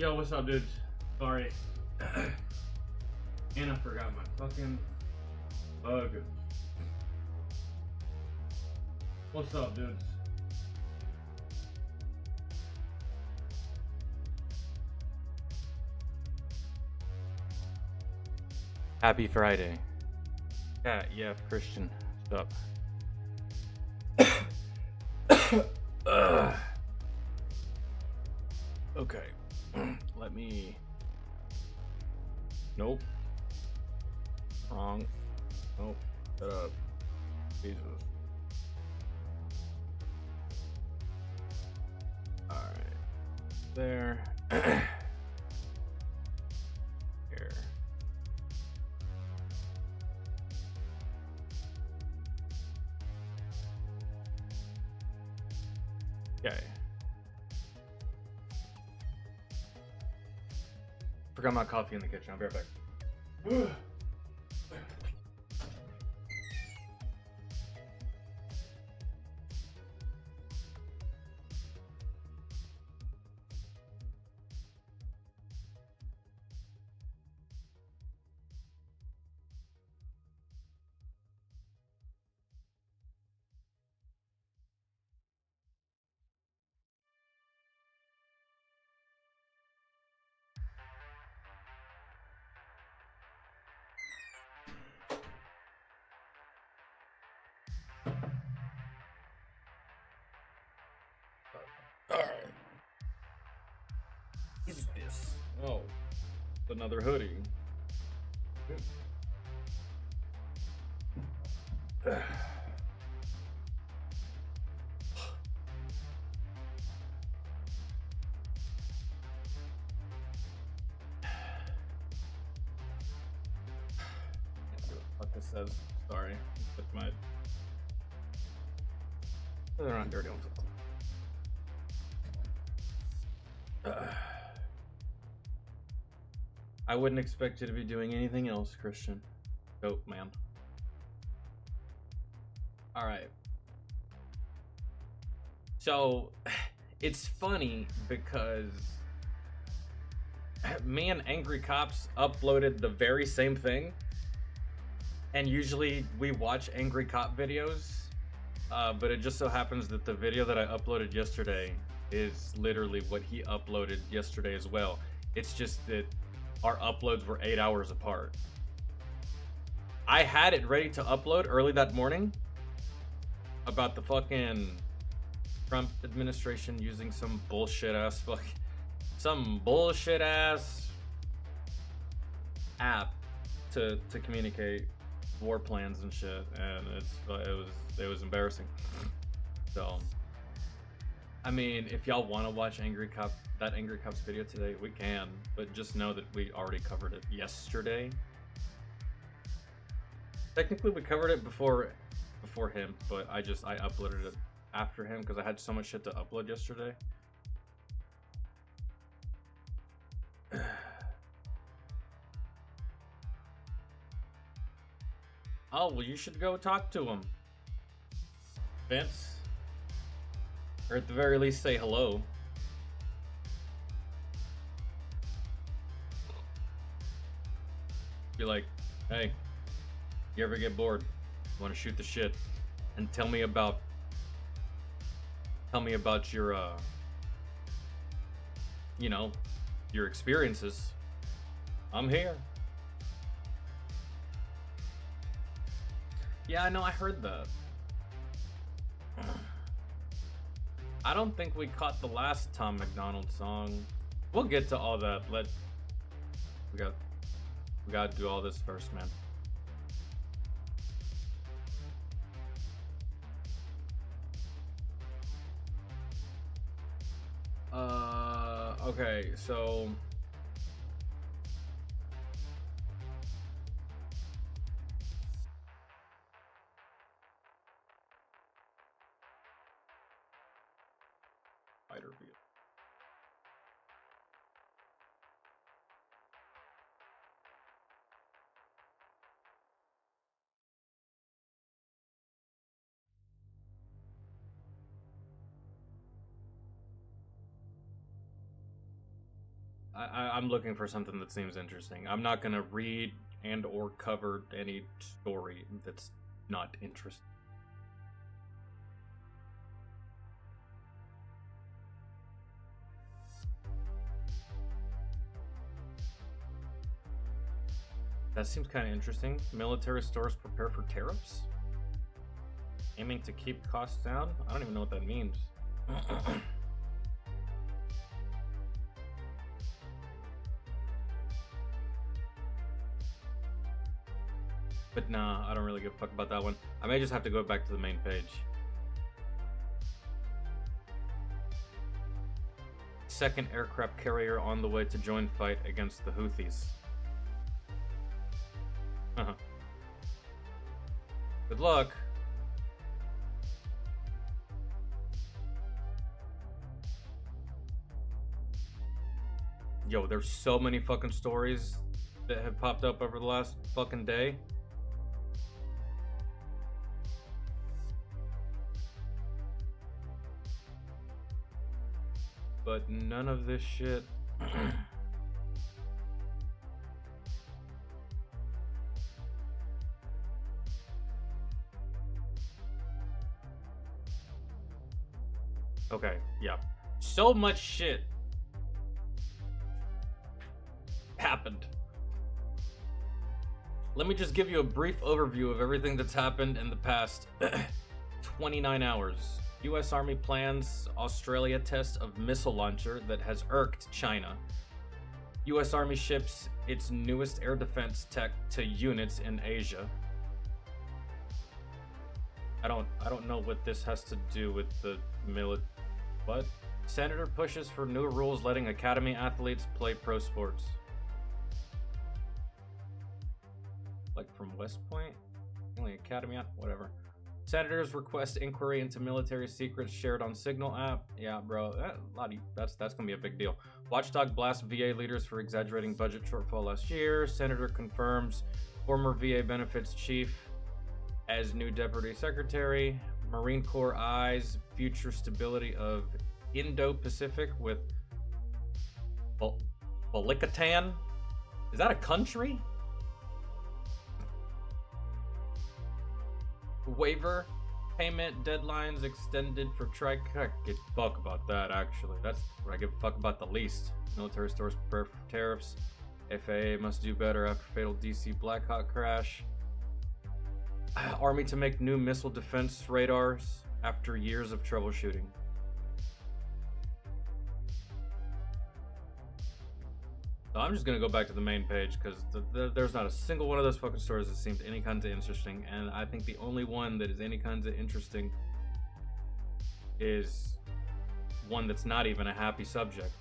Yo, what's up, dudes? Sorry. And I forgot my fucking bug. What's up, dudes? Happy Friday. Yeah, Christian. What's up? Okay. Let me. Nope. Wrong. Nope. Shut up. Jesus. Alright. There. Here. Okay. Forgot my coffee in the kitchen. I'll be right back. Alright. What is this? Oh, another hoodie. What this says. Sorry. Put my. They're not dirty ones. I wouldn't expect you to be doing anything else, Christian. Dope, man. Alright. So, it's funny because me and Angry Cops uploaded the very same thing. And usually we watch Angry Cop videos. But it just so happens that the video that I uploaded yesterday is literally what he uploaded yesterday as well. It's just that our uploads were 8 hours apart. I had it ready to upload early that morning about the fucking Trump administration using some bullshit ass app to communicate war plans and shit, and it was embarrassing. So, I mean, if y'all want to watch Angry Cops video today, we can, but just know that we already covered it yesterday. Technically, we covered it before him, but I uploaded it after him because I had so much shit to upload yesterday. Oh, well, you should go talk to him, Vince. Or at the very least, say hello. Be like, hey, you ever get bored? Want to shoot the shit? And tell me about your, your experiences. I'm here. Yeah, I know, I heard that. I don't think we caught the last Tom McDonald song. We'll get to all that. We gotta do all this first, man. Okay, so fighter view. I'm looking for something that seems interesting. I'm not gonna read and or cover any story that's not interesting. That seems kind of interesting. Military stores prepare for tariffs, aiming to keep costs down. I don't even know what that means. But nah, I don't really give a fuck about that one. I may just have to go back to the main page. Second aircraft carrier on the way to join fight against the Houthis. Good luck. Yo, there's so many fucking stories that have popped up over the last fucking day. But none of this shit. Okay, yeah. So much shit happened. Let me just give you a brief overview of everything that's happened in the past 29 hours. U.S. Army plans Australia test of missile launcher that has irked China. U.S. Army ships its newest air defense tech to units in Asia. I don't know what this has to do with the military. What? Senator pushes for new rules letting academy athletes play pro sports. Like from West Point? Only academy, whatever. Senators request inquiry into military secrets shared on Signal app. Yeah, bro, that's gonna be a big deal. Watchdog blasts VA leaders for exaggerating budget shortfall last year. Senator confirms former VA benefits chief as new deputy secretary. Marine Corps eyes future stability of Indo-Pacific with Balikatan. Is that a country? Waiver payment deadlines extended for I give a fuck about that, actually. That's what I give a fuck about the least. Military stores prepare for tariffs. FAA must do better after fatal DC Blackhawk crash. Army to make new missile defense radars after years of troubleshooting. So I'm just gonna go back to the main page because there's not a single one of those fucking stories that seemed any kind of interesting, and I think the only one that is any kind of interesting is one that's not even a happy subject.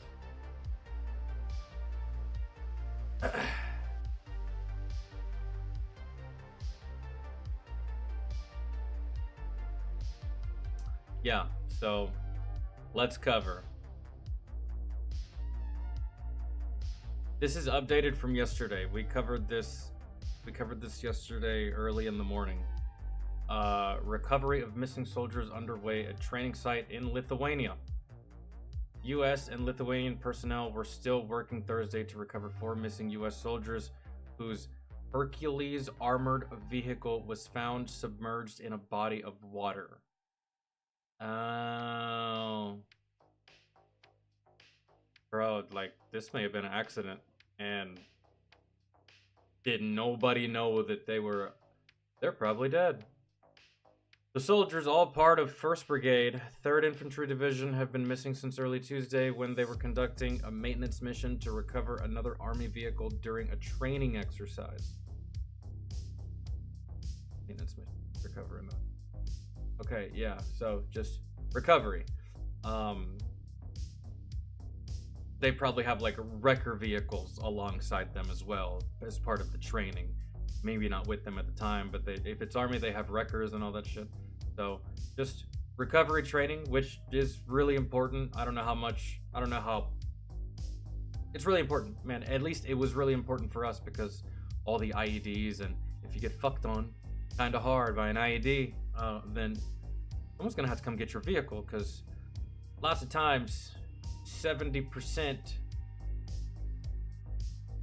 Yeah, so let's cover. This is updated from yesterday. We covered this yesterday early in the morning. Recovery of missing soldiers underway at training site in Lithuania. US and Lithuanian personnel were still working Thursday to recover 4 missing US soldiers whose Hercules armored vehicle was found submerged in a body of water. Oh. Bro, like, this may have been an accident. And did nobody know that they're probably dead. The soldiers, all part of 1st Brigade, 3rd Infantry Division, have been missing since early Tuesday when they were conducting a maintenance mission to recover another Army vehicle during a training exercise. Maintenance mission, recover another. Okay, yeah, so just recovery. They probably have like wrecker vehicles alongside them as well as part of the training. Maybe not with them at the time, but if it's Army, they have wreckers and all that shit. So just recovery training, which is really important. I don't know how. It's really important, man. At least it was really important for us because all the IEDs, and if you get fucked on kind of hard by an IED, then someone's gonna have to come get your vehicle because lots of times 70%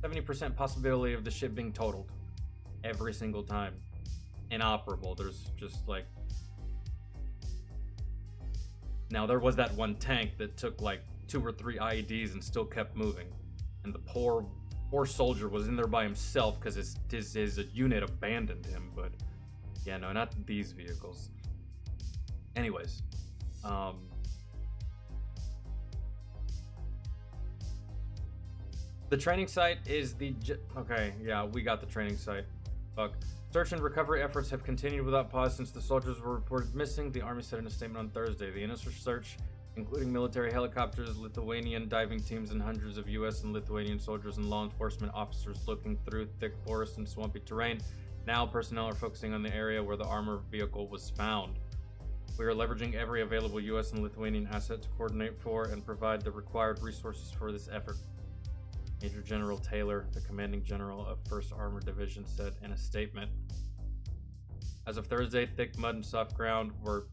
70% possibility of the ship being totaled every single time. Inoperable. There's just like... Now, there was that one tank that took like 2 or 3 IEDs and still kept moving. And the poor soldier was in there by himself because his unit abandoned him. But yeah, no, not these vehicles. Anyways, the training site is the... Okay, yeah, we got the training site. Fuck. Search and recovery efforts have continued without pause since the soldiers were reported missing, the Army said in a statement on Thursday. The initial search, including military helicopters, Lithuanian diving teams, and hundreds of U.S. and Lithuanian soldiers and law enforcement officers looking through thick forest and swampy terrain. Now personnel are focusing on the area where the armored vehicle was found. We are leveraging every available U.S. and Lithuanian asset to coordinate for and provide the required resources for this effort. Major General Taylor, the commanding general of 1st Armored Division, said in a statement. As of Thursday, thick mud and soft ground were...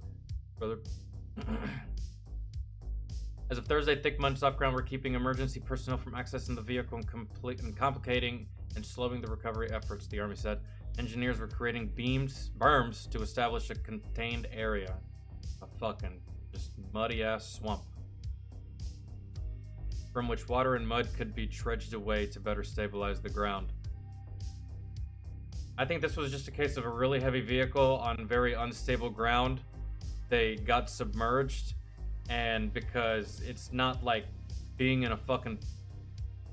As of Thursday, thick mud and soft ground were keeping emergency personnel from accessing the vehicle and complicating and slowing the recovery efforts, the Army said. Engineers were creating berms to establish a contained area. A fucking just muddy-ass swamp, from which water and mud could be trudged away to better stabilize the ground. I think this was just a case of a really heavy vehicle on very unstable ground. They got submerged, and because it's not like being in a fucking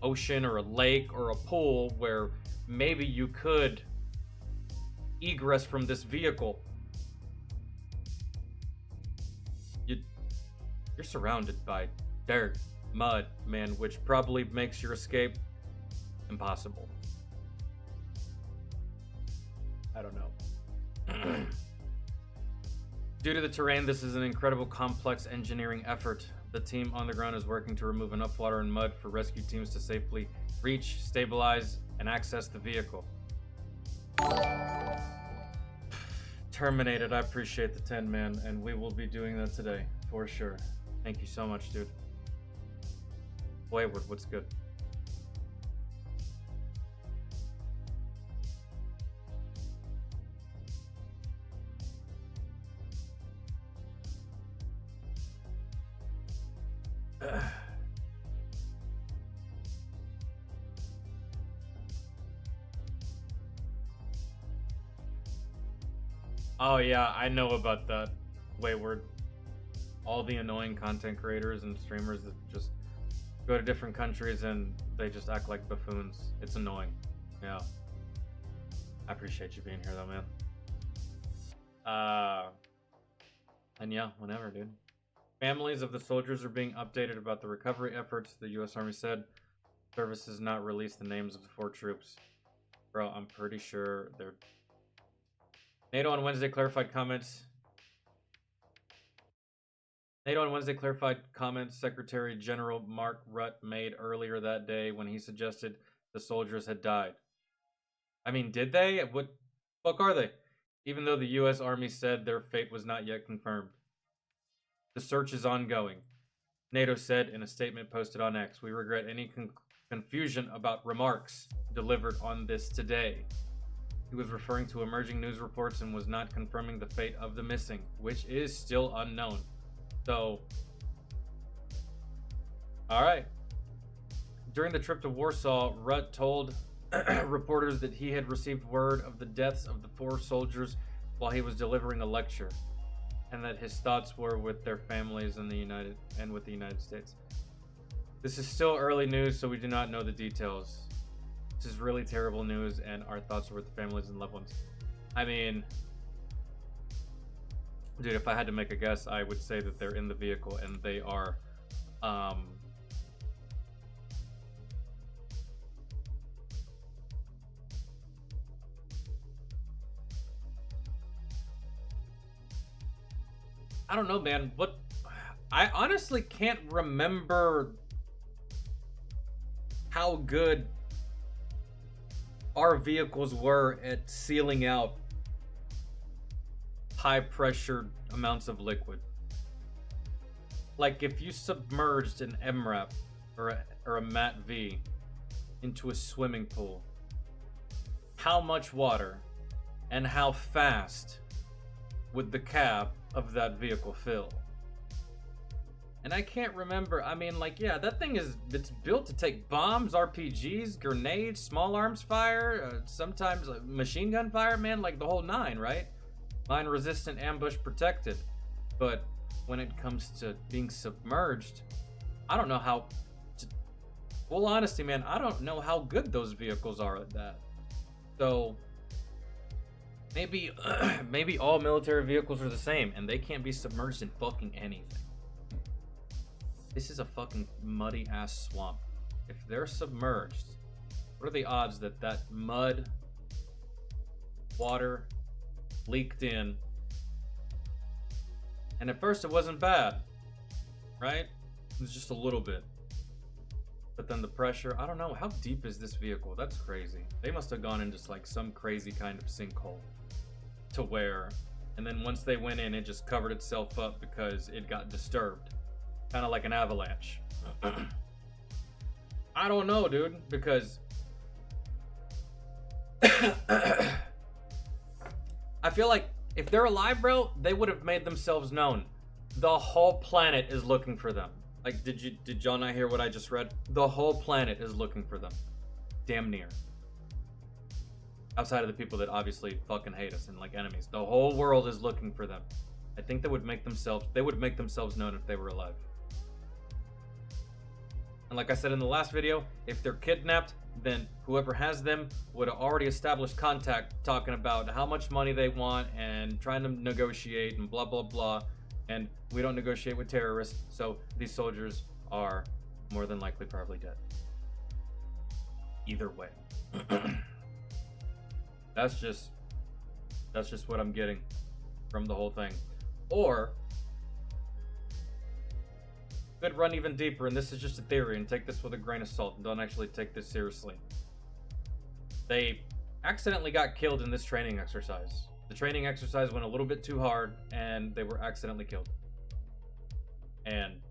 ocean or a lake or a pool where maybe you could egress from this vehicle. You're surrounded by dirt, mud, man, which probably makes your escape impossible. I don't know. Due to the terrain, this is an incredible complex engineering effort. The team on the ground is working to remove enough water and mud for rescue teams to safely reach, stabilize, and access the vehicle. Terminated, I appreciate the 10, man, and we will be doing that today, for sure. Thank you so much, dude. Wayward, what's good? Oh yeah, I know about that. Wayward. All the annoying content creators and streamers that just go to different countries and they just act like buffoons. It's annoying. Yeah. I appreciate you being here though, man. And yeah, whenever, dude. Families of the soldiers are being updated about the recovery efforts, the U.S. Army said. Service has not released the names of the 4 troops. Bro, I'm pretty sure they're... NATO on Wednesday clarified comments. Secretary General Mark Rutte made earlier that day when he suggested the soldiers had died. I mean, did they? What the fuck are they? Even though the U.S. Army said their fate was not yet confirmed. The search is ongoing. NATO said in a statement posted on X, "We regret any confusion about remarks delivered on this today." He was referring to emerging news reports and was not confirming the fate of the missing, which is still unknown. So, alright. During the trip to Warsaw, Rutte told reporters that he had received word of the deaths of the 4 soldiers while he was delivering a lecture, and that his thoughts were with their families and with the United States. This is still early news, so we do not know the details. This is really terrible news, and our thoughts are with the families and loved ones. I mean, dude, if I had to make a guess, I would say that they're in the vehicle and they are, I don't know, man. I honestly can't remember how good our vehicles were at sealing out high pressure amounts of liquid. Like if you submerged an MRAP or a MAT-V into a swimming pool, how much water and how fast would the cab of that vehicle fill? And I can't remember. I mean, like, yeah, that thing it's built to take bombs, RPGs, grenades, small arms fire, sometimes machine gun fire, man, like the whole nine, right? Mine resistant, ambush protected. But when it comes to being submerged, I don't know how, full honesty, man, I don't know how good those vehicles are at that. So maybe maybe all military vehicles are the same and they can't be submerged in fucking anything. This is a fucking muddy ass swamp. If they're submerged, what are the odds that that mud, water leaked in? And at first it wasn't bad, right? It was just a little bit. But then the pressure, I don't know, how deep is this vehicle? That's crazy. They must have gone into like some crazy kind of sinkhole to where, and then once they went in, it just covered itself up because it got disturbed. Kind of like an avalanche. I don't know, dude, because I feel like if they're alive, bro, they would have made themselves known. The whole planet is looking for them. Like, did y'all not hear what I just read? The whole planet is looking for them. Damn near. Outside of the people that obviously fucking hate us and like enemies. The whole world is looking for them. I think they would make themselves known if they were alive. And like I said in the last video, if they're kidnapped, then whoever has them would have already established contact talking about how much money they want and trying to negotiate and blah, blah, blah. And we don't negotiate with terrorists, so these soldiers are more than likely probably dead. Either way. That's just what I'm getting from the whole thing. Or could run even deeper, and this is just a theory, and take this with a grain of salt, and don't actually take this seriously. They accidentally got killed in this training exercise. The training exercise went a little bit too hard, and they were accidentally killed. And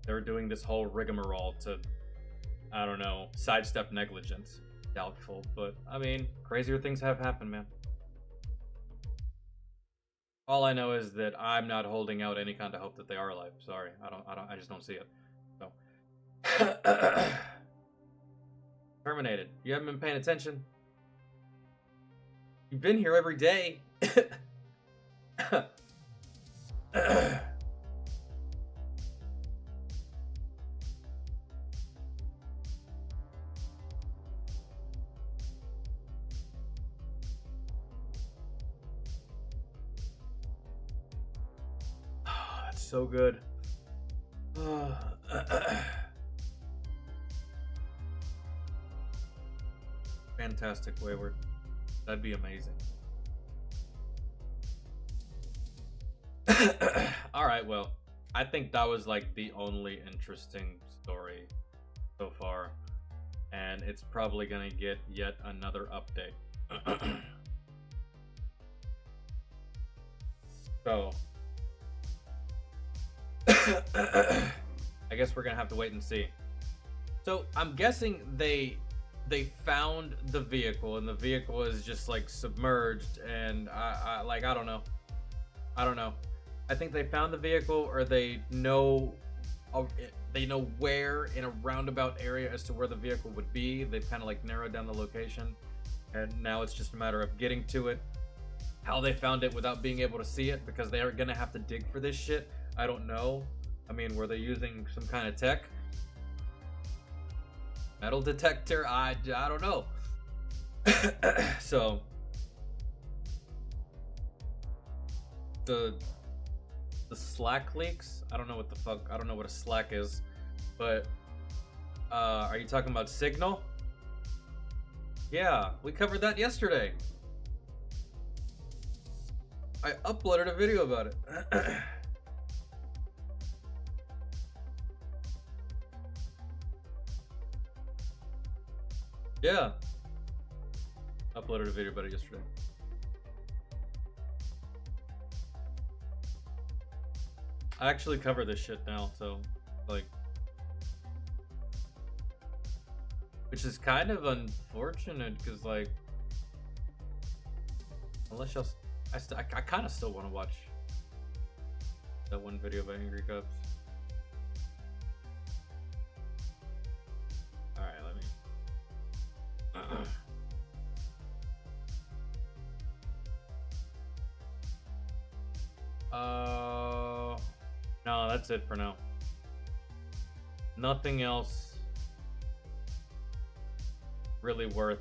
they were doing this whole rigmarole to, I don't know, sidestep negligence. Doubtful, but I mean, crazier things have happened, man. All I know is that I'm not holding out any kind of hope that they are alive. Sorry, I just don't see it. So terminated. You haven't been paying attention. You've been here every day. So good. Fantastic, Wayward. That'd be amazing. Alright, well, I think that was like the only interesting story so far. And it's probably gonna get yet another update. So I guess we're gonna have to wait and see. So I'm guessing they found the vehicle, and the vehicle is just like submerged, and I don't know. I think they found the vehicle, or they know where in a roundabout area as to where the vehicle would be. They've kind of like narrowed down the location, and now it's just a matter of getting to it. How they found it without being able to see it, because they are gonna have to dig for this shit, I don't know. I mean, were they using some kind of tech? Metal detector? I don't know. So the Slack leaks? I don't know what the fuck. I don't know what a Slack is. But are you talking about Signal? Yeah, we covered that yesterday. I uploaded a video about it. Yeah. Uploaded a video about it yesterday. I actually cover this shit now, so like Which is kind of unfortunate, because, like, unless y'all, I kind of still want to watch that one video by Angry Cups. All right, let me. No, that's it for now. Nothing else really worth.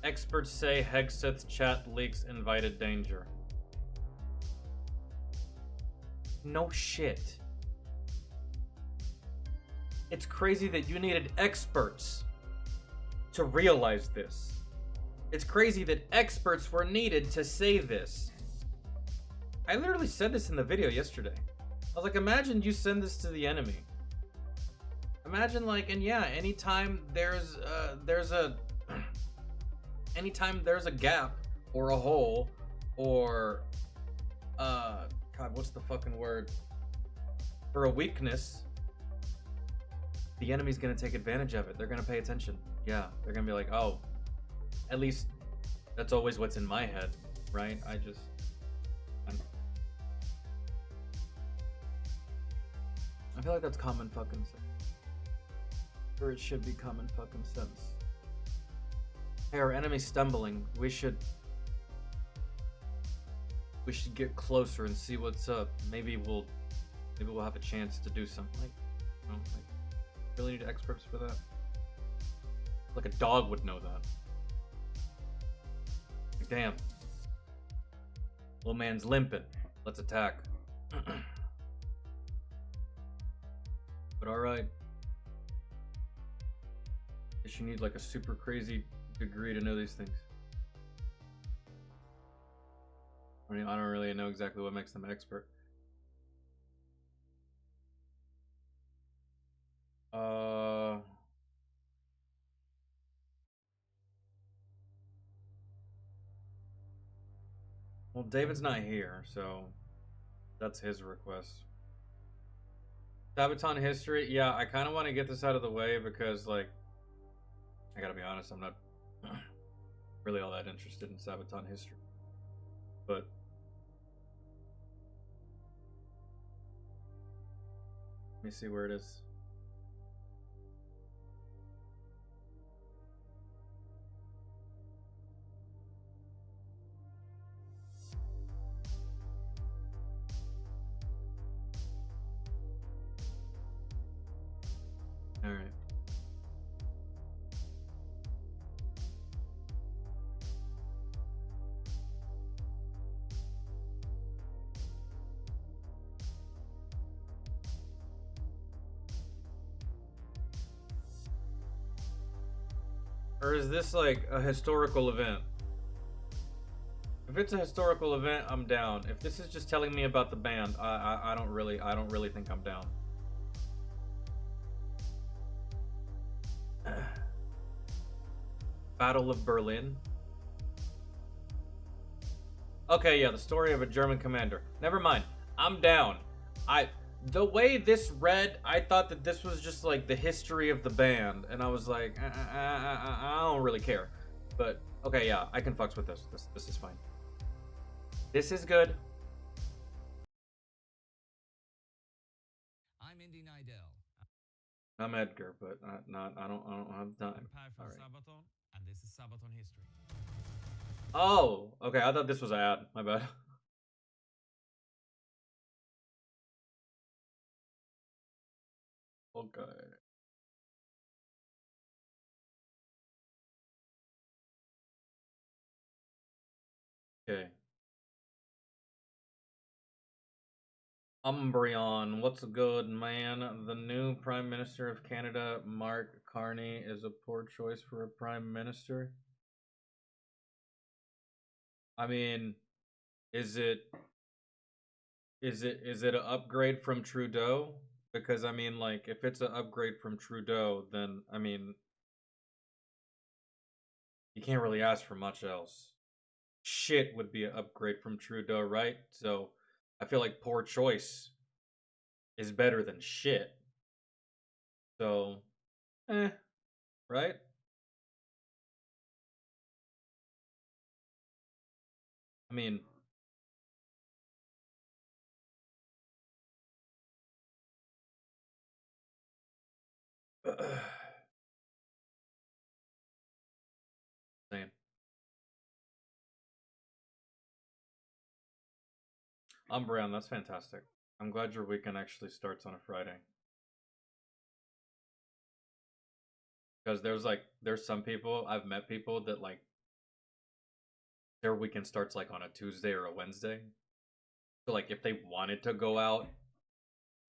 Experts say Hegseth chat leaks invited danger. No shit. It's crazy that you needed experts to realize this. It's crazy that experts were needed to say this. I literally said this in the video yesterday. I was like, imagine you send this to the enemy. Imagine, like, and yeah, anytime there's anytime there's a gap or a hole or God, what's the fucking word? Or a weakness, the enemy's gonna take advantage of it. They're gonna pay attention. Yeah, they're gonna be like, oh, at least that's always what's in my head, right? I feel like that's common fucking sense. Or it should be common fucking sense. Hey, our enemy's stumbling. We should get closer and see what's up. Maybe we'll have a chance to do something. Like, you know, like, really need experts for that? Like a dog would know that. Like, damn. Little man's limping. Let's attack. But alright. Guess you need like a super crazy degree to know these things. I mean, I don't really know exactly what makes them an expert. Well, David's not here, so that's his request. Sabaton history? Yeah, I kind of want to get this out of the way because, like, I gotta be honest, I'm not really all that interested in Sabaton history. But let me see where it is. All right. Or is this like a historical event? If it's a historical event, I'm down. If this is just telling me about the band, I don't really think I'm down. Battle of Berlin. Okay, yeah, the story of a German commander. Never mind. I'm down. The way this read, I thought that this was just like the history of the band, and I was like, I don't really care. But okay, yeah, I can fucks with this. This is fine. This is good. I'm Indy Nidell. I'm Edgar, but I don't have time. Prepare for All right. Sabaton, and this is Sabaton history. Oh, okay. I thought this was an ad. My bad. Okay. Okay. Umbreon, what's good, man? The new Prime Minister of Canada, Mark Carney, is a poor choice for a Prime Minister. I mean, is it an upgrade from Trudeau? Because I mean, like, if it's an upgrade from Trudeau, then I mean, You can't really ask for much else. Shit would be an upgrade from Trudeau, right? So I feel like poor choice is better than shit. So, right? I mean, same. Brown, that's fantastic. I'm glad your weekend actually starts on a Friday. Because there's some people, I've met people that like their weekend starts like on a Tuesday or a Wednesday. So like if they wanted to go out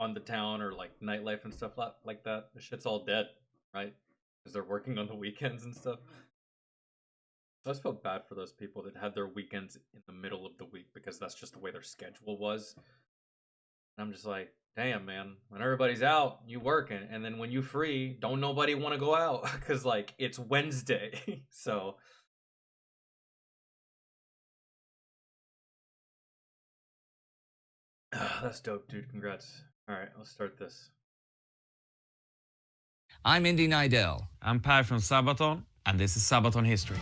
on the town or like nightlife and stuff like that, the shit's all dead, right? Because they're working on the weekends and stuff. I just felt bad for those people that had their weekends in the middle of the week because that's just the way their schedule was. And I'm just like, damn, man, when everybody's out, you working, and then when you free, don't nobody want to go out because like it's Wednesday. So that's dope, dude. Congrats. All right, let's start this. I'm Indy Nidell. I'm Per from Sabaton, and this is Sabaton History.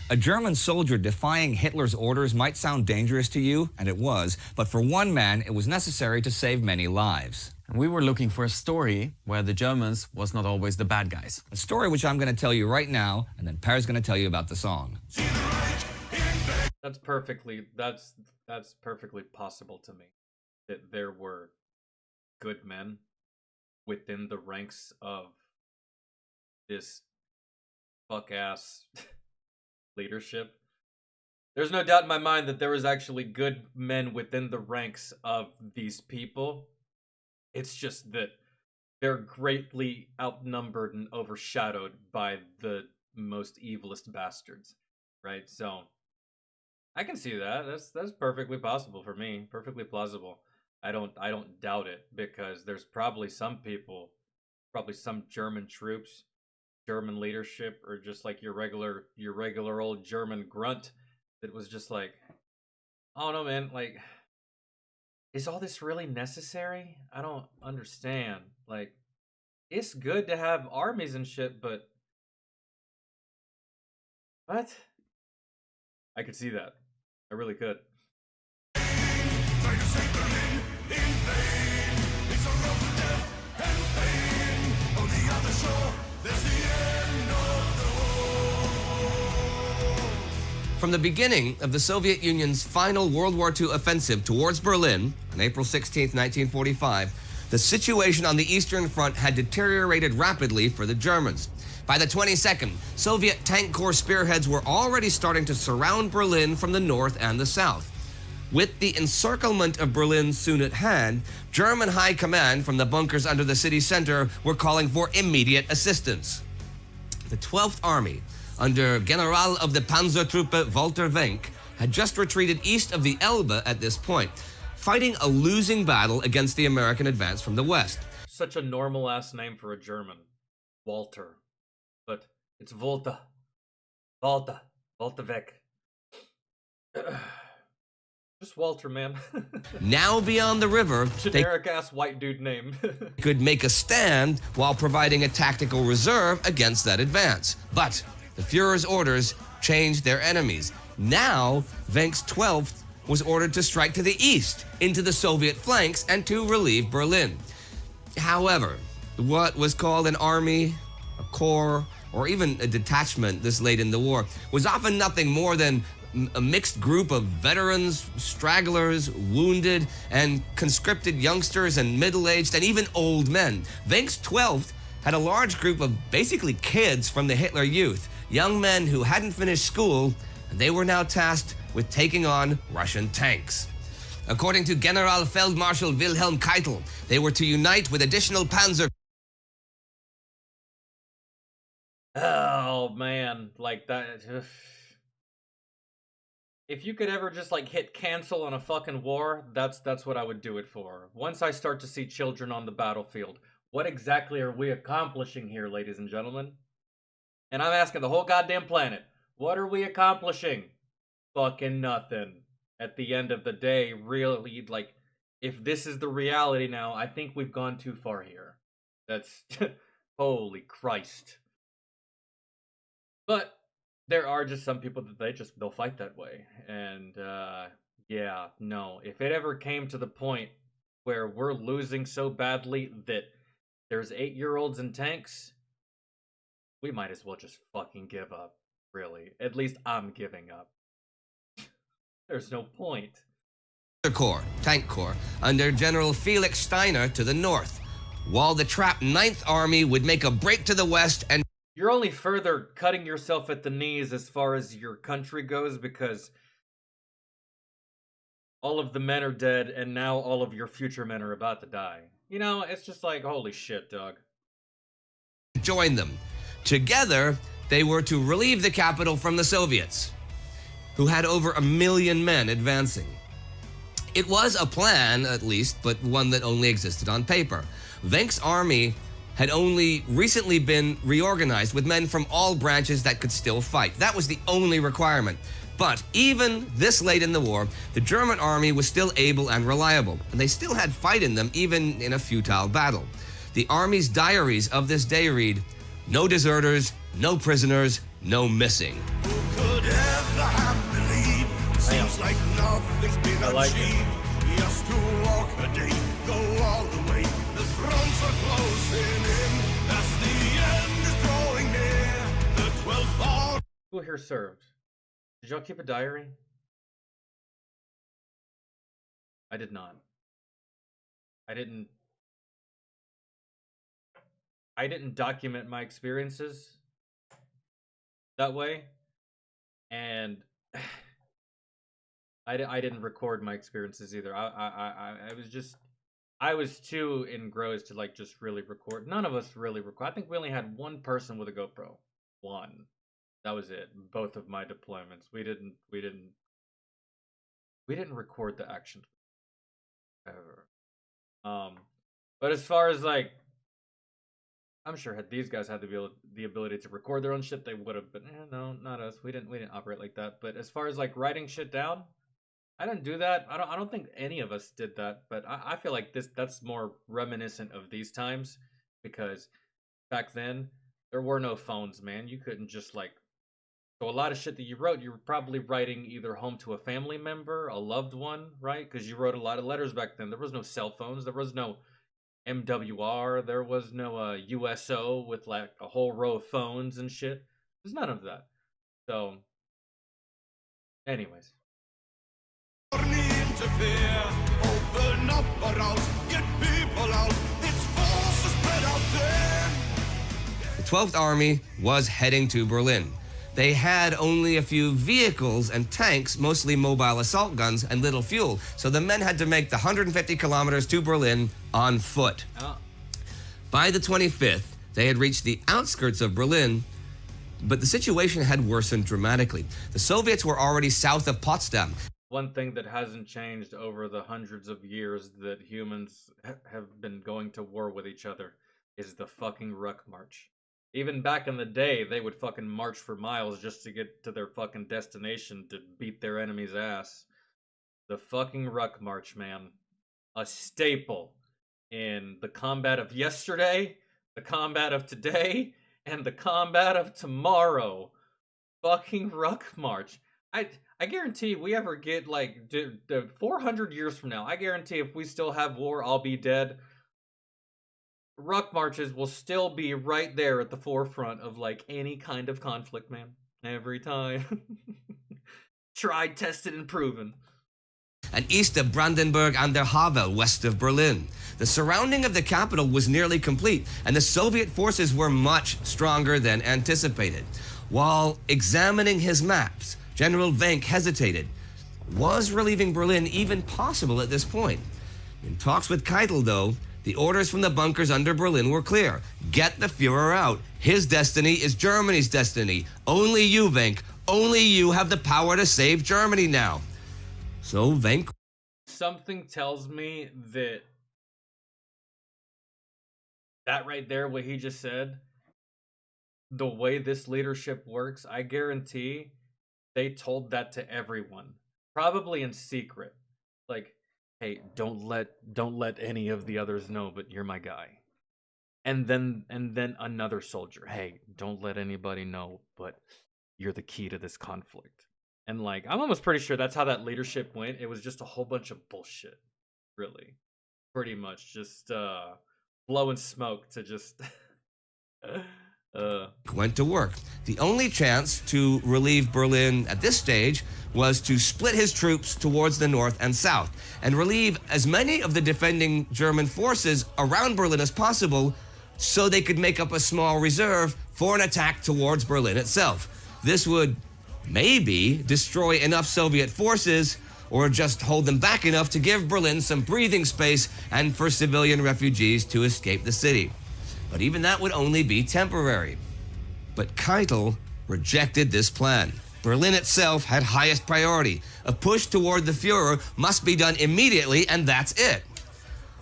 A German soldier defying Hitler's orders might sound dangerous to you, and it was, but for one man, it was necessary to save many lives. And we were looking for a story where the Germans was not always the bad guys. A story which I'm going to tell you right now, and then Per's going to tell you about the song. That's perfectly possible to me that there were good men within the ranks of this fuck ass leadership. There's no doubt in my mind that there was actually good men within the ranks of these people. It's just that they're greatly outnumbered and overshadowed by the most evilest bastards, right? So I can see that. That's perfectly possible for me. Perfectly plausible. I don't doubt it, because there's probably some people, probably some German troops, German leadership, or just like your regular old German grunt that was just like, I don't know, man, like, is all this really necessary? I don't understand. Like, it's good to have armies and shit, but what? I could see that. I really could. From the beginning of the Soviet Union's final World War II offensive towards Berlin on April 16, 1945, the situation on the Eastern Front had deteriorated rapidly for the Germans. By the 22nd, Soviet tank corps spearheads were already starting to surround Berlin from the north and the south. With the encirclement of Berlin soon at hand, German high command from the bunkers under the city center were calling for immediate assistance. The 12th Army, under General of the Panzertruppe Walter Wenck, had just retreated east of the Elbe at this point, fighting a losing battle against the American advance from the west. Such a normal ass name for a German. Walter. But it's Volta. Volta. Volta Wenck. Just Walter, man. Now beyond the river, generic ass white dude name. could make a stand while providing a tactical reserve against that advance. But the Fuhrer's orders changed their enemies. Now, Wenck's 12th was ordered to strike to the east, into the Soviet flanks, and to relieve Berlin. However, what was called an army, a corps, or even a detachment this late in the war was often nothing more than a mixed group of veterans, stragglers, wounded, and conscripted youngsters and middle-aged and even old men. Wenck's 12th had a large group of basically kids from the Hitler Youth, young men who hadn't finished school, and they were now tasked with taking on Russian tanks. According to General Feldmarschall Wilhelm Keitel, they were to unite with additional panzer. Oh man, like that. If you could ever just like hit cancel on a fucking war, that's what I would do it for. Once I start to see children on the battlefield, What exactly are we accomplishing here, ladies and gentlemen? And I'm asking the whole goddamn planet, what are we accomplishing? Fucking nothing. At the end of the day, really, like, if this is the reality now, I think we've gone too far here. That's, holy Christ. But there are just some people that they'll fight that way. And, yeah, no. If it ever came to the point where we're losing so badly that there's 8-year-olds in tanks, we might as well just fucking give up, really. At least I'm giving up. There's no point. Corps, Tank Corps, under General Felix Steiner to the north, while the trapped 9th Army would make a break to the west and... You're only further cutting yourself at the knees as far as your country goes, because all of the men are dead, and now all of your future men are about to die. You know, it's just like, holy shit, dog. join them. Together, they were to relieve the capital from the Soviets, who had over 1 million men advancing. It was a plan, at least, but one that only existed on paper. Venk's army had only recently been reorganized with men from all branches that could still fight. That was the only requirement. But even this late in the war, the German army was still able and reliable, and they still had fight in them, even in a futile battle. The army's diaries of this day read, "No deserters, no prisoners, no missing." Who could ever have believed? Seems like nothing's been achieved. Just to walk a day, go all the way. The fronts are closing in. As the end is drawing near. The 12th hour. Who here served? Did y'all keep a diary? I did not. I didn't document my experiences that way, and I didn't record my experiences either. I was too engrossed to like just really record. None of us really record. I think we only had one person with a GoPro. One. That was it. Both of my deployments. We didn't record the action ever. But as far as like, I'm sure had these guys had the ability to record their own shit, they would have. But no, not us. We didn't operate like that. But as far as like writing shit down, I didn't do that. I don't think any of us did that. But I feel like that's more reminiscent of these times, because back then there were no phones, man. You couldn't just like. So a lot of shit that you wrote, you were probably writing either home to a family member, a loved one, right? Because you wrote a lot of letters back then. There was no cell phones. There was no MWR. There was no USO with like a whole row of phones and shit. There's none of that. So, anyways. Interfere, open up around, get people out. It's forces spread out there. The 12th Army was heading to Berlin. They had only a few vehicles and tanks, mostly mobile assault guns, and little fuel. So the men had to make the 150 kilometers to Berlin on foot. Oh. By the 25th, they had reached the outskirts of Berlin, but the situation had worsened dramatically. The Soviets were already south of Potsdam. One thing that hasn't changed over the hundreds of years that humans have been going to war with each other is the fucking Ruck March. Even back in the day, they would fucking march for miles just to get to their fucking destination to beat their enemy's ass. The fucking Ruck March, man. A staple in the combat of yesterday, the combat of today, and the combat of tomorrow. Fucking Ruck March. I guarantee we ever get like 400 years from now, I guarantee if we still have war, I'll be dead. Ruck marches will still be right there at the forefront of like any kind of conflict, man. Every time. Tried, tested, and proven. And east of Brandenburg an der Havel, west of Berlin. The surrounding of the capital was nearly complete, and the Soviet forces were much stronger than anticipated. While examining his maps, General Venk hesitated. Was relieving Berlin even possible at this point? In talks with Keitel, though, the orders from the bunkers under Berlin were clear. Get the Fuhrer out. His destiny is Germany's destiny. Only you, Venk, only you have the power to save Germany now. So Venk... Something tells me that that right there, what he just said, the way this leadership works, I guarantee they told that to everyone, probably in secret. Like, hey, don't let any of the others know, but you're my guy. And then another soldier, hey, don't let anybody know, but you're the key to this conflict. And like, I'm almost pretty sure that's how that leadership went. It was just a whole bunch of bullshit, really. Pretty much just blowing smoke to just went to work. The only chance to relieve Berlin at this stage was to split his troops towards the north and south and relieve as many of the defending German forces around Berlin as possible so they could make up a small reserve for an attack towards Berlin itself. This would maybe destroy enough Soviet forces or just hold them back enough to give Berlin some breathing space and for civilian refugees to escape the city. But even that would only be temporary. But Keitel rejected this plan. Berlin itself had highest priority. A push toward the Fuhrer must be done immediately, and that's it.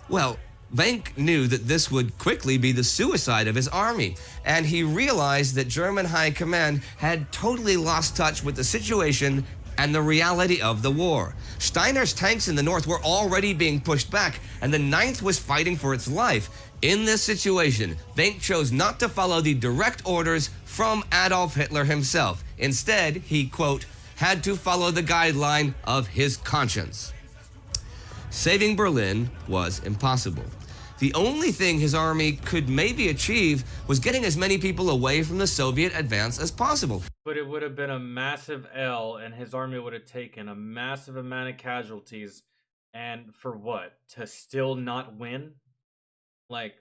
Well, Wenck knew that this would quickly be the suicide of his army, and he realized that German high command had totally lost touch with the situation and the reality of the war. Steiner's tanks in the north were already being pushed back, and the 9th was fighting for its life. In this situation, Wenck chose not to follow the direct orders from Adolf Hitler himself. Instead, he, quote, had to follow the guideline of his conscience. Saving Berlin was impossible. The only thing his army could maybe achieve was getting as many people away from the Soviet advance as possible. But it would have been a massive L, and his army would have taken a massive amount of casualties. And for what? To still not win? Like,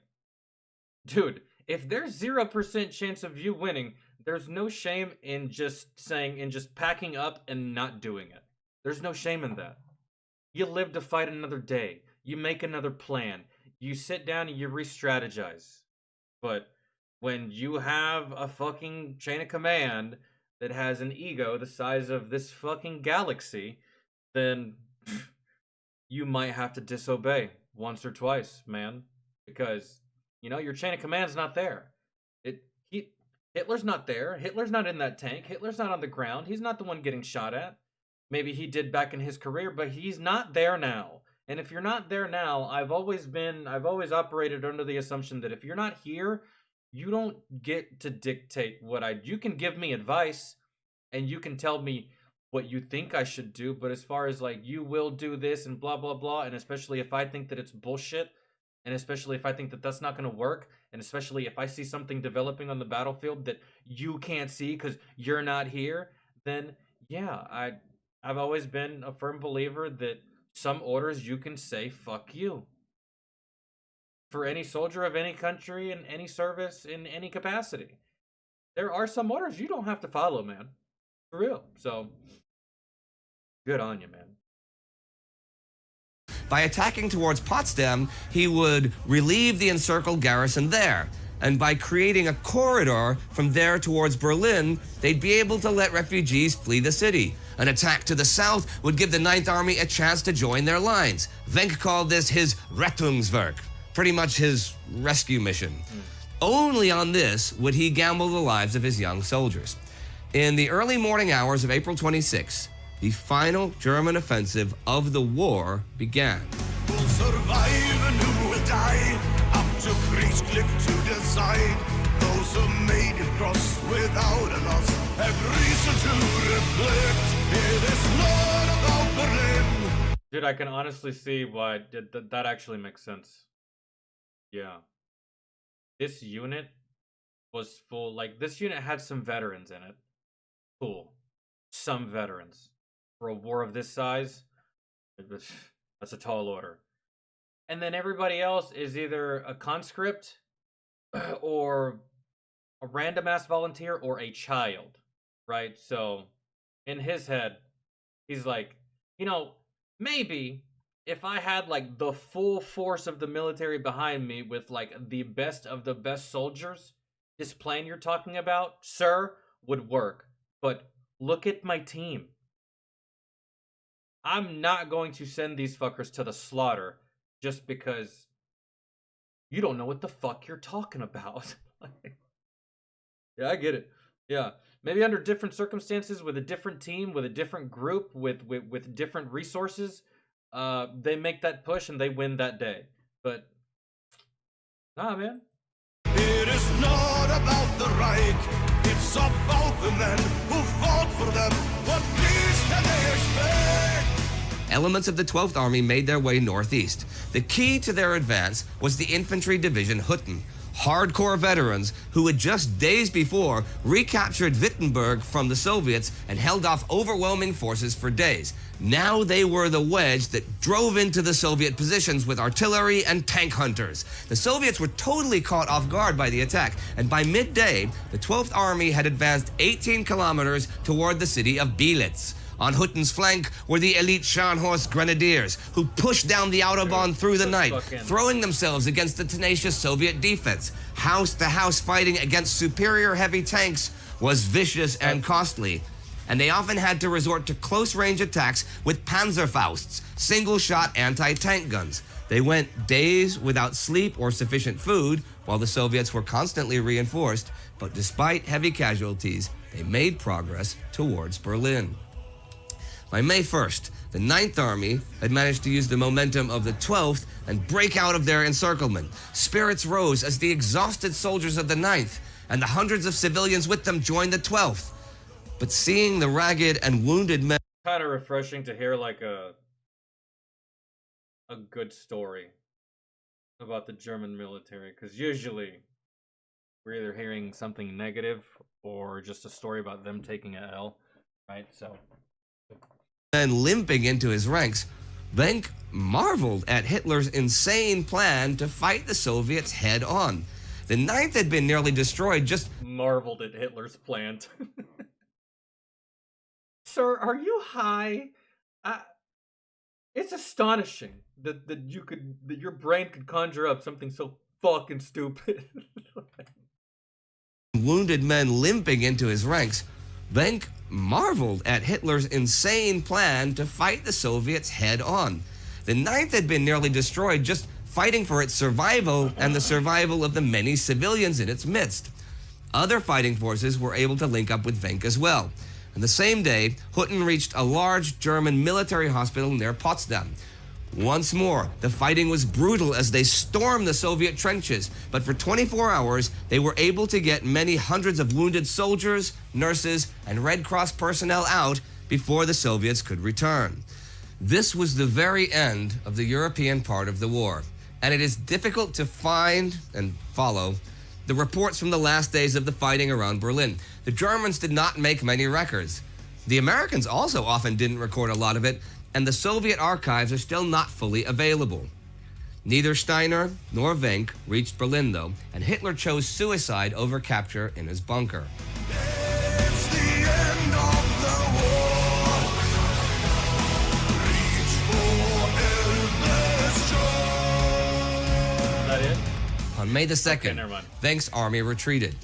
dude, if there's 0% chance of you winning, there's no shame in just packing up and not doing it. There's no shame in that. You live to fight another day. You make another plan. You sit down and you re-strategize. But when you have a fucking chain of command that has an ego the size of this fucking galaxy, then you might have to disobey once or twice, man. Because, you know, your chain of command's not there. Hitler's not there. Hitler's not in that tank. Hitler's not on the ground. He's not the one getting shot at. Maybe he did back in his career, but he's not there now. And if you're not there now, I've always operated under the assumption that if you're not here, you don't get to dictate you can give me advice and you can tell me what you think I should do, but as far as like, you will do this and blah, blah, blah, and especially if I think that it's bullshit, and especially if I think that that's not going to work, and especially if I see something developing on the battlefield that you can't see because you're not here, then yeah, I've always been a firm believer that some orders you can say, fuck you. For any soldier of any country in any service in any capacity. There are some orders you don't have to follow, man. For real. So, good on you, man. By attacking towards Potsdam, he would relieve the encircled garrison there. And by creating a corridor from there towards Berlin, they'd be able to let refugees flee the city. An attack to the south would give the 9th Army a chance to join their lines. Wenck called this his Rettungswerk, pretty much his rescue mission. Only on this would he gamble the lives of his young soldiers. In the early morning hours of April 26, the final German offensive of the war began. Who'll survive and who will die? Up to Kriegsklick to decide. Those who made it cross without a loss have reason to reflect. It is not about Berlin. Dude, I can honestly see why that actually makes sense. Yeah. This unit was full, like, this unit had some veterans in it. Cool. Some veterans. For a war of this size, that's a tall order. And then everybody else is either a conscript or a random ass volunteer or a child, right? So in his head, he's like, you know, maybe if I had like the full force of the military behind me with like the best of the best soldiers, this plan you're talking about, sir, would work. But look at my team. I'm not going to send these fuckers to the slaughter just because you don't know what the fuck you're talking about. Yeah, I get it. Yeah, maybe under different circumstances, with a different team, with a different group, with different resources, they make that push and they win that day. But nah, man. It is not about the right, it's about the men who fought for them. What peace can they expect? Elements of the 12th Army made their way northeast. The key to their advance was the infantry division Hutten, hardcore veterans who had just days before recaptured Wittenberg from the Soviets and held off overwhelming forces for days. Now they were the wedge that drove into the Soviet positions with artillery and tank hunters. The Soviets were totally caught off guard by the attack, and by midday, the 12th Army had advanced 18 kilometers toward the city of Belitz. On Hutten's flank were the elite Scharnhorst Grenadiers, who pushed down the Autobahn through the night, throwing themselves against the tenacious Soviet defense. House-to-house fighting against superior heavy tanks was vicious and costly, and they often had to resort to close-range attacks with Panzerfausts, single-shot anti-tank guns. They went days without sleep or sufficient food, while the Soviets were constantly reinforced, but despite heavy casualties, they made progress towards Berlin. By May 1st, the 9th Army had managed to use the momentum of the 12th and break out of their encirclement. Spirits rose as the exhausted soldiers of the 9th and the hundreds of civilians with them joined the 12th. But seeing the ragged and wounded men... Kind of refreshing to hear like a good story about the German military, because usually we're either hearing something negative or just a story about them taking a L, right? So... and limping into his ranks, Wenck marveled at Hitler's insane plan to fight the Soviets head-on. The 9th had been nearly destroyed just... Marveled at Hitler's plan. Sir, are you high? It's astonishing that your brain could conjure up something so fucking stupid. Wounded men limping into his ranks, Wenck marveled at Hitler's insane plan to fight the Soviets head-on. The 9th had been nearly destroyed just fighting for its survival and the survival of the many civilians in its midst. Other fighting forces were able to link up with Wenck as well. And the same day, Hutten reached a large German military hospital near Potsdam. Once more, the fighting was brutal as they stormed the Soviet trenches, but for 24 hours, they were able to get many hundreds of wounded soldiers, nurses, and Red Cross personnel out before the Soviets could return. This was the very end of the European part of the war, and it is difficult to find and follow the reports from the last days of the fighting around Berlin. The Germans did not make many records. The Americans also often didn't record a lot of it, and the Soviet archives are still not fully available. Neither Steiner nor Wenck reached Berlin, though, and Hitler chose suicide over capture in his bunker. It's the end of the war. Reach for Elvis Joe. Is that it? On May the 2nd, Okay, never mind. Wenck's army retreated.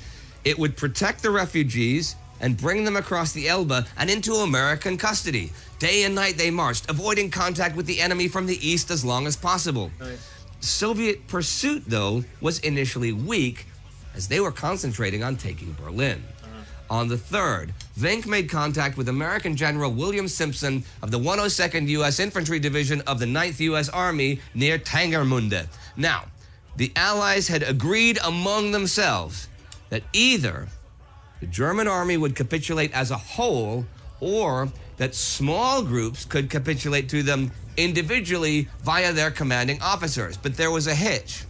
It would protect the refugees and bring them across the Elbe and into American custody. Day and night they marched, avoiding contact with the enemy from the east as long as possible. Nice. Soviet pursuit, though, was initially weak as they were concentrating on taking Berlin. On the 3rd, Wenck made contact with American General William Simpson of the 102nd U.S. Infantry Division of the 9th U.S. Army near Tangermunde. Now, the Allies had agreed among themselves that either the German army would capitulate as a whole, or that small groups could capitulate to them individually via their commanding officers. But there was a hitch.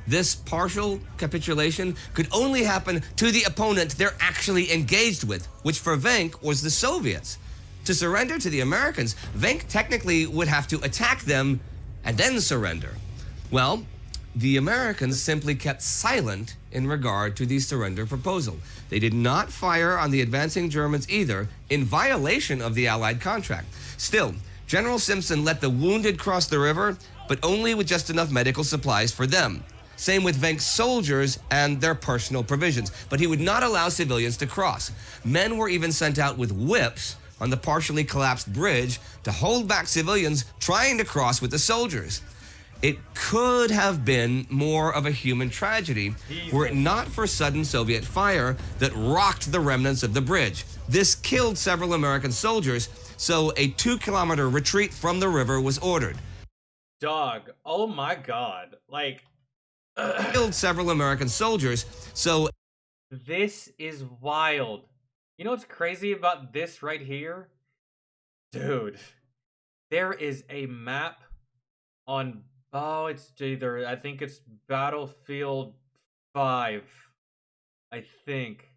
This partial capitulation could only happen to the opponent they're actually engaged with, which for Wenck was the Soviets. To surrender to the Americans, Wenck technically would have to attack them and then surrender. Well, the Americans simply kept silent in regard to the surrender proposal. They did not fire on the advancing Germans either, in violation of the Allied contract. Still, General Simpson let the wounded cross the river, but only with just enough medical supplies for them. Same with Wenck's soldiers and their personal provisions, but he would not allow civilians to cross. Men were even sent out with whips on the partially collapsed bridge to hold back civilians trying to cross with the soldiers. It could have been more of a human tragedy were it not for sudden Soviet fire that rocked the remnants of the bridge. This killed several American soldiers, so a 2-kilometer retreat from the river was ordered. Dog, oh my god. Like, Killed several American soldiers, so this is wild. You know what's crazy about this right here? Dude, there is a map on, oh, it's either, I think it's Battlefield 5. I think.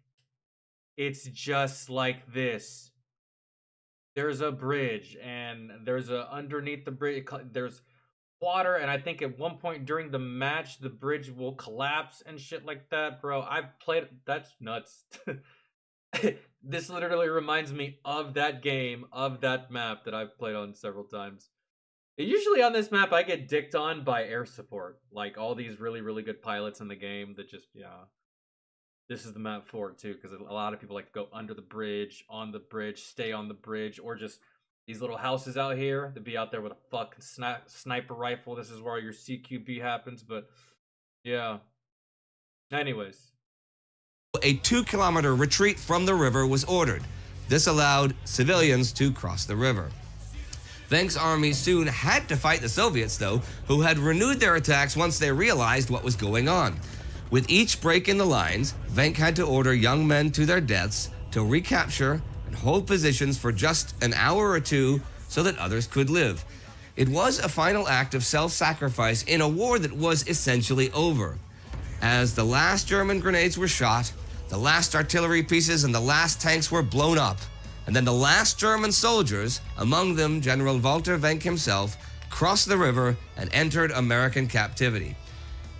It's just like this. There's a bridge, and there's a, underneath the bridge, there's water, and I think at one point during the match, the bridge will collapse and shit like that, bro. I've played, that's nuts. This literally reminds me of that game, of that map that I've played on several times. Usually on this map, I get dicked on by air support. Like, all these really, really good pilots in the game that just, yeah. This is the map for it, too, because a lot of people like to go under the bridge, on the bridge, stay on the bridge, or just these little houses out here to be out there with a fucking sniper rifle. This is where your CQB happens, but yeah. Anyways. a 2-kilometer retreat from the river was ordered. This allowed civilians to cross the river. Venk's army soon had to fight the Soviets, though, who had renewed their attacks once they realized what was going on. With each break in the lines, Venk had to order young men to their deaths to recapture and hold positions for just an hour or two so that others could live. It was a final act of self-sacrifice in a war that was essentially over. As the last German grenades were shot, the last artillery pieces and the last tanks were blown up, and then the last German soldiers, among them General Walter Wenck himself, crossed the river and entered American captivity.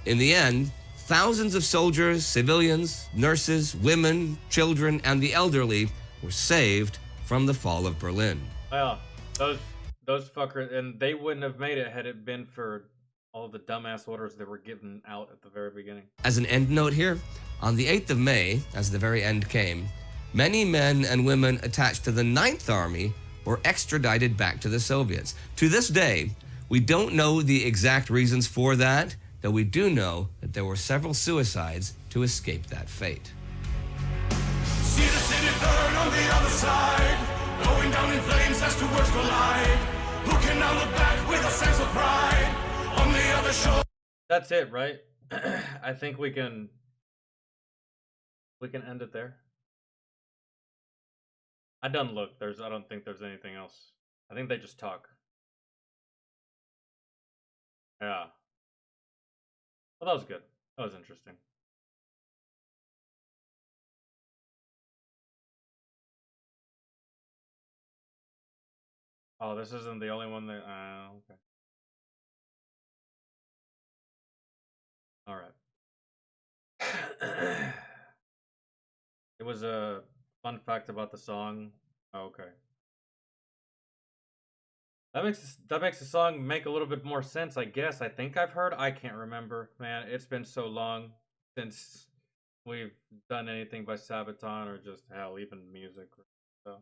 In the end, thousands of soldiers, civilians, nurses, women, children, and the elderly were saved from the fall of Berlin. Well, those fuckers, and they wouldn't have made it had it been for all the dumbass orders that were given out at the very beginning. As an end note here, on the 8th of May, as the very end came, many men and women attached to the 9th Army were extradited back to the Soviets. To this day, we don't know the exact reasons for that, though we do know that there were several suicides to escape that fate. See the city burn on the other side, going down in flames as two worlds collide. Who can now look back with a sense of pride on the other shore? That's it, right? I think we can end it there. I done look. I don't think there's anything else. I think they just talk. Yeah. Well, that was good. That was interesting. Oh, this isn't the only one that. Okay. All right. It was a fun fact about the song. Oh, okay. That makes the song make a little bit more sense, I guess. I think I've heard. I can't remember, man. It's been so long since we've done anything by Sabaton or just hell, even music. So,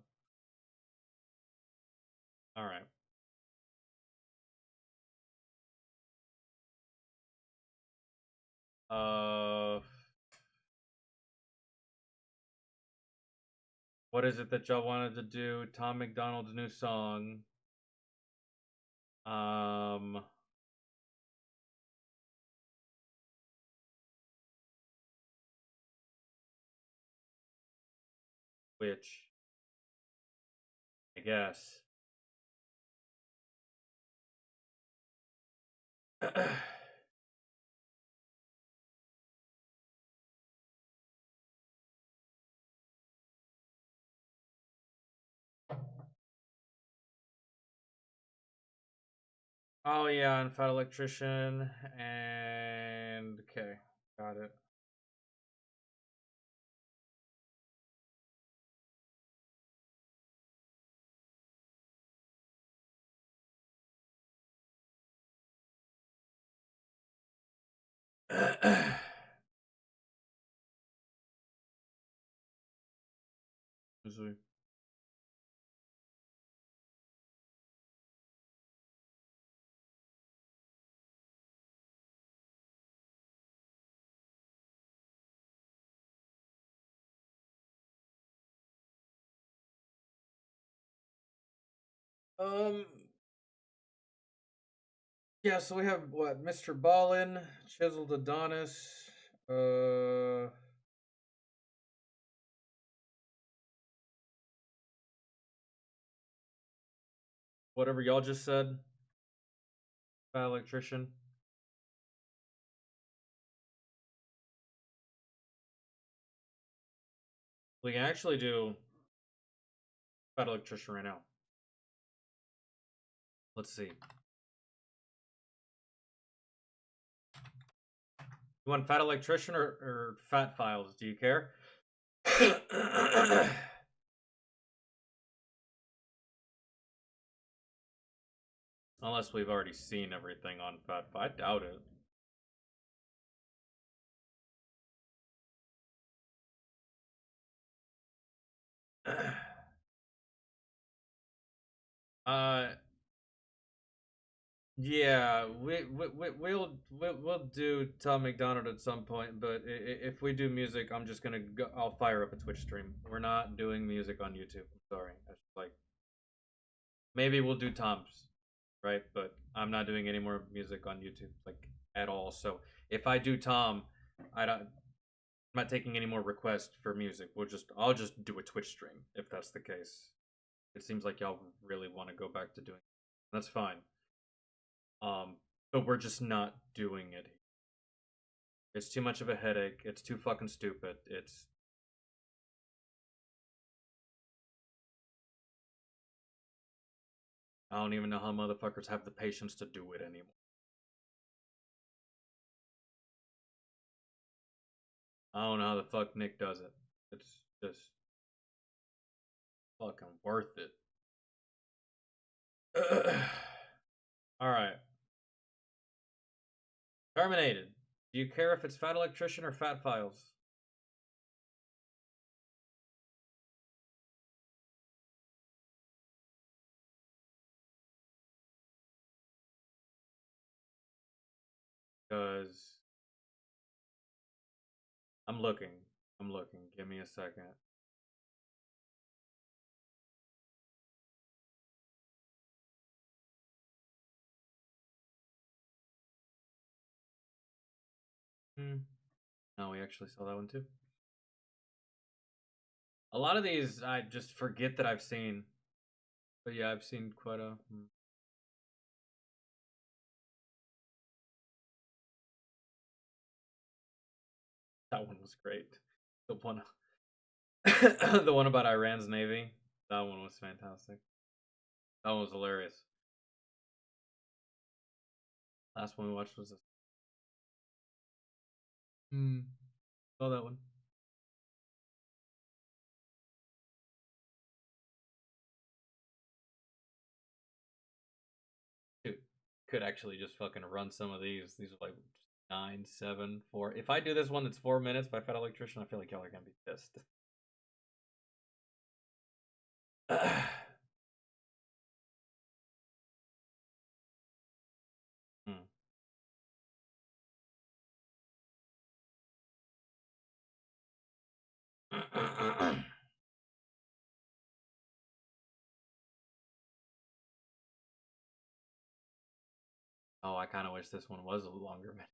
all right. What is it that y'all wanted to do? Tom McDonald's new song. Which, I guess. Oh yeah, and Fat Electrician, and okay, got it. Let's see. Um. Yeah. So we have what? Mr. Ballin, Chiseled Adonis. Whatever y'all just said. Fat Electrician. We can actually do Fat Electrician right now. Let's see. You want Fat Electrician or Fat Files? Do you care? Unless we've already seen everything on Fat Files. I doubt it. uh yeah, we'll do Tom McDonald at some point, but if we do music, I'm just gonna go, I'll fire up a Twitch stream. We're not doing music on YouTube. I'm sorry. That's like maybe we'll do Tom's, right? But I'm not doing any more music on YouTube like at all. So if I do Tom, I'm not taking any more requests for music. I'll just do a Twitch stream if that's the case. It seems like y'all really want to go back to doing it. That's fine. But we're just not doing it. It's too much of a headache. It's too fucking stupid. I don't even know how motherfuckers have the patience to do it anymore. I don't know how the fuck Nick does it. It's just fucking worth it. Alright. Terminated. Do you care if it's Fat Electrician or Fat Files? Because I'm looking. Give me a second. No, we actually saw that one too. A lot of these I just forget that I've seen. But yeah, I've seen quite a. That one was great. The one, the one about Iran's navy. That one was fantastic. That one was hilarious. Last one we watched was this. Saw that one. Dude, could actually just fucking run some of these. These are like 9, 7, 4. If I do this one that's 4 minutes by Fat Electrician, I feel like y'all are gonna be pissed. Oh, I kind of wish this one was a longer minute.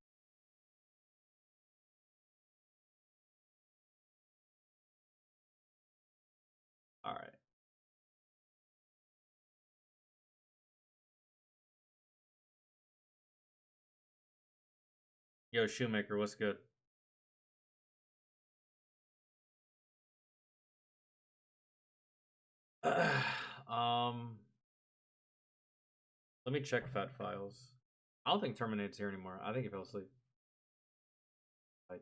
All right. Yo, Shoemaker, what's good? Let me check Fat Files. I don't think Terminate's here anymore. I think he fell asleep. Right.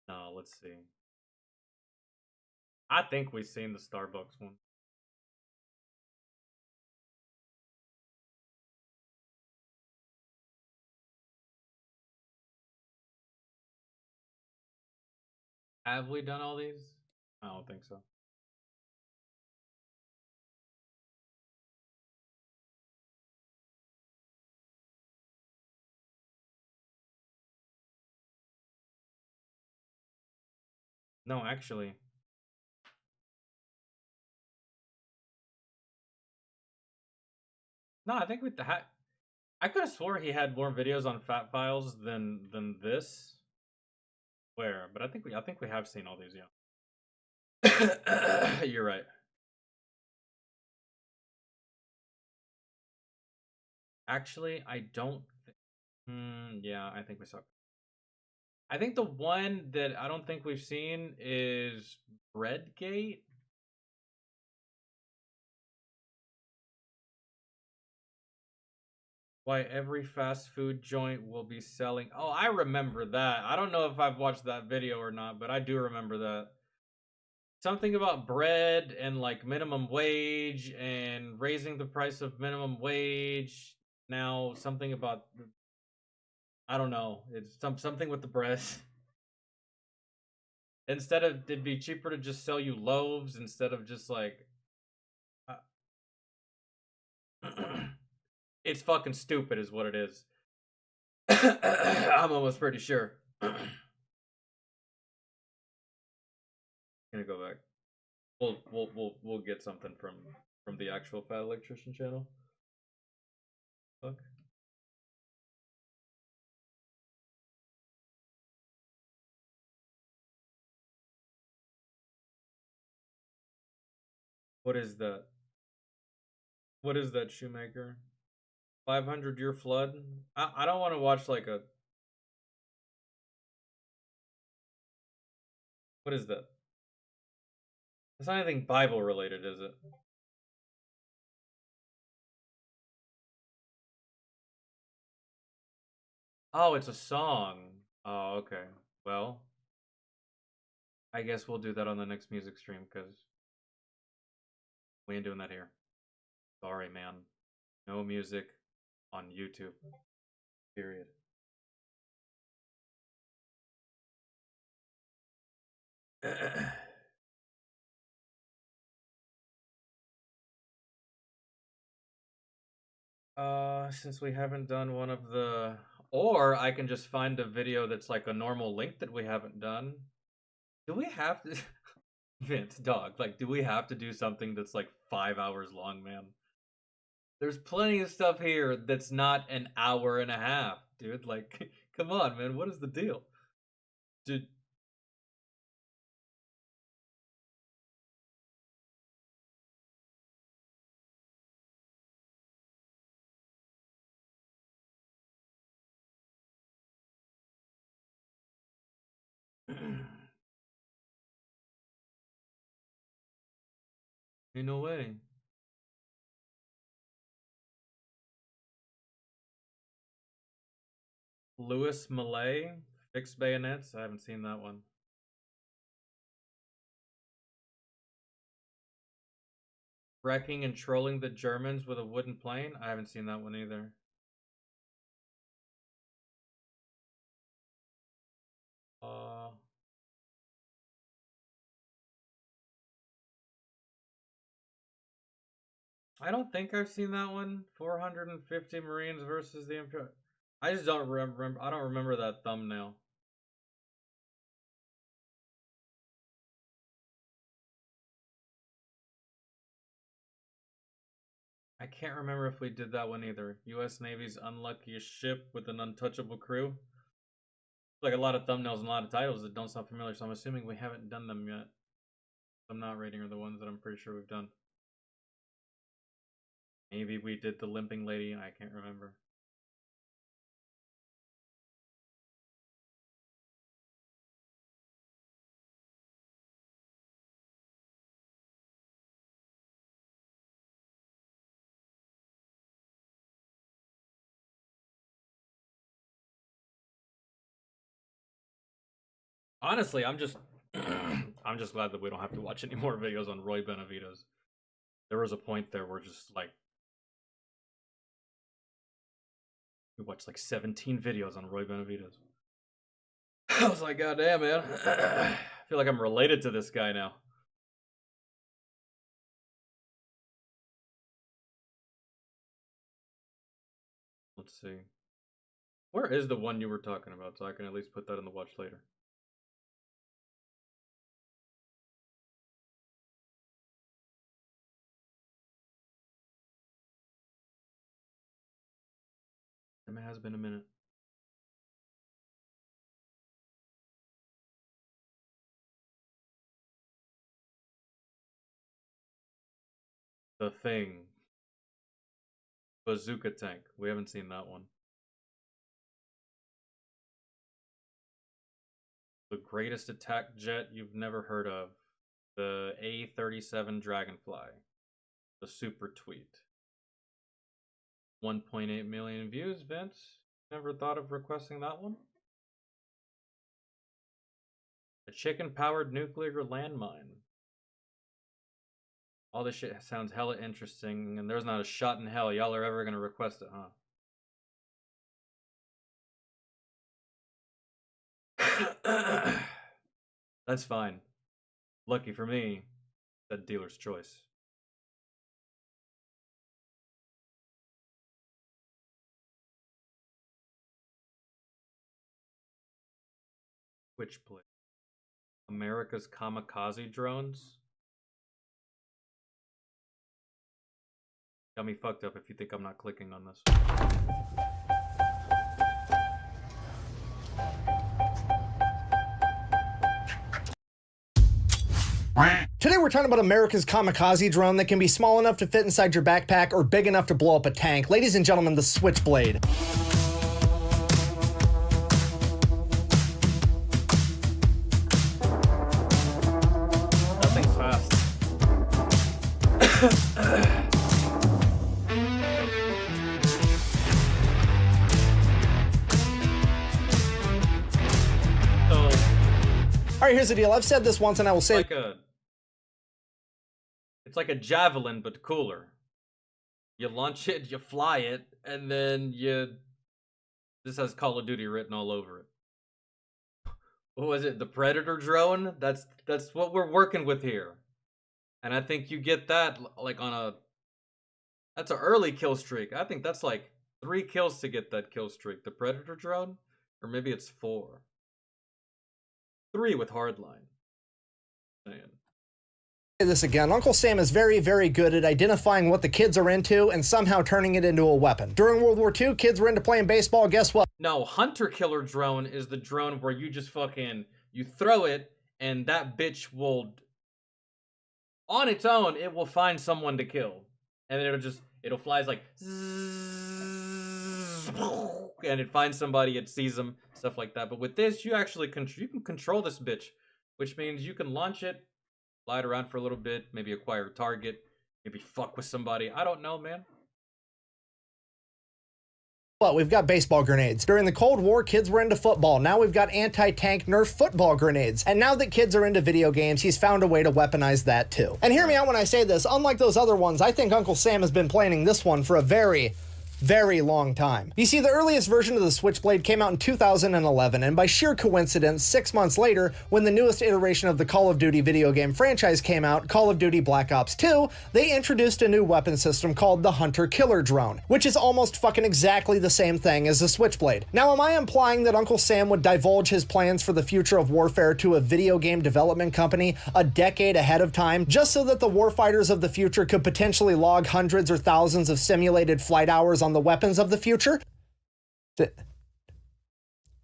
No, let's see. I think we've seen the Starbucks one. Have we done all these? I don't think so. No, actually. No, I think with the hat, I could have swore he had more videos on Fat Files than this. Where? But I think we have seen all these. Yeah. You're right. Actually, I don't. Yeah, I think we saw. I think the one that I don't think we've seen is Breadgate. Why every fast food joint will be selling. Oh, I remember that. I don't know if I've watched that video or not, but I do remember that. Something about bread and like minimum wage and raising the price of minimum wage. Now something about, I don't know. It's something with the bread. Instead of, it'd be cheaper to just sell you loaves instead of just like it's fucking stupid is what it is. I'm almost pretty sure. Gonna go back. We'll get something from the actual Fat Electrician channel. Fuck. What is that? What is that, Shoemaker? 500-year flood? I don't want to watch like a... What is that? It's not anything Bible related, is it? Oh, it's a song. Oh, okay. Well, I guess we'll do that on the next music stream, because we ain't doing that here. Sorry, man. No music on YouTube. Period. Since we haven't done one of the... Or I can just find a video that's like a normal link that we haven't done. Do we have to... Vince, dog, like, do we have to do something that's like 5 hours long, man? There's plenty of stuff here that's not an hour and a half, dude. Like, come on, man. What is the deal? Dude. Ain't no way. Louis Malay, Fixed Bayonets. I haven't seen that one. Wrecking and trolling the Germans with a wooden plane. I haven't seen that one either. I don't think I've seen that one. 450 Marines versus the Imperial. I just don't remember. I don't remember that thumbnail. I can't remember if we did that one either. U.S. Navy's unluckiest ship with an untouchable crew. Like a lot of thumbnails and a lot of titles that don't sound familiar, so I'm assuming we haven't done them yet. I'm not rating are the ones that I'm pretty sure we've done. Maybe we did the limping lady. I can't remember. Honestly, I'm just I'm just glad that we don't have to watch any more videos on Roy Benavides. There was a point there where just like we watched like 17 videos on Roy Benavides. I was like, God damn, man. I feel like I'm related to this guy now. Let's see. Where is the one you were talking about so I can at least put that in the watch later? It has been a minute. The Thing. Bazooka Tank. We haven't seen that one. The greatest attack jet you've never heard of. The A-37 Dragonfly. The super tweet. 1.8 million views, Vince. Never thought of requesting that one? A chicken-powered nuclear landmine. All this shit sounds hella interesting, and there's not a shot in hell y'all are ever gonna request it, huh? That's fine. Lucky for me, that dealer's choice. Switchblade. America's kamikaze drones. Got me fucked up if you think I'm not clicking on this. Today we're talking about America's kamikaze drone that can be small enough to fit inside your backpack or big enough to blow up a tank. Ladies and gentlemen, the Switchblade. That thing's fast. All right, here's the deal. I've said this once and I will say it's like a javelin, but cooler. You launch it, you fly it, and then this has Call of Duty written all over it. What was it? The Predator drone? That's what we're working with here. And I think you get that like that's an early kill streak. I think that's like 3 kills to get that kill streak. The Predator drone? Or maybe it's 4. 3 with Hardline. this again. Uncle Sam is very, very good at identifying what the kids are into and somehow turning it into a weapon. During World War II, kids were into playing baseball. Guess what? No, Hunter Killer Drone is the drone where you just you throw it and that bitch will, on its own, it will find someone to kill. And then it'll fly like, and it finds somebody, it sees them, stuff like that. But with this, you actually you can control this bitch, which means you can launch it, fly it around for a little bit, maybe acquire a target, maybe fuck with somebody. I don't know, man. Well, we've got baseball grenades. During the Cold War, kids were into football. Now we've got anti-tank Nerf football grenades. And now that kids are into video games, he's found a way to weaponize that too. And hear me out when I say this, unlike those other ones, I think Uncle Sam has been planning this one for a very long time. You see, the earliest version of the Switchblade came out in 2011, and by sheer coincidence, 6 months later, when the newest iteration of the Call of Duty video game franchise came out, Call of Duty Black Ops 2, they introduced a new weapon system called the Hunter Killer Drone, which is almost fucking exactly the same thing as the Switchblade. Now, am I implying that Uncle Sam would divulge his plans for the future of warfare to a video game development company a decade ahead of time, just so that the warfighters of the future could potentially log hundreds or thousands of simulated flight hours on the weapons of the future?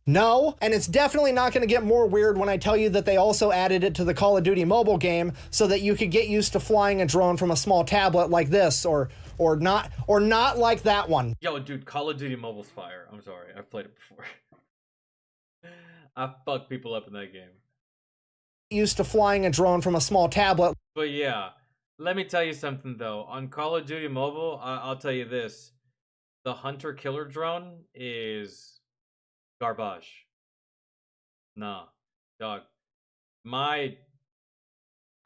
No, and it's definitely not going to get more weird when I tell you that they also added it to the Call of Duty mobile game so that you could get used to flying a drone from a small tablet like this, or not like that one. Yo, dude, Call of Duty Mobile's fire. I'm sorry, I've played it before. I fucked people up in that game. Used to flying a drone from a small tablet. But yeah, let me tell you something though. On Call of Duty Mobile, I'll tell you this. The Hunter Killer Drone is garbage. Nah, dog. I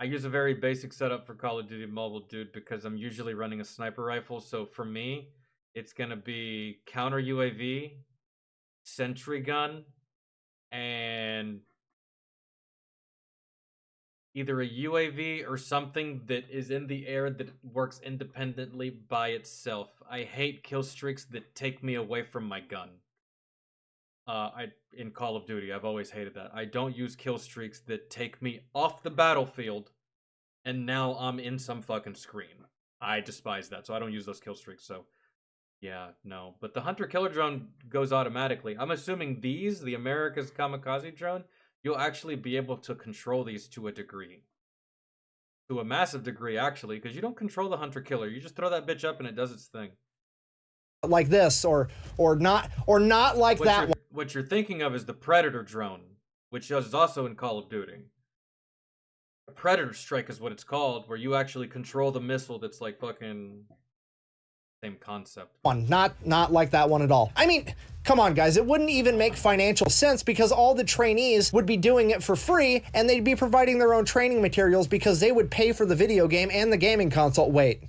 use a very basic setup for Call of Duty Mobile, dude, because I'm usually running a sniper rifle. So for me, it's gonna be counter UAV, sentry gun, and either a UAV or something that is in the air that works independently by itself. I hate kill streaks that take me away from my gun. In Call of Duty, I've always hated that. I don't use kill streaks that take me off the battlefield and now I'm in some fucking screen. I despise that, so I don't use those kill streaks. So Yeah, no. But the hunter-killer drone goes automatically. I'm assuming these, the America's Kamikaze drone, you'll actually be able to control these to a degree. To a massive degree, actually, because you don't control the hunter-killer. You just throw that bitch up and it does its thing. Like this, or not like that one. What you're thinking of is the Predator drone, which is also in Call of Duty. A Predator Strike is what it's called, where you actually control the missile that's like fucking... Same concept. Not like that one at all. I mean, come on guys, it wouldn't even make financial sense because all the trainees would be doing it for free and they'd be providing their own training materials because they would pay for the video game and the gaming console. Wait.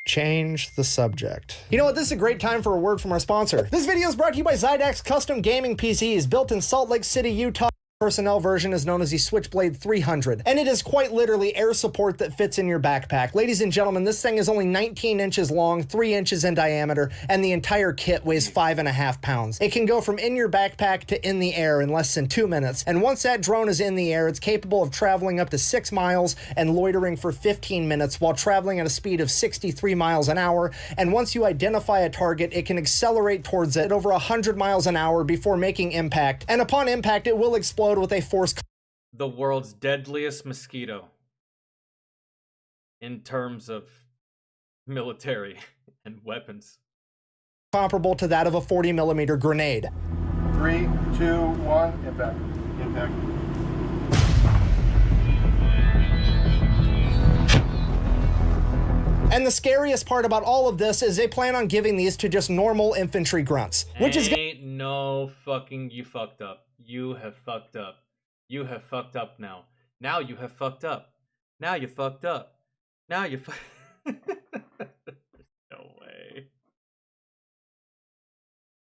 Change the subject. You know what? This is a great time for a word from our sponsor. This video is brought to you by Zydax Custom Gaming PCs, built in Salt Lake City, Utah. Personnel version is known as the Switchblade 300, and it is quite literally air support that fits in your backpack. Ladies and gentlemen, this thing is only 19 inches long, 3 inches in diameter, and the entire kit weighs 5.5 pounds. It can go from in your backpack to in the air in less than 2 minutes, and once that drone is in the air, it's capable of traveling up to 6 miles and loitering for 15 minutes while traveling at a speed of 63 miles an hour, and once you identify a target, it can accelerate towards it at over 100 miles an hour before making impact, and upon impact, it will explode with a force. The world's deadliest mosquito in terms of military and weapons. Comparable to that of a 40mm grenade. 3, 2, 1, impact. Impact. And the scariest part about all of this is they plan on giving these to just normal infantry grunts, which is no fucking, you fucked up. You have fucked up. You have fucked up now. Now you have fucked up. Now you fucked up. Now you No way.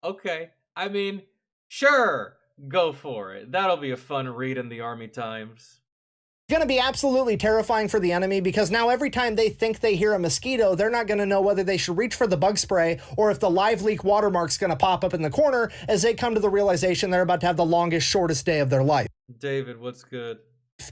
Okay. I mean, sure. Go for it. That'll be a fun read in the Army Times. going to be absolutely terrifying for the enemy because now every time they think they hear a mosquito, they're not going to know whether they should reach for the bug spray or if the live leak watermark's going to pop up in the corner as they come to the realization they're about to have the longest, shortest day of their life. David, what's good?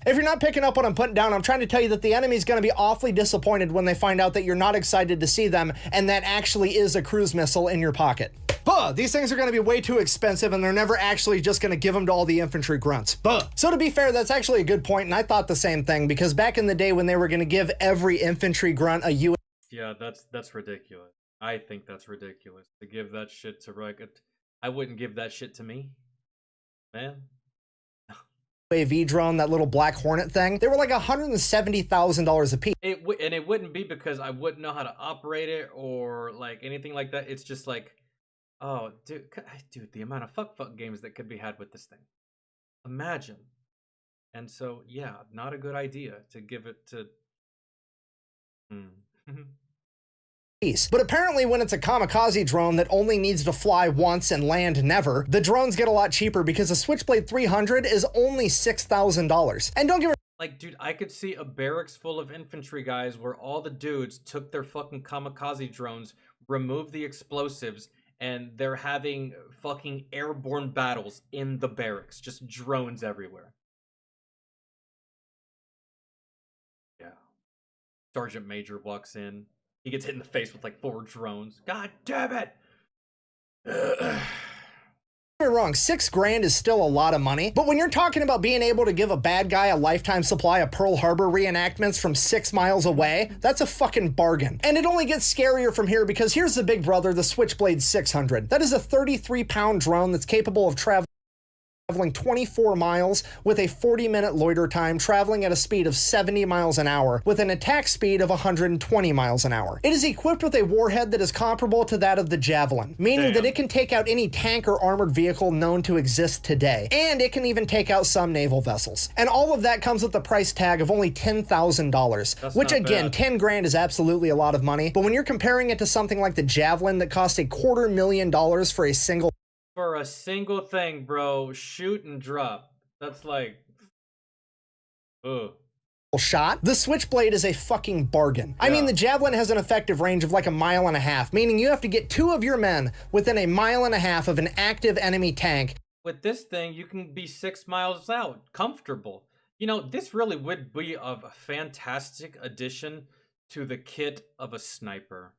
If you're not picking up what I'm putting down, I'm trying to tell you that the enemy's going to be awfully disappointed when they find out that you're not excited to see them and that actually is a cruise missile in your pocket. Buh! These things are going to be way too expensive and they're never actually just going to give them to all the infantry grunts. Buh! So to be fair, that's actually a good point, and I thought the same thing because back in the day when they were going to give every infantry grunt a U. Yeah, that's ridiculous. I think that's ridiculous to give that shit to Rocket. I wouldn't give that shit to me, man. UAV drone, that little Black Hornet thing, they were like $170,000 a piece. And it wouldn't be because I wouldn't know how to operate it or like anything like that. It's just like, oh, dude, the amount of fuck games that could be had with this thing. Imagine. And so, yeah, not a good idea to give it to. But apparently when it's a kamikaze drone that only needs to fly once and land never, the drones get a lot cheaper because the Switchblade 300 is only $6,000. And don't get me like, dude, I could see a barracks full of infantry guys where all the dudes took their fucking kamikaze drones, removed the explosives, and they're having fucking airborne battles in the barracks. Just drones everywhere. Yeah. Sergeant Major walks in. He gets hit in the face with like 4 drones. God damn it! wrong, $6 grand is still a lot of money, but when you're talking about being able to give a bad guy a lifetime supply of Pearl Harbor reenactments from 6 miles away, that's a fucking bargain. And it only gets scarier from here because here's the big brother, the Switchblade 600. That is a 33-pound drone that's capable of traveling 24 miles with a 40-minute loiter time, traveling at a speed of 70 miles an hour with an attack speed of 120 miles an hour. It is equipped with a warhead that is comparable to that of the Javelin, meaning that it can take out any tank or armored vehicle known to exist today, and it can even take out some naval vessels. And all of that comes with a price tag of only $10,000, which again, 10 grand is absolutely a lot of money, but when you're comparing it to something like the Javelin that costs $250,000 for a single thing, bro, shoot and drop. That's like, ugh. Shot, the Switchblade is a fucking bargain. I mean, the Javelin has an effective range of like 1.5 miles, meaning you have to get 2 of your men within 1.5 miles of an active enemy tank. With this thing, you can be 6 miles out, comfortable. You know, this really would be a fantastic addition to the kit of a sniper.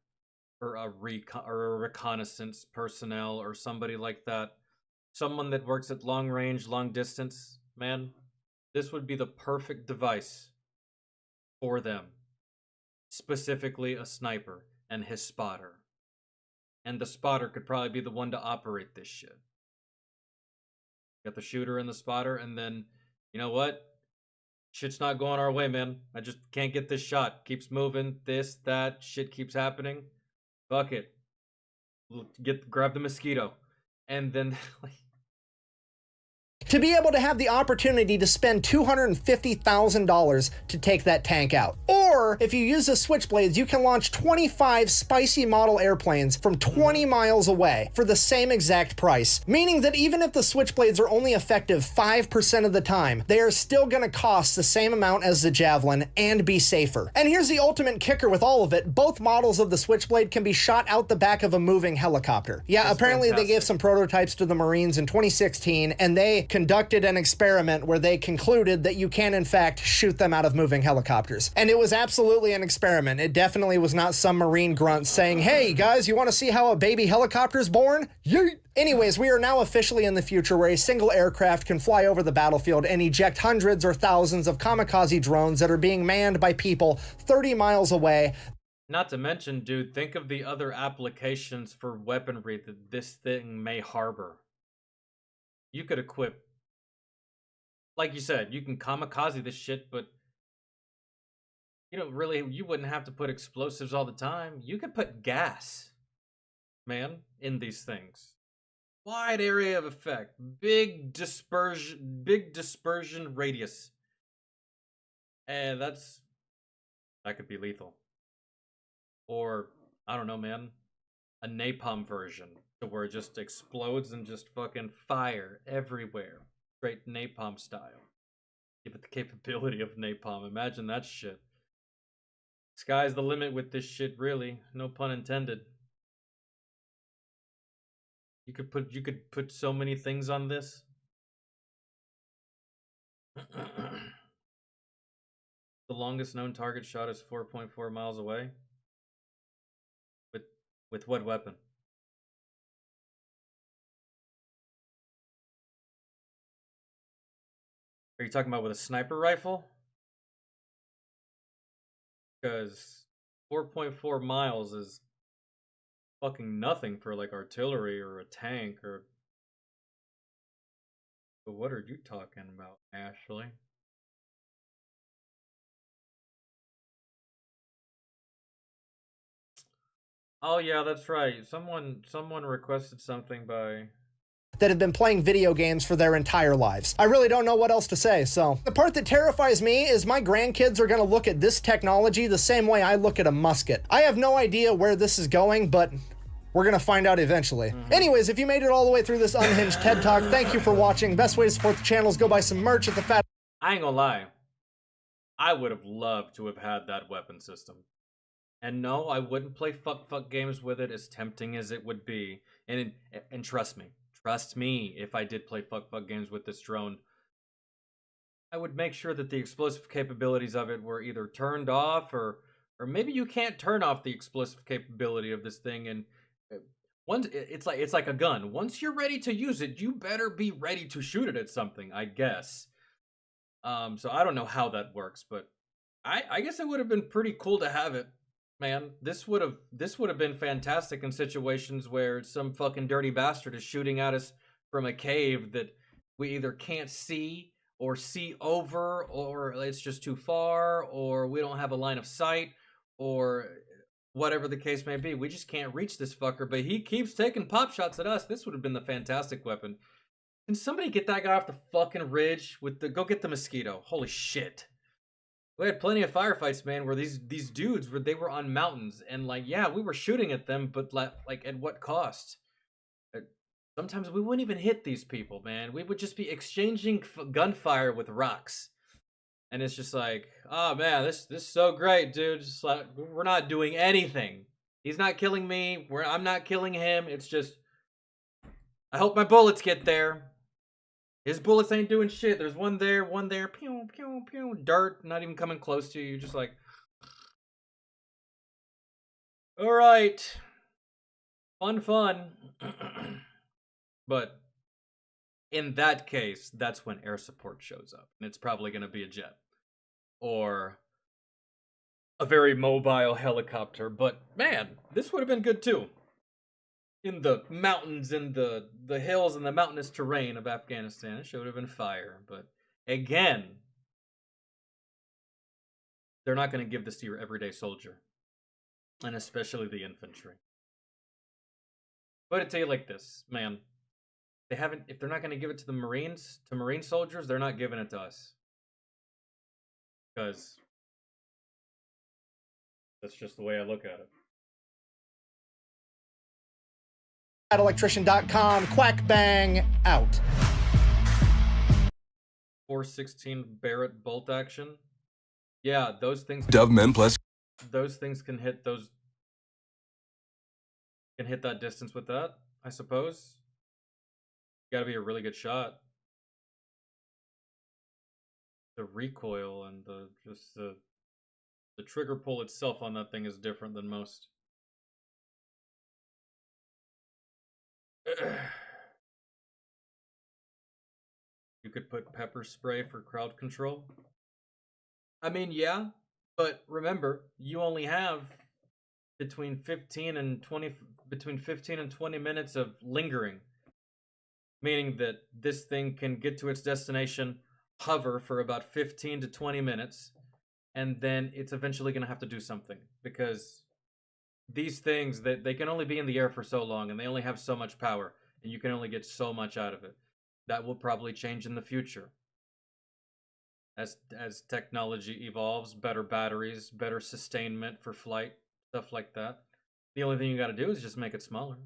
or or a reconnaissance personnel or somebody like that, someone that works at long range, long distance, man, this would be the perfect device for them. Specifically a sniper and his spotter. And the spotter could probably be the one to operate this shit. Got the shooter and the spotter, and then, you know what? Shit's not going our way, man. I just can't get this shot. Keeps moving, this, that, shit keeps happening. Fuck it. Grab the mosquito. And then, like, to be able to have the opportunity to spend $250,000 to take that tank out. Or, if you use the Switchblades, you can launch 25 spicy model airplanes from 20 miles away for the same exact price. Meaning that even if the Switchblades are only effective 5% of the time, they are still gonna cost the same amount as the Javelin and be safer. And here's the ultimate kicker with all of it, both models of the Switchblade can be shot out the back of a moving helicopter. Yeah, That's apparently fantastic. they gave some prototypes to the Marines in 2016, and they conducted an experiment where they concluded that you can in fact shoot them out of moving helicopters. And it was absolutely an experiment. It definitely was not some Marine grunt saying, hey guys, you want to see how a baby helicopter's born? Yeet! Anyways, we are now officially in the future where a single aircraft can fly over the battlefield and eject hundreds or thousands of kamikaze drones that are being manned by people 30 miles away. not to mention, dude, think of the other applications for weaponry that this thing may harbor. You could equip, like you said, you can kamikaze this shit, but you wouldn't have to put explosives all the time. You could put gas, man, in these things. Wide area of effect, big dispersion radius. And that could be lethal. Or, I don't know, man, a napalm version to where it just explodes and just fucking fire everywhere. Straight napalm style. Give it the capability of napalm. Imagine that shit. Sky's the limit with this shit, really. No pun intended. You could put so many things on this. The longest known target shot is 4.4 miles away. With what weapon? Are you talking about with a sniper rifle? Because 4.4 miles is fucking nothing for like artillery or a tank or... But what are you talking about, Ashley? Oh yeah, that's right. Someone requested something by... that have been playing video games for their entire lives. I really don't know what else to say, so. The part that terrifies me is my grandkids are gonna look at this technology the same way I look at a musket. I have no idea where this is going, but we're gonna find out eventually. Anyways, if you made it all the way through this unhinged TED Talk, thank you for watching. Best way to support the channel is go buy some merch at the Fat... I ain't gonna lie. I would have loved to have had that weapon system. And no, I wouldn't play fuck games with it, as tempting as it would be. And trust me, if I did play fuck games with this drone, I would make sure that the explosive capabilities of it were either turned off, or maybe you can't turn off the explosive capability of this thing. And once it's like a gun. Once you're ready to use it, you better be ready to shoot it at something, I guess. So I don't know how that works, but I guess it would have been pretty cool to have it. Man, this would have been fantastic in situations where some fucking dirty bastard is shooting at us from a cave that we either can't see or see over, or it's just too far, or we don't have a line of sight, or whatever the case may be. We just can't reach this fucker, but he keeps taking pop shots at us. This would have been the fantastic weapon. Can somebody get that guy off the fucking ridge with the... Go get the mosquito. Holy shit. We had plenty of firefights, man, where these dudes they were on mountains, and like, yeah, we were shooting at them, but like at what cost? Sometimes we wouldn't even hit these people, man. We would just be exchanging gunfire with rocks, and it's just like, oh man, this is so great, dude. Just like, we're not doing anything. He's not killing me. I'm not killing him. It's just, I hope my bullets get there. His bullets ain't doing shit. There's one there, pew, pew, pew, dirt, not even coming close to you. Just like, all right, Fun. But in that case, that's when air support shows up. And it's probably going to be a jet. Or a very mobile helicopter. But man, this would have been good too. In the mountains, in the hills, and the mountainous terrain of Afghanistan. It should have been fire. But again, they're not going to give this to your everyday soldier. And especially the infantry. But I tell you like this, man. They haven't, if they're not going to give it to the Marines, to Marine soldiers, they're not giving it to us. Because that's just the way I look at it. At electrician.com, quack bang, out. 416 Barrett bolt action. Yeah, those things. Doveman plus. Those things can hit those. Can hit that distance with that, I suppose. Gotta be a really good shot. The recoil and the trigger pull itself on that thing is different than most. You could put pepper spray for crowd control. I mean, yeah, but remember, you only have between 15 and 20 minutes of lingering, meaning that this thing can get to its destination, hover for about 15 to 20 minutes, and then it's eventually going to have to do something, because these things, that they can only be in the air for so long, and they only have so much power, and you can only get so much out of it. That will probably change in the future. As technology evolves, better batteries, better sustainment for flight, stuff like that. The only thing you got to do is just make it smaller.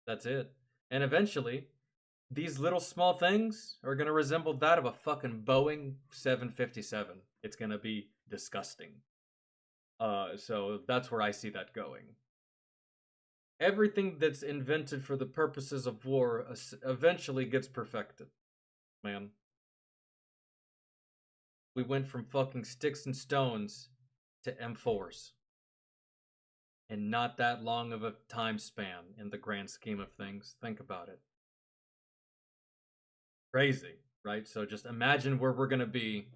That's it. And eventually, these little small things are going to resemble that of a fucking Boeing 757. It's going to be disgusting. So that's where I see that going. Everything that's invented for the purposes of war eventually gets perfected, man. We went from fucking sticks and stones to M4s. And not that long of a time span in the grand scheme of things. Think about it. Crazy, right? So just imagine where we're going to be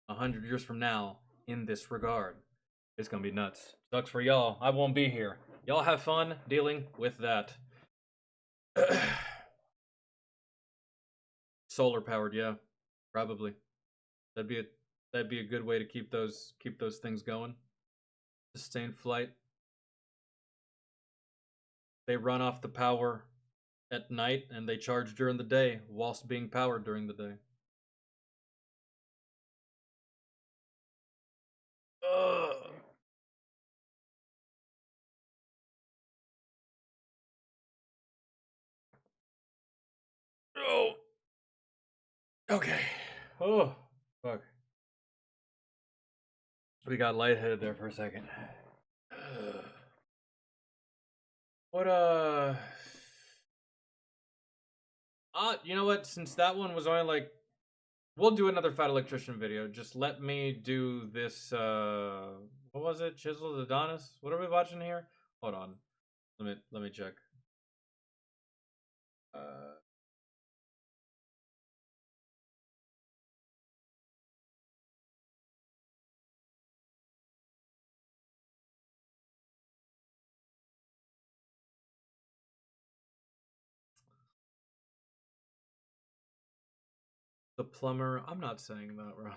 100 years from now in this regard. It's going to be nuts. Sucks for y'all. I won't be here. Y'all have fun dealing with that. Solar powered, yeah. Probably. That'd be a good way to keep those things going. Sustained flight. They run off the power at night and they charge during the day whilst being powered during the day. Ugh. Oh. Okay. Oh, fuck. We got lightheaded there for a second. What, you know what? Since that one was only like, we'll do another Fat Electrician video. Just let me do this, what was it? Chiseled Adonis? What are we watching here? Hold on. Let me check. The plumber. I'm not saying that wrong.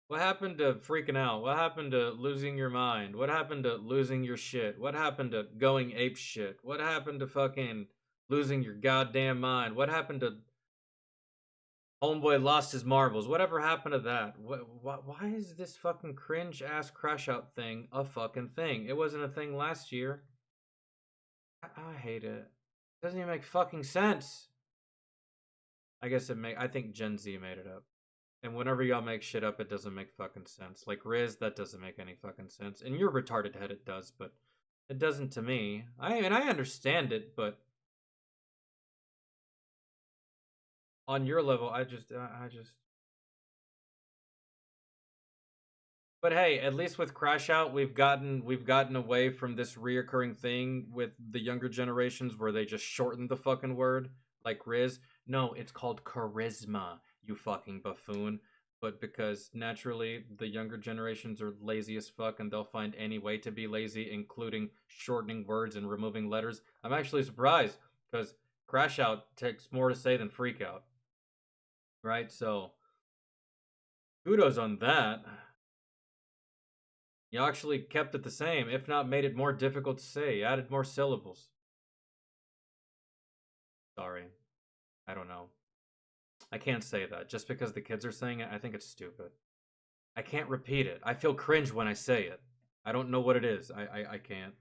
What happened to freaking out? What happened to losing your mind? What happened to losing your shit? What happened to going ape shit? What happened to fucking losing your goddamn mind? What happened to homeboy lost his marbles? Whatever happened to that? Why is this fucking cringe ass crash out thing a fucking thing? It wasn't a thing last year. I hate it. Doesn't even make fucking sense. I guess I think Gen Z made it up. And whenever y'all make shit up, it doesn't make fucking sense. Like Riz, that doesn't make any fucking sense. In your retarded head, it does, but it doesn't to me. I understand it, but on your level, I just. But hey, at least with Crash Out, we've gotten away from this reoccurring thing with the younger generations where they just shorten the fucking word, like Riz. No, it's called charisma, you fucking buffoon. But because naturally the younger generations are lazy as fuck and they'll find any way to be lazy, including shortening words and removing letters, I'm actually surprised because Crash Out takes more to say than Freak Out. Right? So, kudos on that. You actually kept it the same, if not made it more difficult to say, added more syllables. Sorry. I don't know. I can't say that. Just because the kids are saying it, I think it's stupid. I can't repeat it. I feel cringe when I say it. I don't know what it is. I can't.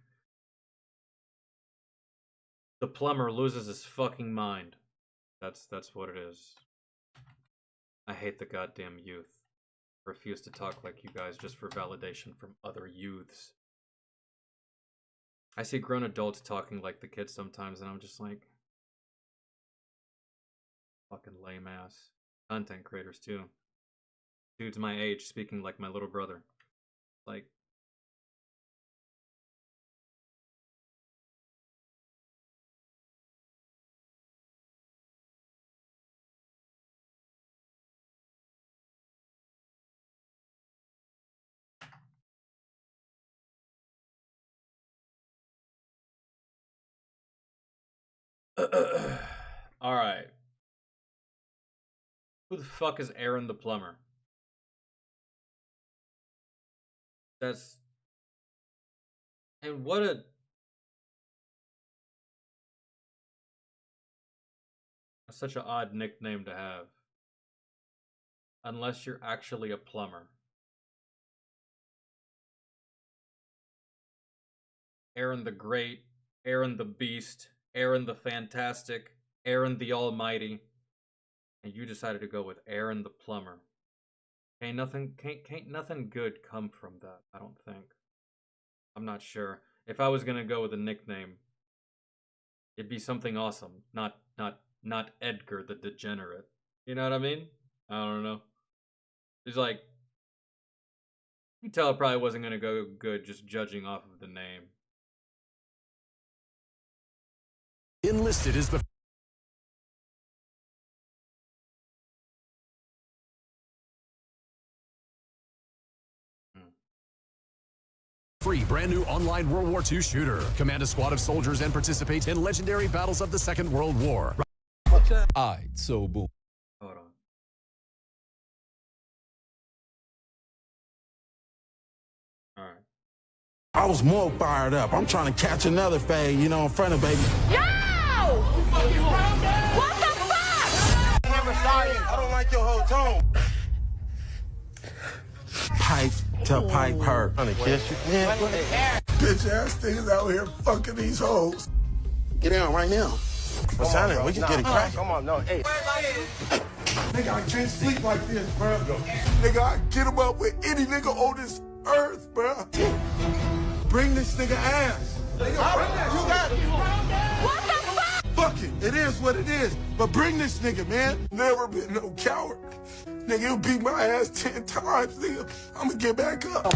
The plumber loses his fucking mind. That's what it is. I hate the goddamn youth. Refuse to talk like you guys just for validation from other youths. I see grown adults talking like the kids sometimes, and I'm just like, fucking lame ass. Content creators too. Dudes my age speaking like my little brother. Like, alright. Who the fuck is Aaron the plumber? That's... And what a... That's such an odd nickname to have. Unless you're actually a plumber. Aaron the Great, Aaron the Beast, Aaron the Fantastic, Aaron the Almighty. And you decided to go with Aaron the Plumber. Can't nothing good come from that, I don't think. I'm not sure. If I was gonna go with a nickname, it'd be something awesome. Not Edgar the Degenerate. You know what I mean? I don't know. It's like, you can tell it probably wasn't gonna go good just judging off of the name. Enlisted is the free brand new online World War II shooter. Command a squad of soldiers and participate in legendary battles of the Second World War. Alright, so boom. Hold on. Alright. I was more fired up. I'm trying to catch another fade, you know, in front of baby. Yo! What the fuck? I don't like your whole tone. Pipe to pipe her. I'm gonna kiss you. Man, bitch ass niggas out here fucking these hoes. Get down right now. What's happening? We can get it cracking. Come on, no, hey. Nigga, I can't sleep like this, bro. Nigga, I get him up with any nigga on this earth, bro. Bring this nigga ass. Nigga, you got it. What the fuck? Fuck it. It is what it is. But bring this nigga, man. Never been no coward. Nigga, you beat my ass 10 times, nigga. I'm gonna get back up.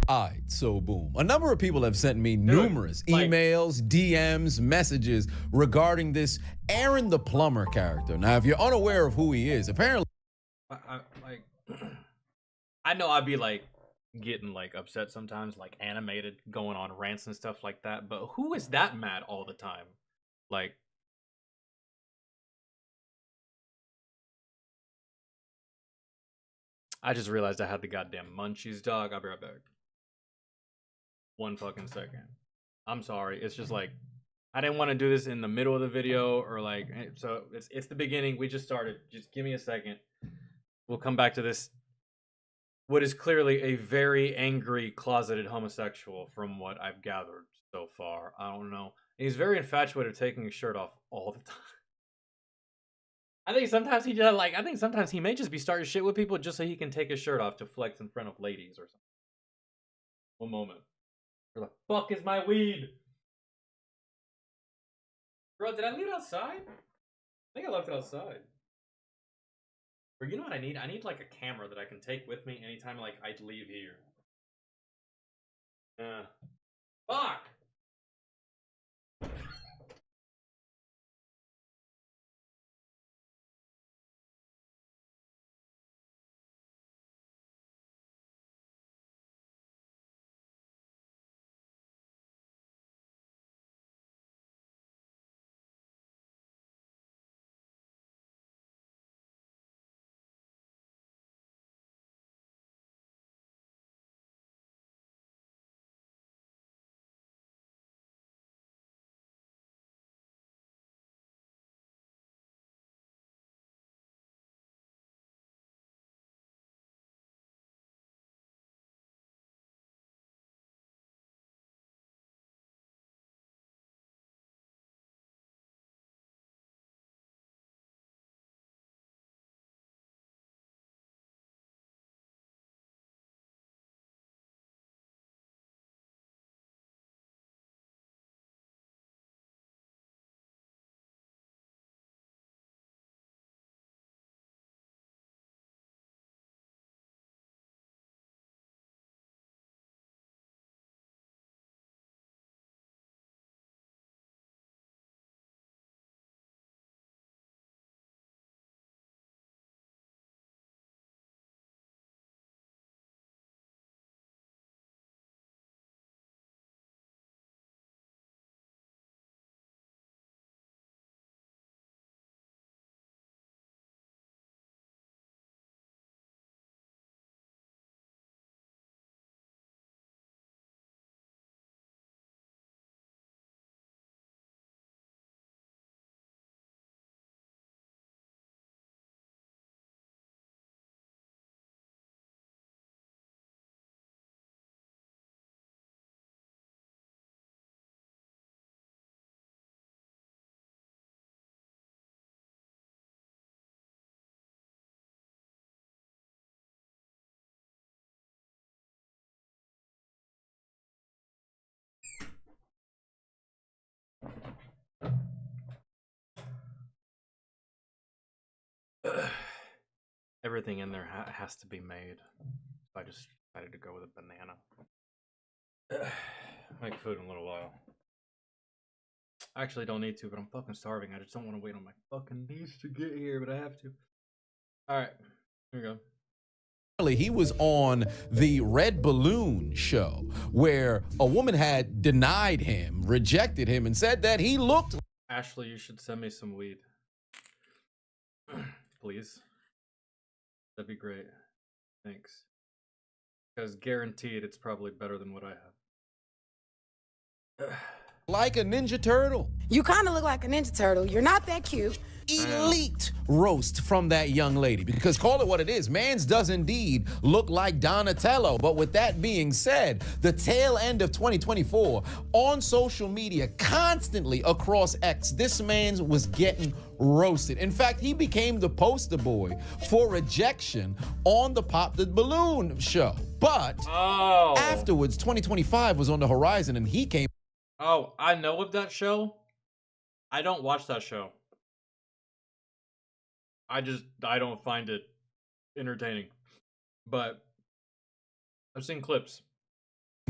Alright, so boom. A number of people have sent me numerous emails, DMs, messages regarding this Aaron the Plumber character. Now, if you're unaware of who he is, apparently... I know I'd be like getting like upset sometimes, like animated, going on rants and stuff like that, but who is that mad all the time? Like, I just realized I had the goddamn munchies, dog. I'll be right back. 1 fucking second. I'm sorry. It's just like, I didn't want to do this in the middle of the video or like, so it's the beginning. We just started. Just give me a second. We'll come back to this. What is clearly a very angry, closeted homosexual from what I've gathered so far. I don't know. And he's very infatuated with taking his shirt off all the time. I think sometimes he just like, I think sometimes he may just be starting shit with people just so he can take his shirt off to flex in front of ladies or something. One moment. Where the fuck is my weed? Bro, did I leave it outside? I think I left it outside. Or you know what I need? I need like a camera that I can take with me anytime like I leave here. Yeah. Fuck! Everything in there has to be made. I just decided to go with a banana. Make food in a little while. I actually don't need to, but I'm fucking starving. I just don't want to wait on my fucking niece to get here, but I have to. Alright, here we go. He was on the Red Balloon show where a woman had denied him, rejected him, and said that he looked. Ashley, you should send me some weed. Please. That'd be great. Thanks. Because guaranteed it's probably better than what I have. Like a Ninja Turtle. You kind of look like a Ninja Turtle. You're not that cute. Elite roast from that young lady, because call it what it is, Mans does indeed look like Donatello. But with that being said, the tail end of 2024 on social media, constantly across X, this man was getting roasted. In fact, he became the poster boy for rejection on the Pop the Balloon show. But afterwards, 2025 was on the horizon and he came. Oh, I know of that show. I don't watch that show. I don't find it entertaining. But I've seen clips.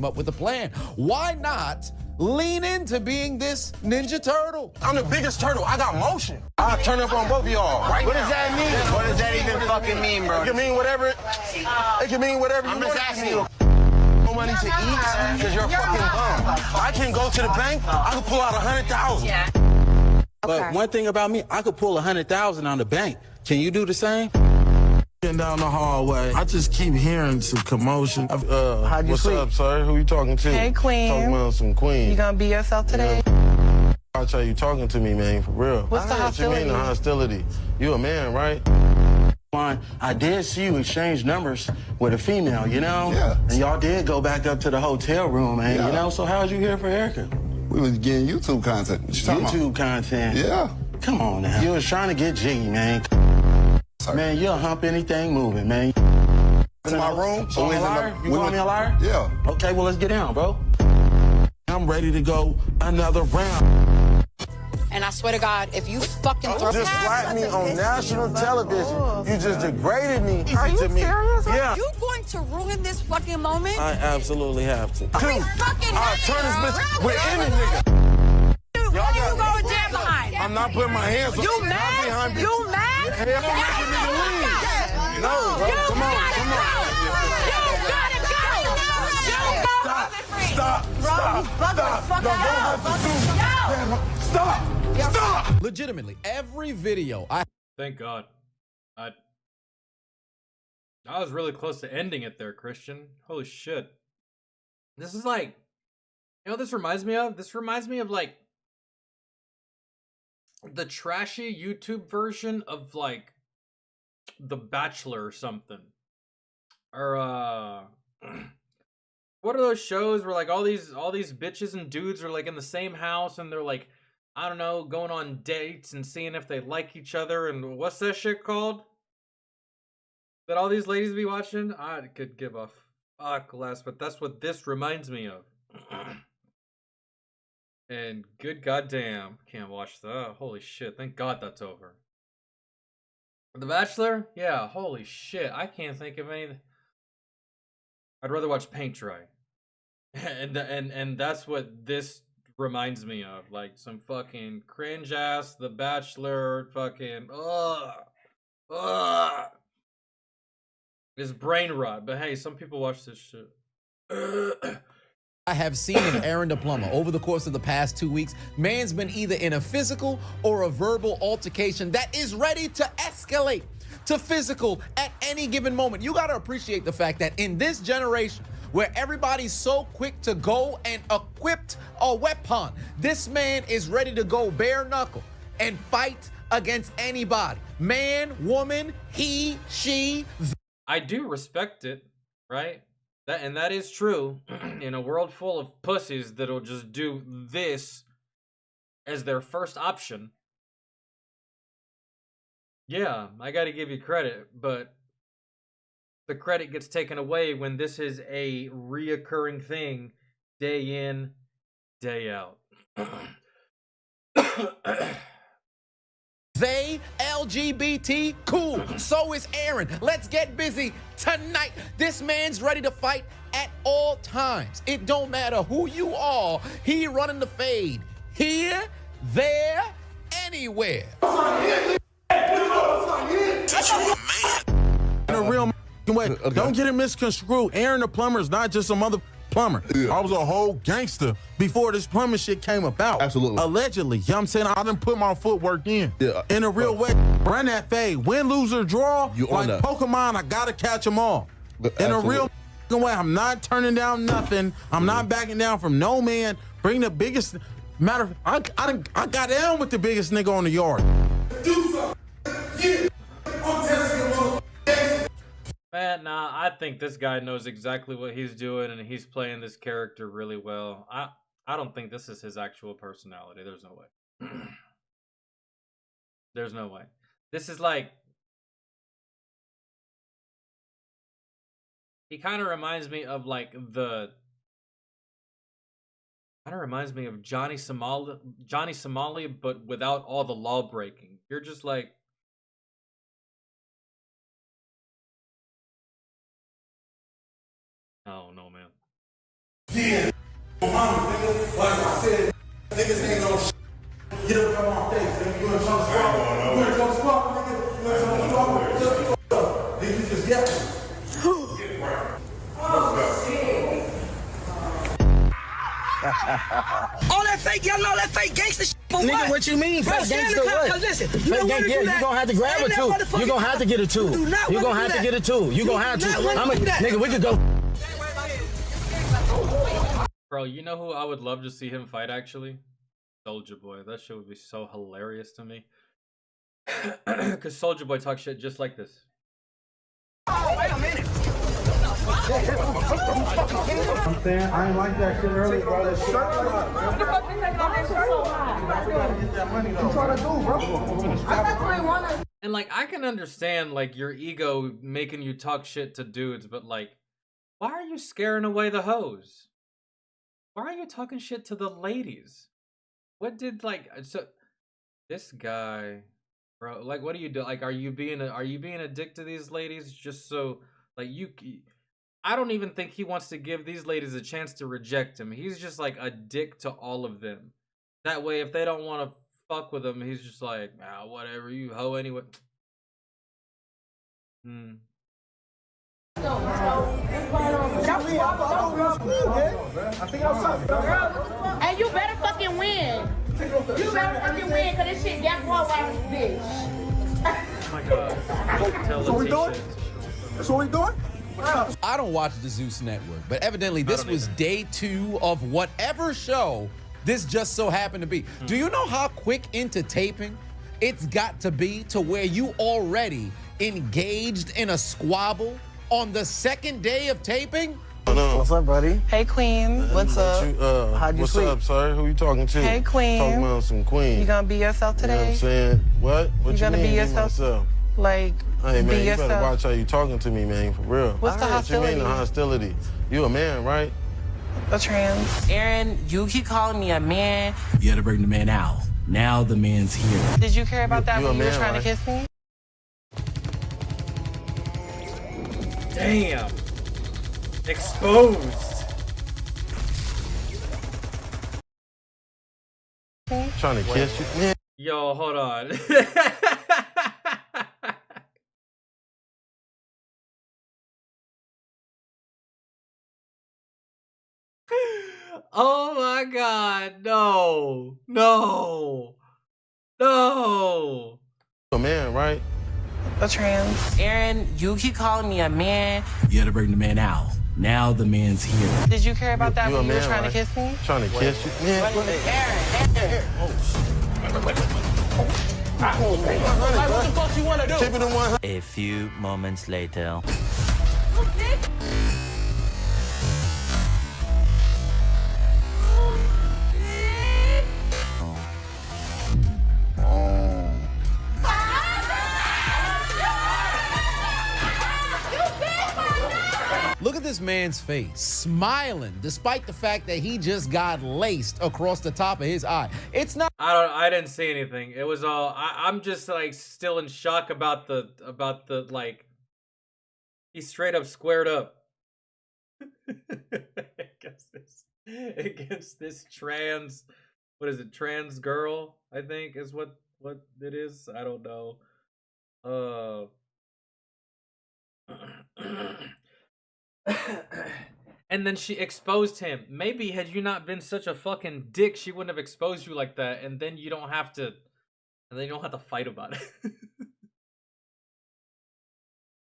Up with a plan. Why not lean into being this Ninja Turtle? I'm the biggest turtle. I got motion. I'll turn up on both of y'all. Right What now. does that mean? What does that even fucking mean, bro? It can mean whatever. It can mean whatever you I'm want. just asking you. No money to eat because you're a fucking bum. I can go to the bank. I can pull out 100,000. But one thing about me, I could pull 100,000 on the bank. Can you do the same? Getting down the hallway, I just keep hearing some commotion. How'd you what's sleep? up, sir? Who you talking to? Hey, Queen. Talking about some queen. You gonna be yourself today? I'll tell you talking to me, man, for real. What's the What you mean the hostility? You a man, right? Fine. I did see you exchange numbers with a female, you know? Yeah. And y'all did go back up to the hotel room, man, Yeah. you know? So how'd you hear for Erica? We was getting YouTube content. What you talking about? YouTube content. Yeah. Come on now. You was trying to get jiggy, man. Sorry. Man, you'll hump anything moving, man. In my room? So I'm a liar? You call me a liar? Yeah. Okay, well, let's get down, bro. I'm ready to go another round. And I swear to God, if you fucking throw... You just slapped me on national television. You just degraded me. Are you to me. serious? Yeah. You going to ruin this fucking moment? I absolutely have to. We fucking I'll have turn this it, bitch bro. with any nigga. Dude, what are you going down behind? I'm not putting my hands on You mad? You mad? Hey, I'm gonna make a nigga leave. No, bro, come on. Stop. Legitimately, every video Thank God. I was really close to ending it there, Christian. Holy shit. This is like, you know what this reminds me of? This reminds me of like the trashy YouTube version of like The Bachelor or something. Or what are those shows where like all these bitches and dudes are like in the same house and they're like, I don't know, going on dates and seeing if they like each other, and what's that shit called that all these ladies be watching? I could give a fuck less, but that's what this reminds me of. And good goddamn, can't watch that. Holy shit, thank God that's over. The Bachelor? Yeah, holy shit, I can't think of anything. I'd rather watch paint dry. and that's what this reminds me of, like some fucking cringe ass The Bachelor fucking it's brain rot. But hey, some people watch this shit. I have seen in Aaron the Plumber over the course of the past 2 weeks, man's been either in a physical or a verbal altercation that is ready to escalate to physical at any given moment. You got to appreciate the fact that in this generation, where everybody's so quick to go and equipped a weapon, this man is ready to go bare knuckle and fight against anybody. Man, woman, he, she. I do respect it, right? That is true. In a world full of pussies that'll just do this as their first option. Yeah, I gotta give you credit, but the credit gets taken away when this is a reoccurring thing day in, day out. They LGBT, cool. So is Aaron. Let's get busy tonight. This man's ready to fight at all times. It don't matter who you are. He running the fade. Here, there, anywhere. In a real way, don't get it misconstrued. Aaron the Plumber is not just a mother plumber. I was a whole gangster before this plumbing shit came about. Absolutely. Allegedly. You know what I'm saying? I didn't put my footwork in. Yeah. In a real way, run that fade. Win, lose, or draw. You like that. Pokemon, I gotta catch them all. In a real way, I'm not turning down nothing. I'm not backing down from no man. Bring the biggest matter. I got down with the biggest nigga on the yard. Man, nah, I think this guy knows exactly what he's doing and he's playing this character really well. I don't think this is his actual personality. There's no way. There's no way. This is like, he kind of reminds me of like Johnny Somali, but without all the law breaking. You're just like, I don't know, man. Yeah, like I said, niggas ain't no shit. Get up on my face, nigga. You wanna talk squad? You wanna talk squad, nigga? You wanna talk squad? Niggas just yapping. Get right. Oh, shit. All that fake, y'all know that fake gangster shit. Nigga, what you mean? Fake gangster what? Listen, you don't want to do that. You gonna have to grab a two. You gonna have to get a two. You gonna have to get a two. You gonna have to. Nigga, we could go. Bro, you know who I would love to see him fight actually? Soulja Boy. That shit would be so hilarious to me. Cause Soulja Boy talks shit just like this. I'm saying I ain't like that shit earlier, bro. That shirt And like I can understand like your ego making you talk shit to dudes, but like, why are you scaring away the hoes? Why are you talking shit to the ladies? What did like so this guy, bro? Like, what do you do? Like, are you being a dick to these ladies just so like you I don't even think he wants to give these ladies a chance to reject him. He's just like a dick to all of them. That way, if they don't want to fuck with him, he's just like, ah, whatever, you hoe anyway. Hmm. And you better fucking win. You better fucking win, cause this shit got more around this bitch. Oh my god. Tell That's what we doing? That's what we doing? I don't watch the Zeus Network, but evidently this was day 2 of whatever show this just so happened to be. Do you know how quick into taping it's got to be to where you already engaged in a squabble on the second day of taping? What's up, buddy? Hey, Queen. What's up? How'd you What's sleep? up, sir? Who you talking to? Hey, Queen. Talking about some Queen. You gonna be yourself today? You know what I'm saying? What You you gonna mean, be be yourself? myself? Like, Hey, man, be you yourself. better watch how you talking to me, man, for real. What's the What you mean, the hostility? hostility? You a man, right? A trans. Aaron, you keep calling me a man. You gotta bring the man out. Now the man's here. Did you care about that You when a you were man, trying right? to kiss me? Damn. Exposed. Trying to kiss you? Yeah. Yo, hold on. Oh my god, no. No. No. You a man, right? A trans. Aaron, you keep calling me a man. You gotta bring the man out. Now the man's here. Did you care about that You when a you were man, trying right? to kiss me? Trying to kiss you? Man, Aaron, what the fuck you wanna do? Keep it in one. A few moments later. Look at this man's face, smiling, despite the fact that he just got laced across the top of his eye. It's not. I didn't see anything. It was all I'm just like still in shock about the like he straight up squared up against this trans, what is it, trans girl, I think is what it is. I don't know. And then she exposed him. Maybe had you not been such a fucking dick, she wouldn't have exposed you like that, and then you don't have to fight about it.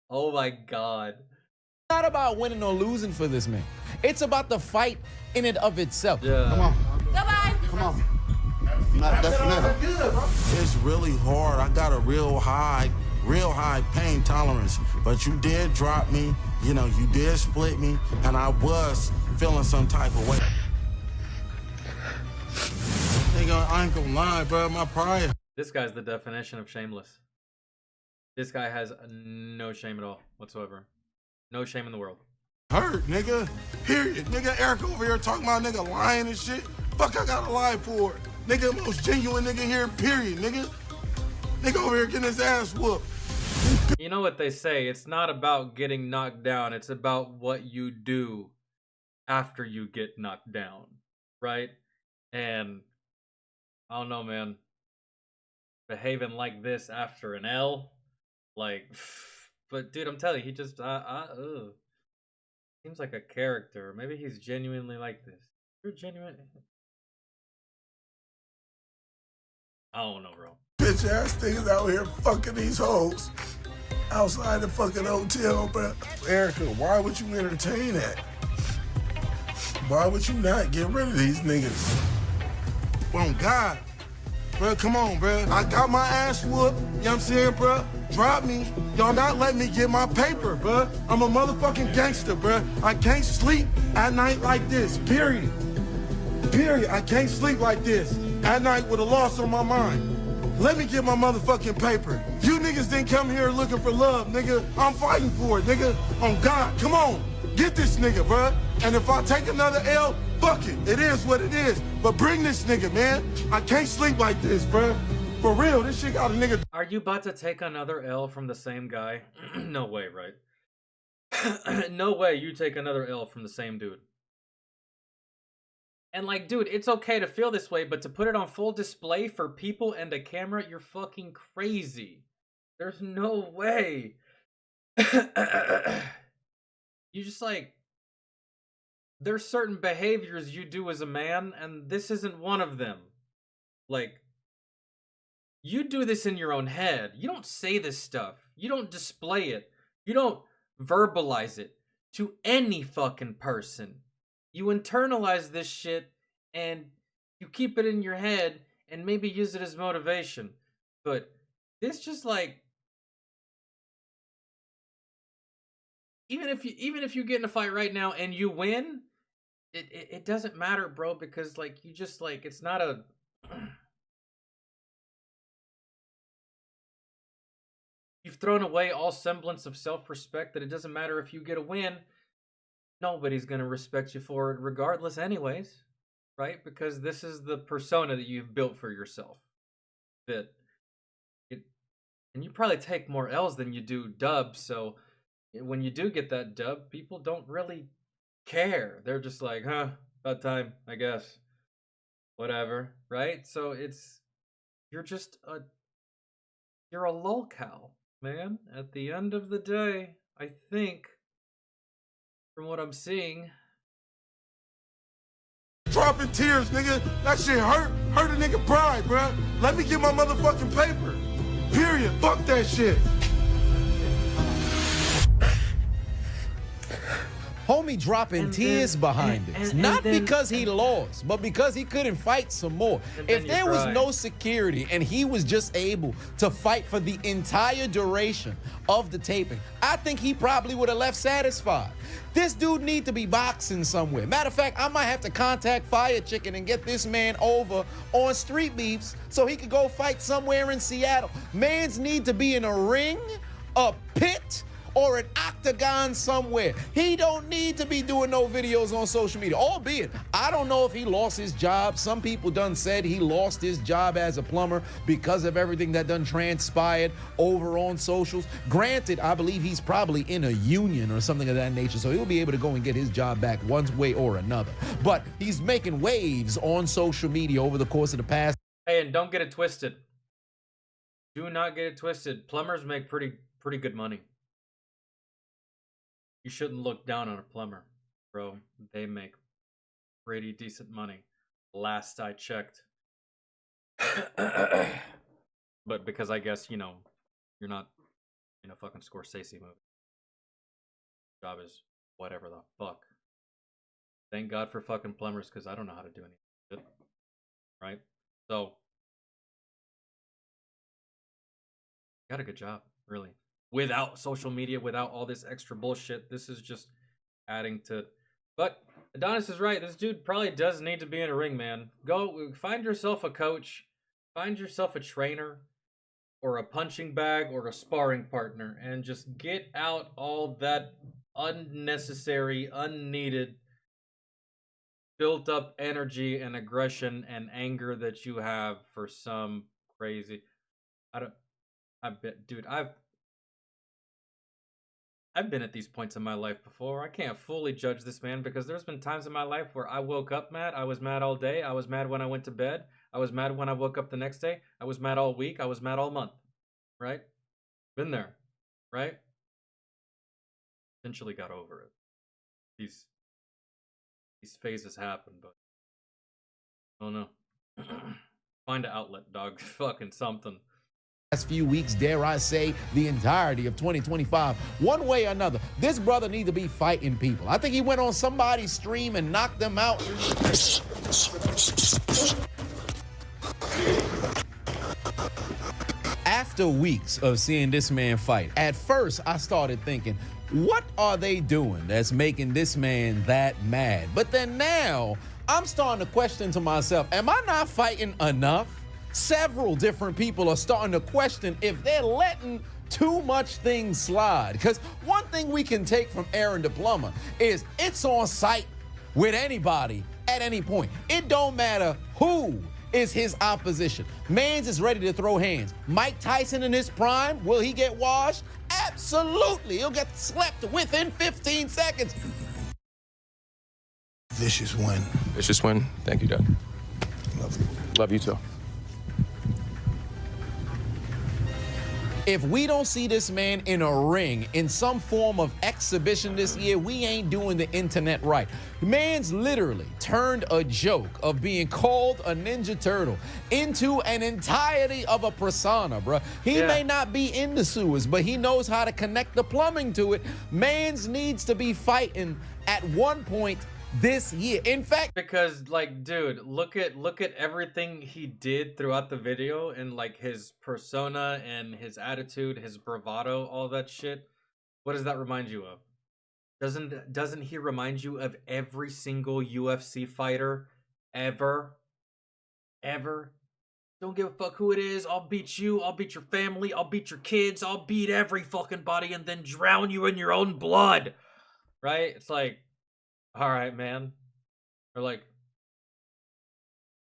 Oh my god. It's not about winning or losing for this man. It's about the fight in and of itself. Yeah. Come on. Goodbye. Come on. Not definitely. It's really hard. I got a real high pain tolerance. But you did drop me. You know, you did split me. And I was feeling some type of way. Nigga, I ain't gonna lie, bro. My pride. This guy's the definition of shameless. This guy has no shame at all whatsoever. No shame in the world. Hurt, nigga. Period. Nigga, Eric over here talking about nigga lying and shit. Fuck, I gotta lie for it. Nigga, most genuine nigga here, period, nigga. Nigga over here getting his ass whooped. You know what they say, it's not about getting knocked down, it's about what you do after you get knocked down, right? And I don't know, man. Behaving like this after an L, like, but dude, I'm telling you, he just seems like a character. Maybe he's genuinely like this. You're genuine. I don't know, bro. Bitch ass niggas out here fucking these hoes outside the fucking hotel, bro. Erica, why would you entertain that? Why would you not get rid of these niggas? Oh, God. Bro, come on, bro. I got my ass whooped. You know what I'm saying, bro? Drop me. Y'all not letting me get my paper, bro. I'm a motherfucking gangster, bro. I can't sleep at night like this, period. Period. I can't sleep like this at night with a loss on my mind. Let me get my motherfucking paper. You niggas didn't come here looking for love, nigga. I'm fighting for it, nigga. On God, come on. Get this nigga, bro. And if I take another L, fuck it. It is what it is. But bring this nigga, man. I can't sleep like this, bro. For real, this shit got a nigga. Are you about to take another L from the same guy? No way, right? No way you take another L from the same dude. And like, dude, it's okay to feel this way, but to put it on full display for people and a camera, you're fucking crazy. There's no way. You just like, there's certain behaviors you do as a man, and this isn't one of them. Like, you do this in your own head. You don't say this stuff. You don't display it. You don't verbalize it to any fucking person. You internalize this shit and you keep it in your head and maybe use it as motivation. But this just like, even if you get in a fight right now and you win, it doesn't matter, bro, because like you just like, it's not a you've thrown away all semblance of self-respect, that it doesn't matter if you get a win. Nobody's going to respect you for it regardless anyways, right? Because this is the persona that you've built for yourself. And you probably take more L's than you do dubs, so when you do get that dub, people don't really care. They're just like, huh, about time, I guess. Whatever, right? So you're a lolcow, man. At the end of the day, I think, from what I'm seeing, Dropping tears, nigga. That shit hurt a nigga pride, bruh. Let me get my motherfucking paper. Period. Fuck that shit. Homie dropping tears behind this. Not because he lost, but because he couldn't fight some more. If there was no security and he was just able to fight for the entire duration of the taping, I think he probably would have left satisfied. This dude need to be boxing somewhere. Matter of fact, I might have to contact Fire Chicken and get this man over on Street Beefs so he could go fight somewhere in Seattle. Mans need to be in a ring, a pit, or an octagon somewhere. He don't need to be doing no videos on social media. Albeit, I don't know if he lost his job. Some people done said he lost his job as a plumber because of everything that done transpired over on socials. Granted, I believe he's probably in a union or something of that nature, so he'll be able to go and get his job back one way or another. But he's making waves on social media over the course of the past. Hey, and don't get it twisted. Do not get it twisted. Plumbers make pretty good money. You shouldn't look down on a plumber, bro. They make pretty decent money. Last I checked. But because I guess, you know, you're not in a fucking Scorsese movie. Job is whatever the fuck. Thank God for fucking plumbers, because I don't know how to do any shit. Right? So, got a good job, really. Without social media, without all this extra bullshit, this is just adding to. But Adonis is right. This dude probably does need to be in a ring, man. Go find yourself a coach, find yourself a trainer, or a punching bag, or a sparring partner, and just get out all that unnecessary, unneeded, built-up energy and aggression and anger that you have for some crazy. I've been at these points in my life before. I can't fully judge this man because there's been times in my life where I woke up mad. I was mad all day. I was mad when I went to bed. I was mad when I woke up the next day. I was mad all week. I was mad all month. Right? Been there. Right? Eventually got over it. These phases happen, but I don't know. Find an outlet, dog. Fucking something. Last few weeks, dare I say, the entirety of 2025, one way or another, this brother need to be fighting people. I think he went on somebody's stream and knocked them out. After weeks of seeing this man fight, at first I started thinking, what are they doing that's making this man that mad? But then now, I'm starting to question to myself, am I not fighting enough? Several different people are starting to question if they're letting too much things slide. Because one thing we can take from Aaron the Plumber is it's on site with anybody at any point. It don't matter who is his opposition. Mans is ready to throw hands. Mike Tyson in his prime, will he get washed? Absolutely. Absolutely. He'll get slept within 15 seconds. Vicious win. Vicious win. Thank you, Doug. Love you. Love you too. If we don't see this man in a ring in some form of exhibition this year, we ain't doing the internet right. The man's literally turned a joke of being called a Ninja Turtle into an entirety of a persona, bro. He may not be in the sewers, but he knows how to connect the plumbing to it. Mans needs to be fighting at one point this year. In fact, because like, dude, look at everything he did throughout the video, and like his persona and his attitude, his bravado, all that shit. What does that remind you of? Doesn't he remind you of every single UFC fighter ever? Don't give a fuck who it is. I'll beat you. I'll beat your family. I'll beat your kids. I'll beat every fucking body and then drown you in your own blood. Right? It's like, all right, man. Or like,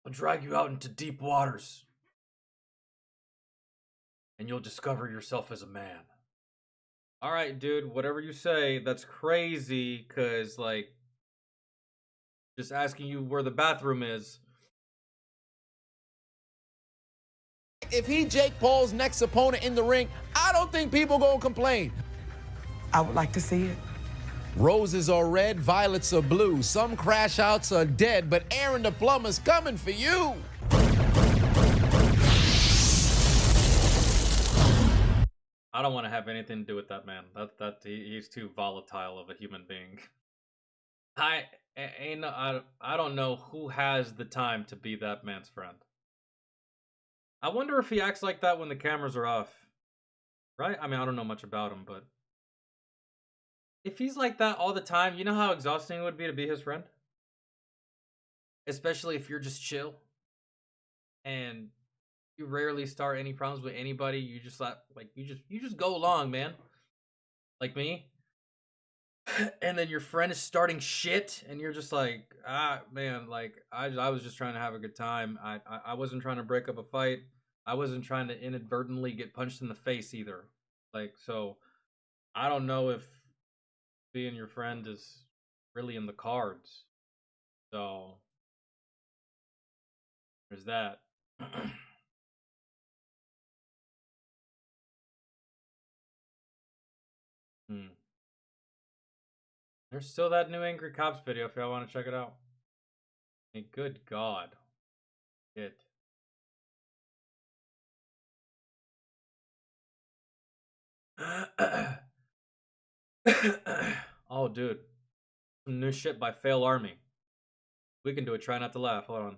I'll drag you out into deep waters, and you'll discover yourself as a man. All right, dude, whatever you say, that's crazy, because, like, just asking you where the bathroom is. if he Jake Paul's next opponent in the ring, I don't think people gonna complain. I would like to see it. Roses are red, violets are blue. Some crash outs are dead, but Aaron the Plumber's coming for you. I don't want to have anything to do with that man. He's too volatile of a human being. I don't know who has the time to be that man's friend. I wonder if he acts like that when the cameras are off. Right? I mean, I don't know much about him, but if he's like that all the time, you know how exhausting it would be to be his friend? Especially if you're just chill and you rarely start any problems with anybody. You just you just go along, man. Like me. And then your friend is starting shit and you're just like, man, like I was just trying to have a good time. I wasn't trying to break up a fight. I wasn't trying to inadvertently get punched in the face either. Like, so I don't know if being your friend is really in the cards. So there's that. There's still that new Angry Cops video if y'all want to check it out. I mean, good God. It. Oh, dude. Some new shit by Fail Army. We can do it. Try not to laugh. Hold on.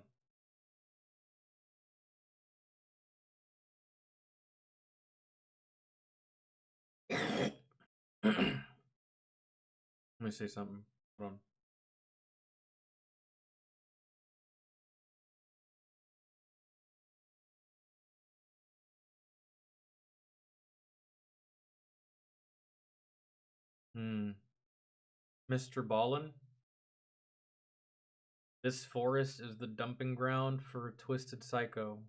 Let me say something. Hold on. Mr. Ballin. This forest is the dumping ground for a twisted psycho.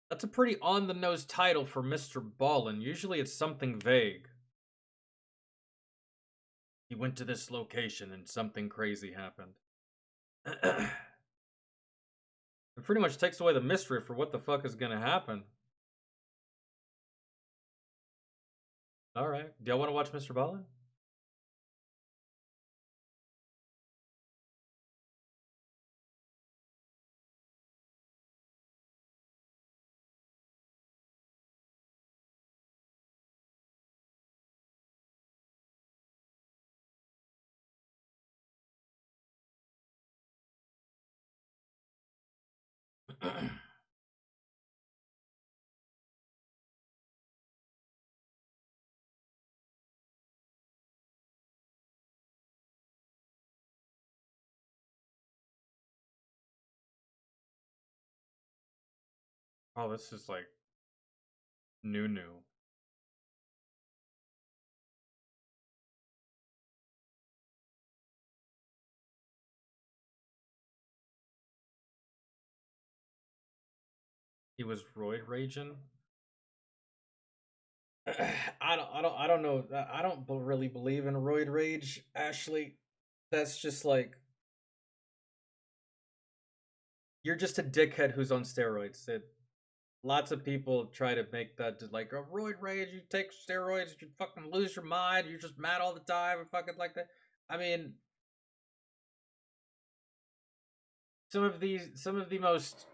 That's a pretty on-the-nose title for Mr. Ballin. Usually it's something vague. He went to this location and something crazy happened. It pretty much takes away the mystery for what the fuck is gonna happen. Alright. Do y'all want to watch Mr. Ballin? Oh, this is like new. He was roid raging. I don't know. I don't really believe in roid rage, Ashley. That's just like, you're just a dickhead who's on steroids. Lots of people try to make that like a roid rage. You take steroids, you fucking lose your mind. You're just mad all the time and fucking like that. I mean, some of the most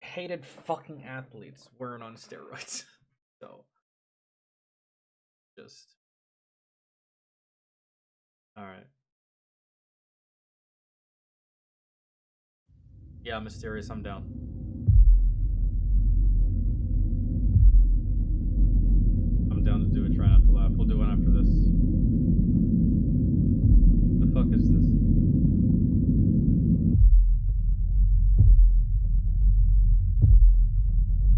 hated fucking athletes weren't on steroids. So, just all right. Yeah, Mysterious, I'm down. I'm down to do a try not to laugh. We'll do one after this. The fuck is this?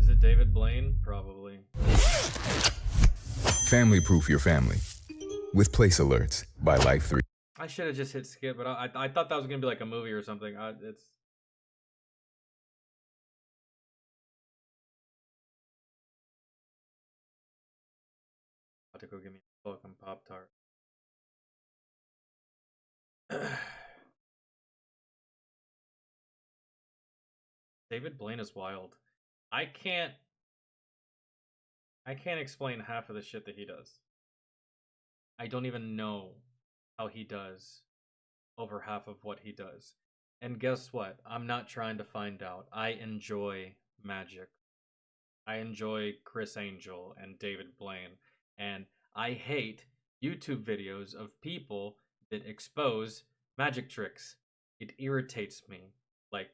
Is it David Blaine? Probably. Family proof your family with Place Alerts by Life3. I should have just hit skip, but I thought that was gonna be like a movie or something. It's. To go get me a fucking Pop-Tart. David Blaine is wild. I can't explain half of the shit that he does. I don't even know how he does over half of what he does. And guess what? I'm not trying to find out. I enjoy magic. I enjoy Chris Angel and David Blaine. And I hate YouTube videos of people that expose magic tricks. It irritates me. Like,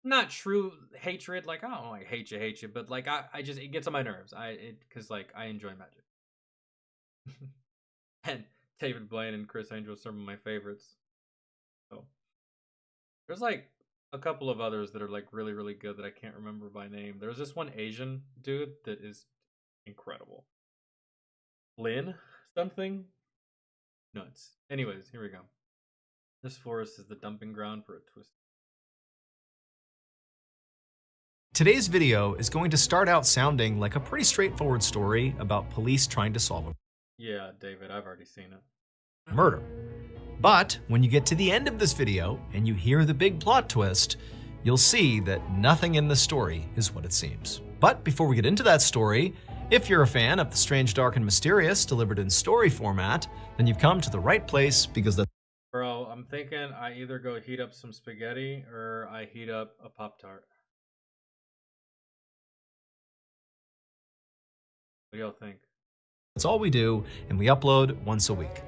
not true hatred, like, oh, I hate you, but like, I just, it gets on my nerves. Cause like, I enjoy magic. And David Blaine and Chris Angel are some of my favorites. So, there's like a couple of others that are like really, really good that I can't remember by name. There's this one Asian dude that is incredible. Lin something? Nuts. Anyways, here we go. This forest is the dumping ground for a twist. Today's video is going to start out sounding like a pretty straightforward story about police trying to solve Yeah, David, I've already seen it. a murder. But when you get to the end of this video and you hear the big plot twist, you'll see that nothing in the story is what it seems. But before we get into that story, if you're a fan of the strange, dark, and mysterious delivered in story format, then you've come to the right place because the Bro, I'm thinking I either go heat up some spaghetti or I heat up a Pop-Tart. What do y'all think? That's all we do, and we upload once a week.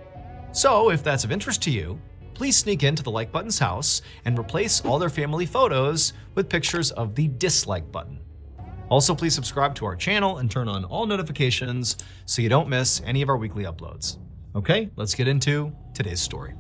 So if that's of interest to you, please sneak into the like button's house and replace all their family photos with pictures of the dislike button. Also, please subscribe to our channel and turn on all notifications so you don't miss any of our weekly uploads. Okay, let's get into today's story.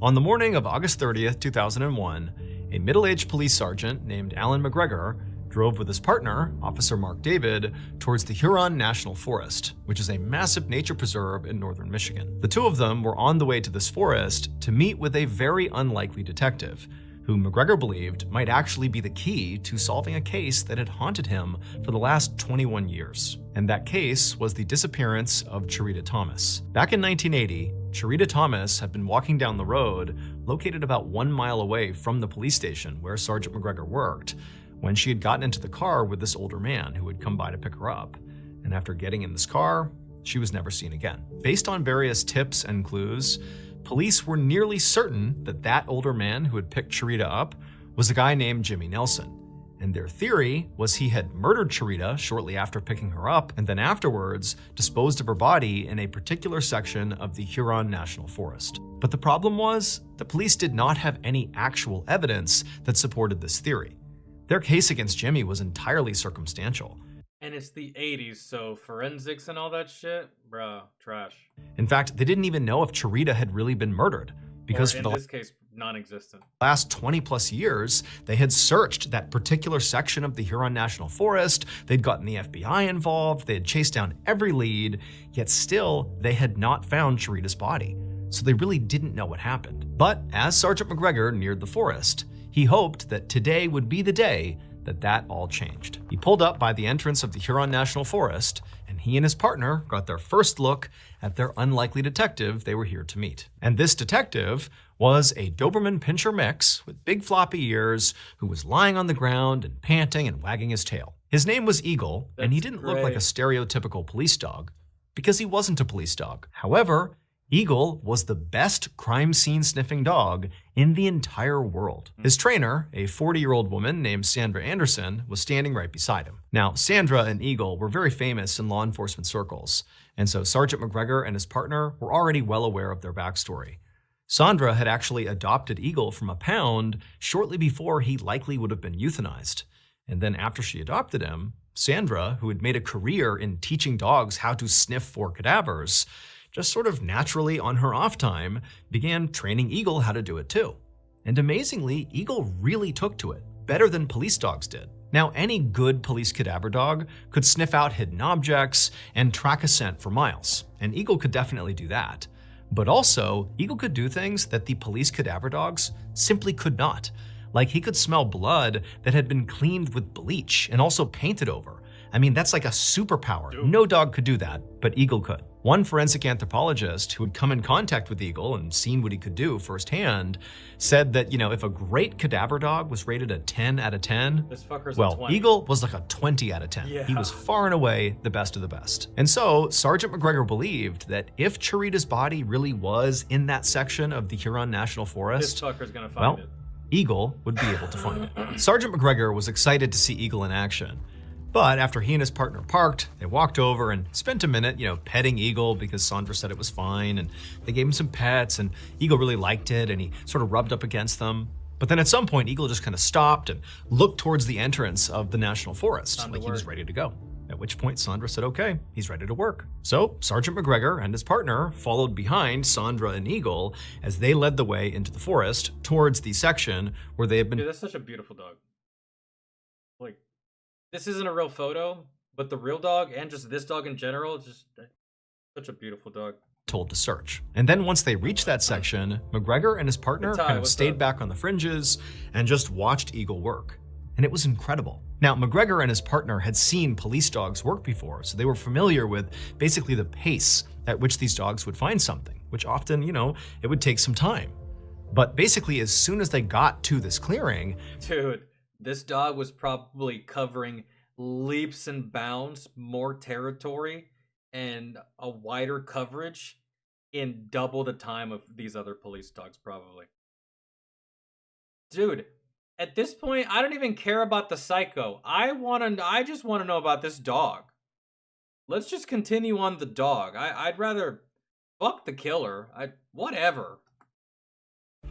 On the morning of August 30th, 2001, a middle-aged police sergeant named Alan McGregor drove with his partner, Officer Mark David, towards the Huron National Forest, which is a massive nature preserve in northern Michigan. The two of them were on the way to this forest to meet with a very unlikely detective, who McGregor believed might actually be the key to solving a case that had haunted him for the last 21 years. And that case was the disappearance of Cherita Thomas. Back in 1980, Cherita Thomas had been walking down the road, located about 1 mile away from the police station where Sergeant McGregor worked, when she had gotten into the car with this older man who had come by to pick her up. And after getting in this car, she was never seen again. Based on various tips and clues, police were nearly certain that that older man who had picked Cherita up was a guy named Jimmy Nelson. And their theory was he had murdered Cherita shortly after picking her up, and then afterwards disposed of her body in a particular section of the Huron National Forest. But the problem was, the police did not have any actual evidence that supported this theory. Their case against Jimmy was entirely circumstantial. And it's the 80s, so forensics and all that shit? Bruh, trash. In fact, they didn't even know if Cherita had really been murdered. because or for in the this case, non-existent. last 20 plus years, they had searched that particular section of the Huron National Forest. They'd gotten the FBI involved. They had chased down every lead, yet still they had not found Sharita's body. So they really didn't know what happened. But as Sergeant McGregor neared the forest, he hoped that today would be the day that all changed. He pulled up by the entrance of the Huron National Forest, and he and his partner got their first look at their unlikely detective they were here to meet. And this detective was a Doberman Pinscher mix with big floppy ears who was lying on the ground and panting and wagging his tail. His name was Eagle, and he didn't look like a stereotypical police dog because he wasn't a police dog. However, Eagle was the best crime scene sniffing dog in the entire world. His trainer, a 40-year-old woman named Sandra Anderson, was standing right beside him. Now, Sandra and Eagle were very famous in law enforcement circles, and so Sergeant McGregor and his partner were already well aware of their backstory. Sandra had actually adopted Eagle from a pound shortly before he likely would have been euthanized. And then after she adopted him, Sandra, who had made a career in teaching dogs how to sniff for cadavers, just sort of naturally on her off time, began training Eagle how to do it too. And amazingly, Eagle really took to it, better than police dogs did. Now, any good police cadaver dog could sniff out hidden objects and track a scent for miles, and Eagle could definitely do that. But also, Eagle could do things that the police cadaver dogs simply could not. Like he could smell blood that had been cleaned with bleach and also painted over. I mean, that's like a superpower. No dog could do that, but Eagle could. One forensic anthropologist who had come in contact with Eagle and seen what he could do firsthand said that, if a great cadaver dog was rated a 10 out of 10, This fucker's a well, 20. Eagle was like a 20 out of 10. Yeah. He was far and away the best of the best. And so Sergeant McGregor believed that if Sharita's body really was in that section of the Huron National This Forest, fucker's gonna find well, it. Eagle would be able to find it. Sergeant McGregor was excited to see Eagle in action. But after he and his partner parked, they walked over and spent a minute, petting Eagle because Sandra said it was fine, and they gave him some pets, and Eagle really liked it, and he sort of rubbed up against them. But then at some point, Eagle just kind of stopped and looked towards the entrance of the National Forest, like he was ready to go. At which point Sandra said, okay, he's ready to work. So Sergeant McGregor and his partner followed behind Sandra and Eagle as they led the way into the forest towards the section where they had been. Dude, that's such a beautiful dog. Like, this isn't a real photo, but the real dog and just this dog in general, just such a beautiful dog. Told to search. And then once they reached that section, McGregor and his partner kind of stayed back on the fringes and just watched Eagle work. And it was incredible. Now, McGregor and his partner had seen police dogs work before, so they were familiar with basically the pace at which these dogs would find something, which often, it would take some time. But basically, as soon as they got to this clearing, Dude, this dog was probably covering leaps and bounds more territory and a wider coverage in double the time of these other police dogs, probably. Dude, at this point, I don't even care about the psycho. I just want to know about this dog. Let's just continue on the dog. I'd rather fuck the killer. Whatever.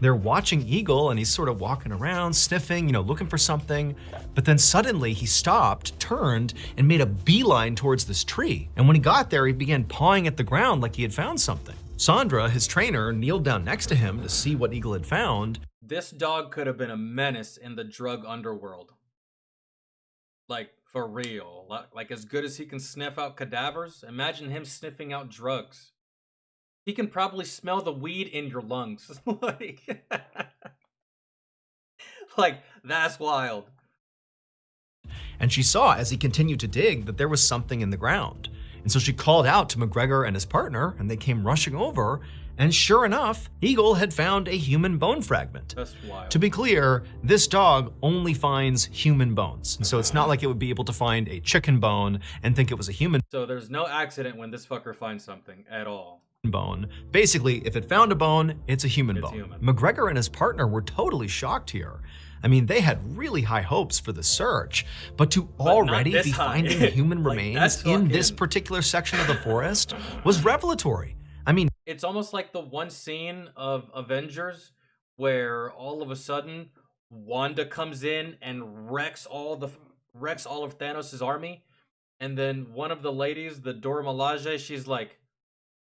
they're watching Eagle and he's sort of walking around, sniffing, looking for something. But then suddenly he stopped, turned, and made a beeline towards this tree. And when he got there, he began pawing at the ground like he had found something. Sandra, his trainer, kneeled down next to him to see what Eagle had found. This dog could have been a menace in the drug underworld. Like, for real. Like, as good as he can sniff out cadavers, imagine him sniffing out drugs. He can probably smell the weed in your lungs. like, that's wild. And she saw, as he continued to dig, that there was something in the ground. And so she called out to McGregor and his partner, and they came rushing over. And sure enough, Eagle had found a human bone fragment. That's wild. To be clear, this dog only finds human bones. And so it's not like it would be able to find a chicken bone and think it was a human So there's no accident when this fucker finds something at all. bone. Basically, if it found a bone, it's a human bone. McGregor and his partner were totally shocked here. I mean, they had really high hopes for the search, but to already be finding human remains in this particular section of the forest was revelatory. I mean, it's almost like the one scene of Avengers where all of a sudden Wanda comes in and wrecks all of Thanos' army, and then one of the ladies, the Dora Milaje, she's like,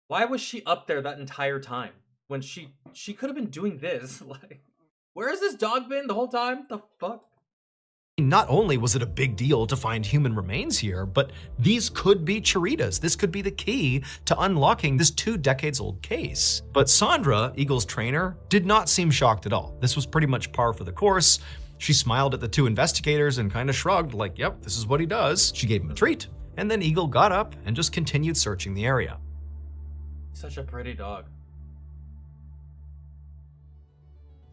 why was she up there that entire time? when she could have been doing this. Like, where has this dog been the whole time? The fuck? Not only was it a big deal to find human remains here, but these could be Chiritas. This could be the key to unlocking this 2 decades old case. But Sandra, Eagle's trainer, did not seem shocked at all. This was pretty much par for the course. She smiled at the 2 investigators and kind of shrugged like, yep, this is what he does. She gave him a treat, and then Eagle got up and just continued searching the area. Such a pretty dog.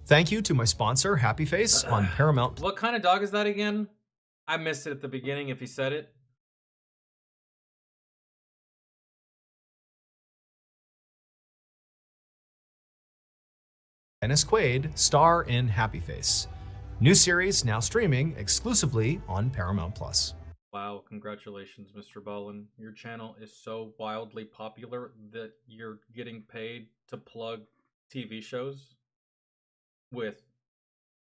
Thank you to my sponsor, Happy Face, on Paramount. What kind of dog is that again? I missed it at the beginning if he said it. Dennis Quaid star in Happy Face. New series now streaming exclusively on Paramount Plus. Wow, congratulations, Mr. Ballin. Your channel is so wildly popular that you're getting paid to plug TV shows with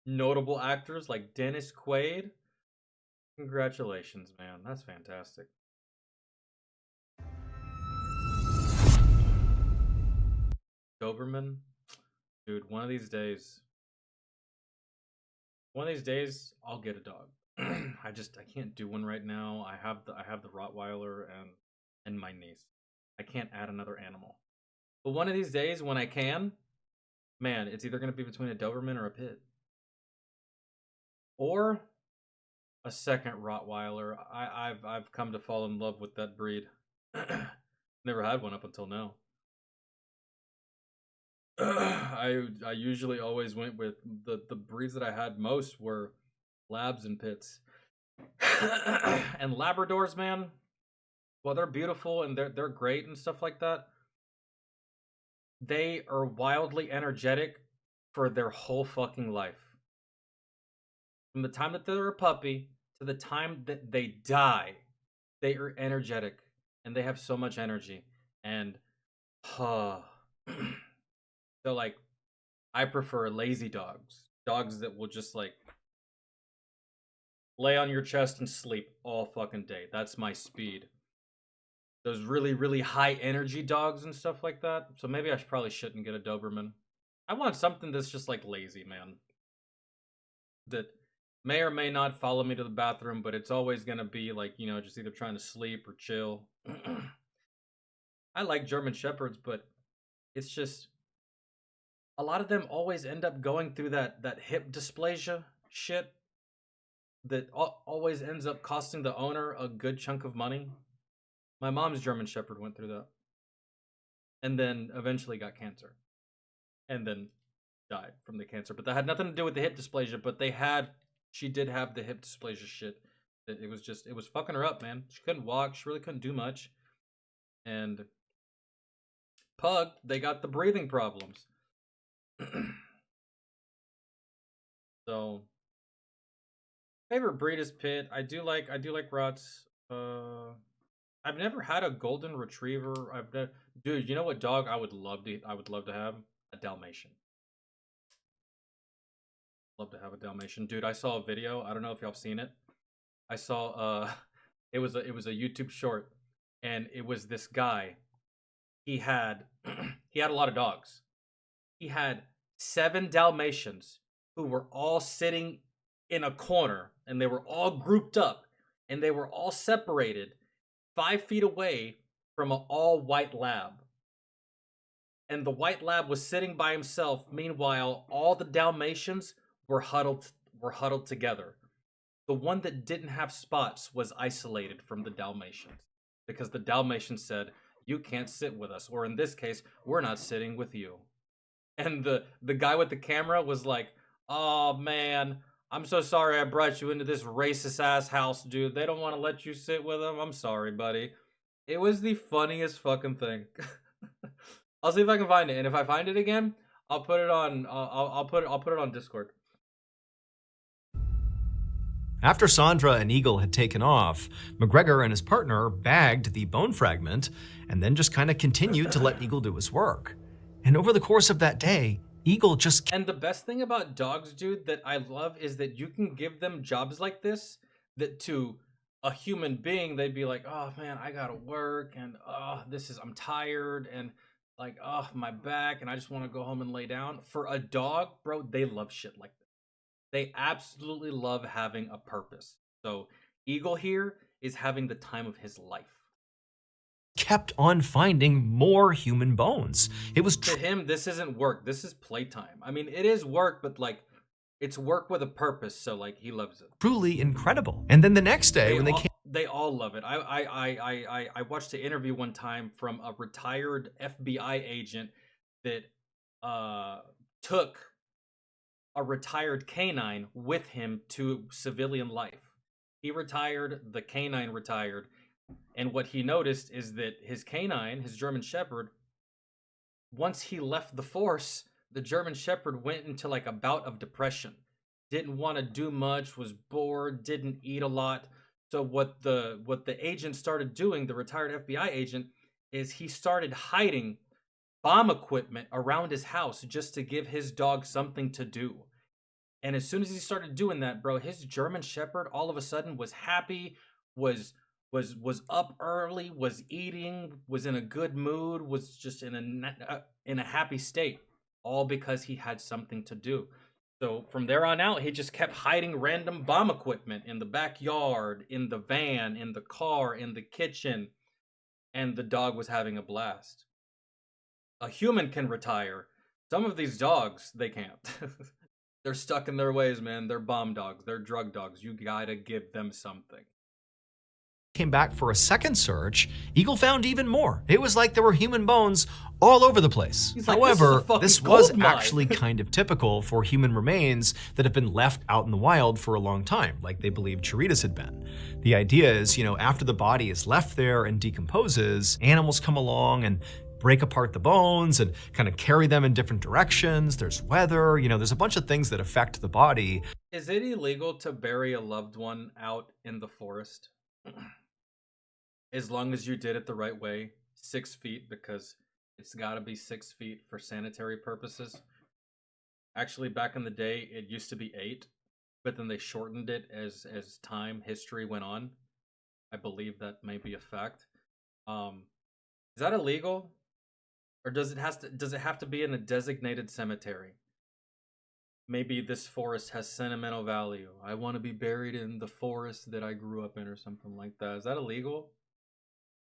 notable actors like Dennis Quaid. Congratulations, man. That's fantastic. Doberman? Dude, one of these days, I'll get a dog. I can't do one right now. I have the Rottweiler and my niece. I can't add another animal. But one of these days when I can, man, it's either going to be between a Doberman or a Pit. Or a second Rottweiler. I've come to fall in love with that breed. Never had one up until now. I usually always went with the breeds that I had most were Labs and Pits. And Labradors, man, well, they're beautiful and they're great and stuff like that. They are wildly energetic for their whole fucking life. From the time that they're a puppy to the time that they die, they are energetic and they have so much energy. And so like, I prefer lazy dogs. Dogs that will just like lay on your chest and sleep all fucking day. That's my speed. Those really, really high energy dogs and stuff like that. So maybe I probably shouldn't get a Doberman. I want something that's just like lazy, man. That may or may not follow me to the bathroom, but it's always gonna be like, you know, just either trying to sleep or chill. I like German Shepherds, but it's just a lot of them always end up going through that hip dysplasia shit that always ends up costing the owner a good chunk of money. My mom's German Shepherd went through that. And then eventually got cancer. And then died from the cancer. But that had nothing to do with the hip dysplasia, but she did have the hip dysplasia shit. It was fucking her up, man. She couldn't walk, she really couldn't do much. And Pug, they got the breathing problems. So favorite breed is Pit. I do like Rots. I've never had a golden retriever. Dude, you know what dog I would love to have? A Dalmatian. Love to have a Dalmatian. Dude, I saw a video. I don't know if y'all seen it. I saw it was a YouTube short, and it was this guy. He had a lot of dogs. He had 7 Dalmatians who were all sitting in a corner, and they were all grouped up, and they were all separated 5 feet away from an all-white lab. And the white lab was sitting by himself. Meanwhile, all the Dalmatians were huddled together. The one that didn't have spots was isolated from the Dalmatians because the Dalmatians said, "You can't sit with us," or in this case, "We're not sitting with you." And the guy with the camera was like, "Oh man, I'm so sorry I brought you into this racist ass house, dude. They don't want to let you sit with them. I'm sorry, buddy." It was the funniest fucking thing. I'll see if I can find it, and if I find it again, I'll put it on. I'll put it on Discord. After Sandra and Eagle had taken off, McGregor and his partner bagged the bone fragment and then just kind of continued to let Eagle do his work. And over the course of that day, Eagle just... And the best thing about dogs, dude, that I love is that you can give them jobs like this that to a human being, they'd be like, "Oh man, I gotta work, and I'm tired, and like, oh, my back, and I just want to go home and lay down. For a dog, bro, they love shit like this. They absolutely love having a purpose. So Eagle here is having the time of his life. Kept on finding more human bones. It was to him, this isn't work. This is playtime. I mean, it is work, but like, it's work with a purpose. So like, he loves it. Truly incredible. And then the next day, they all love it. I watched an interview one time from a retired FBI agent that took a retired canine with him to civilian life. He retired, the canine retired, and what he noticed is that his canine, his German Shepherd, once he left the force, the German Shepherd went into like a bout of depression. Didn't want to do much, was bored, didn't eat a lot. So what the agent started doing, the retired FBI agent, is he started hiding bomb equipment around his house just to give his dog something to do. And as soon as he started doing that, bro, his German Shepherd all of a sudden was happy, was up early, was eating, was in a good mood, was just in a happy state, all because he had something to do. So from there on out, he just kept hiding random bomb equipment in the backyard, in the van, in the car, in the kitchen, and the dog was having a blast. A human can retire. Some of these dogs, they can't. They're stuck in their ways, man. They're bomb dogs. They're drug dogs. You gotta give them something. Came back for a second search, Eagle found even more. It was like there were human bones all over the place. However, this was actually kind of typical for human remains that have been left out in the wild for a long time, like they believed Chiritas had been. The idea is, after the body is left there and decomposes, animals come along and break apart the bones and kind of carry them in different directions. There's weather, there's a bunch of things that affect the body. Is it illegal to bury a loved one out in the forest? As long as you did it the right way, 6 feet, because it's got to be 6 feet for sanitary purposes. Actually, back in the day, it used to be 8, but then they shortened it as history went on. I believe that may be a fact. Is that illegal? Or does it have to be in a designated cemetery? Maybe this forest has sentimental value. I want to be buried in the forest that I grew up in or something like that. Is that illegal?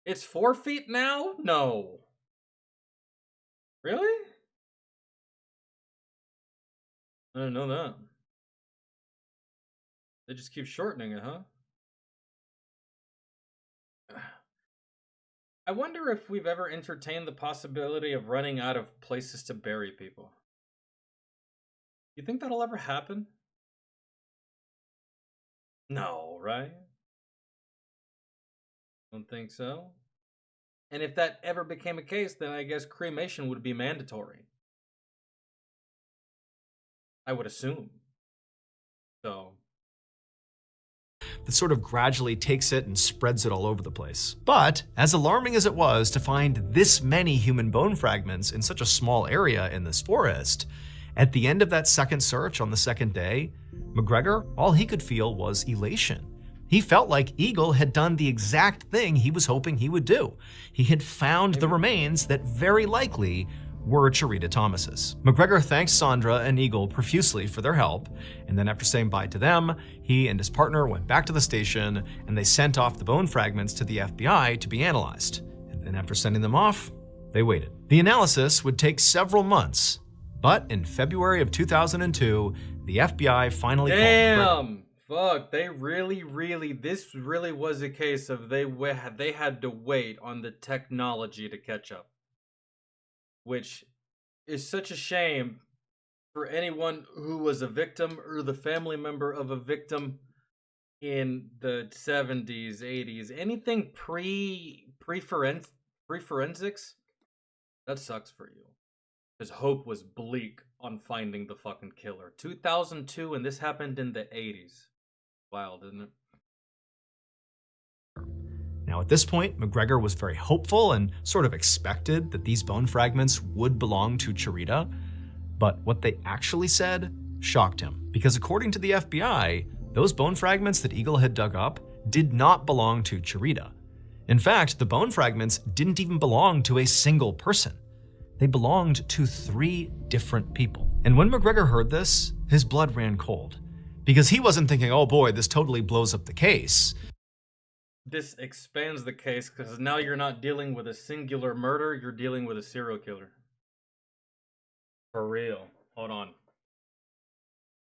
It's 4 feet now? No. Really? I didn't know that. They just keep shortening it, huh? I wonder if we've ever entertained the possibility of running out of places to bury people. You think that'll ever happen? No, right? Don't think so. And if that ever became a case, then I guess cremation would be mandatory. I would assume. So. That sort of gradually takes it and spreads it all over the place. But as alarming as it was to find this many human bone fragments in such a small area in this forest, at the end of that second search on the second day, McGregor, all he could feel was elation. He felt like Eagle had done the exact thing he was hoping he would do. He had found the remains that very likely were Chirita Thomas's. McGregor thanked Sandra and Eagle profusely for their help, and then after saying bye to them, he and his partner went back to the station and they sent off the bone fragments to the FBI to be analyzed. And then after sending them off, they waited. The analysis would take several months, but in February of 2002, the FBI finally called McGregor. Fuck, this really was a case of they had to wait on the technology to catch up. Which is such a shame for anyone who was a victim or the family member of a victim in the 70s, 80s, anything pre-forensics, that sucks for you. Because hope was bleak on finding the fucking killer. 2002, and this happened in the 80s. Wild, isn't it? Now at this point, McGregor was very hopeful and sort of expected that these bone fragments would belong to Chirita, but what they actually said shocked him, because according to the FBI, those bone fragments that Eagle had dug up did not belong to Chirita. In fact, the bone fragments didn't even belong to a single person. they belonged to 3 different people. And when McGregor heard this, his blood ran cold. Because he wasn't thinking, oh boy, this totally blows up the case. This expands the case because now you're not dealing with a singular murder, you're dealing with a serial killer. For real. Hold on.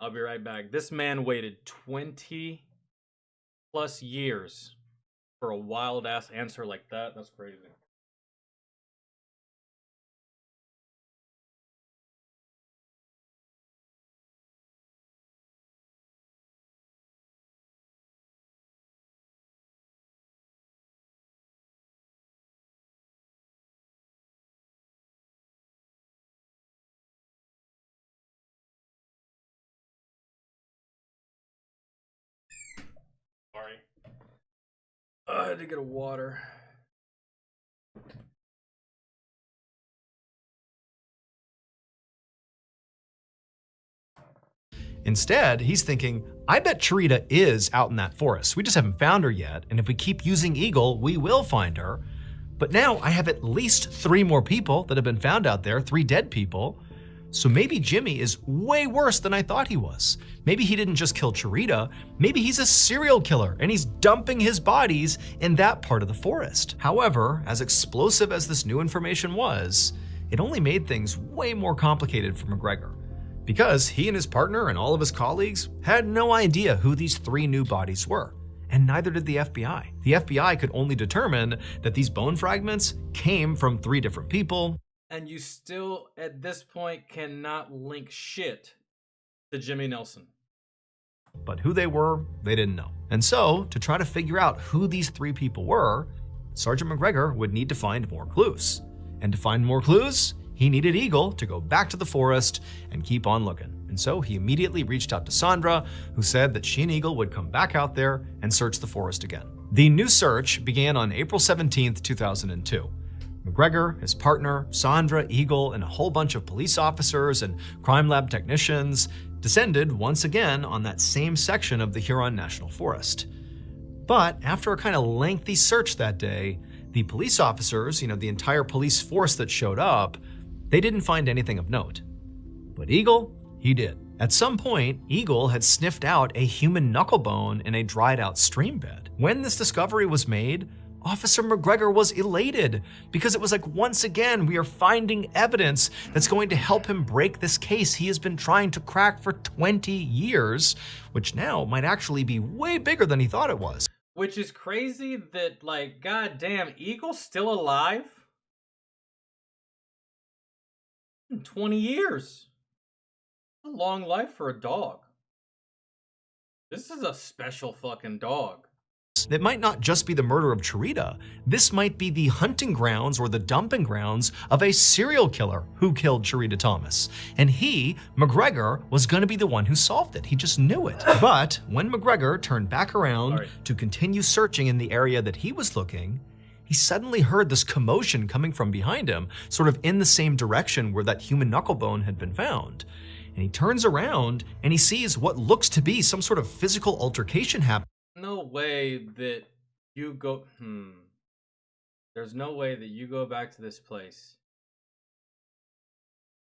I'll be right back. This man waited 20 plus years for a wild ass answer like that. That's crazy. Sorry. I had to get a water. Instead, he's thinking, I bet Cherita is out in that forest. We just haven't found her yet, and if we keep using Eagle, we will find her. But now I have at least 3 more people that have been found out there, 3 dead people. So maybe Jimmy is way worse than I thought he was. Maybe he didn't just kill Cherita, maybe he's a serial killer and he's dumping his bodies in that part of the forest. However, as explosive as this new information was, it only made things way more complicated for McGregor. Because he and his partner and all of his colleagues had no idea who these 3 new bodies were. And neither did the FBI. The FBI could only determine that these bone fragments came from 3 different people. And you still, at this point, cannot link shit to Jimmy Nelson. But who they were, they didn't know. And so, to try to figure out who these 3 people were, Sergeant McGregor would need to find more clues. And to find more clues, he needed Eagle to go back to the forest and keep on looking. And so he immediately reached out to Sandra, who said that she and Eagle would come back out there and search the forest again. The new search began on April 17th, 2002. McGregor, his partner, Sandra, Eagle, and a whole bunch of police officers and crime lab technicians descended once again on that same section of the Huron National Forest. But after a kind of lengthy search that day, the police officers, the entire police force that showed up, they didn't find anything of note. But Eagle, he did. At some point, Eagle had sniffed out a human knuckle bone in a dried out stream bed. When this discovery was made, Officer McGregor was elated because it was like, once again, we are finding evidence that's going to help him break this case he has been trying to crack for 20 years, which now might actually be way bigger than he thought it was. Which is crazy that, goddamn, Eagle's still alive? 20 years. A long life for a dog. This is a special fucking dog. It might not just be the murder of Cherita. This might be the hunting grounds or the dumping grounds of a serial killer who killed Cherita Thomas. And he, McGregor, was going to be the one who solved it. He just knew it. But when McGregor turned back around to continue searching in the area that he was looking, he suddenly heard this commotion coming from behind him, sort of in the same direction where that human knuckle bone had been found. And he turns around and he sees what looks to be some sort of physical altercation happening. No way that you go... There's no way that you go back to this place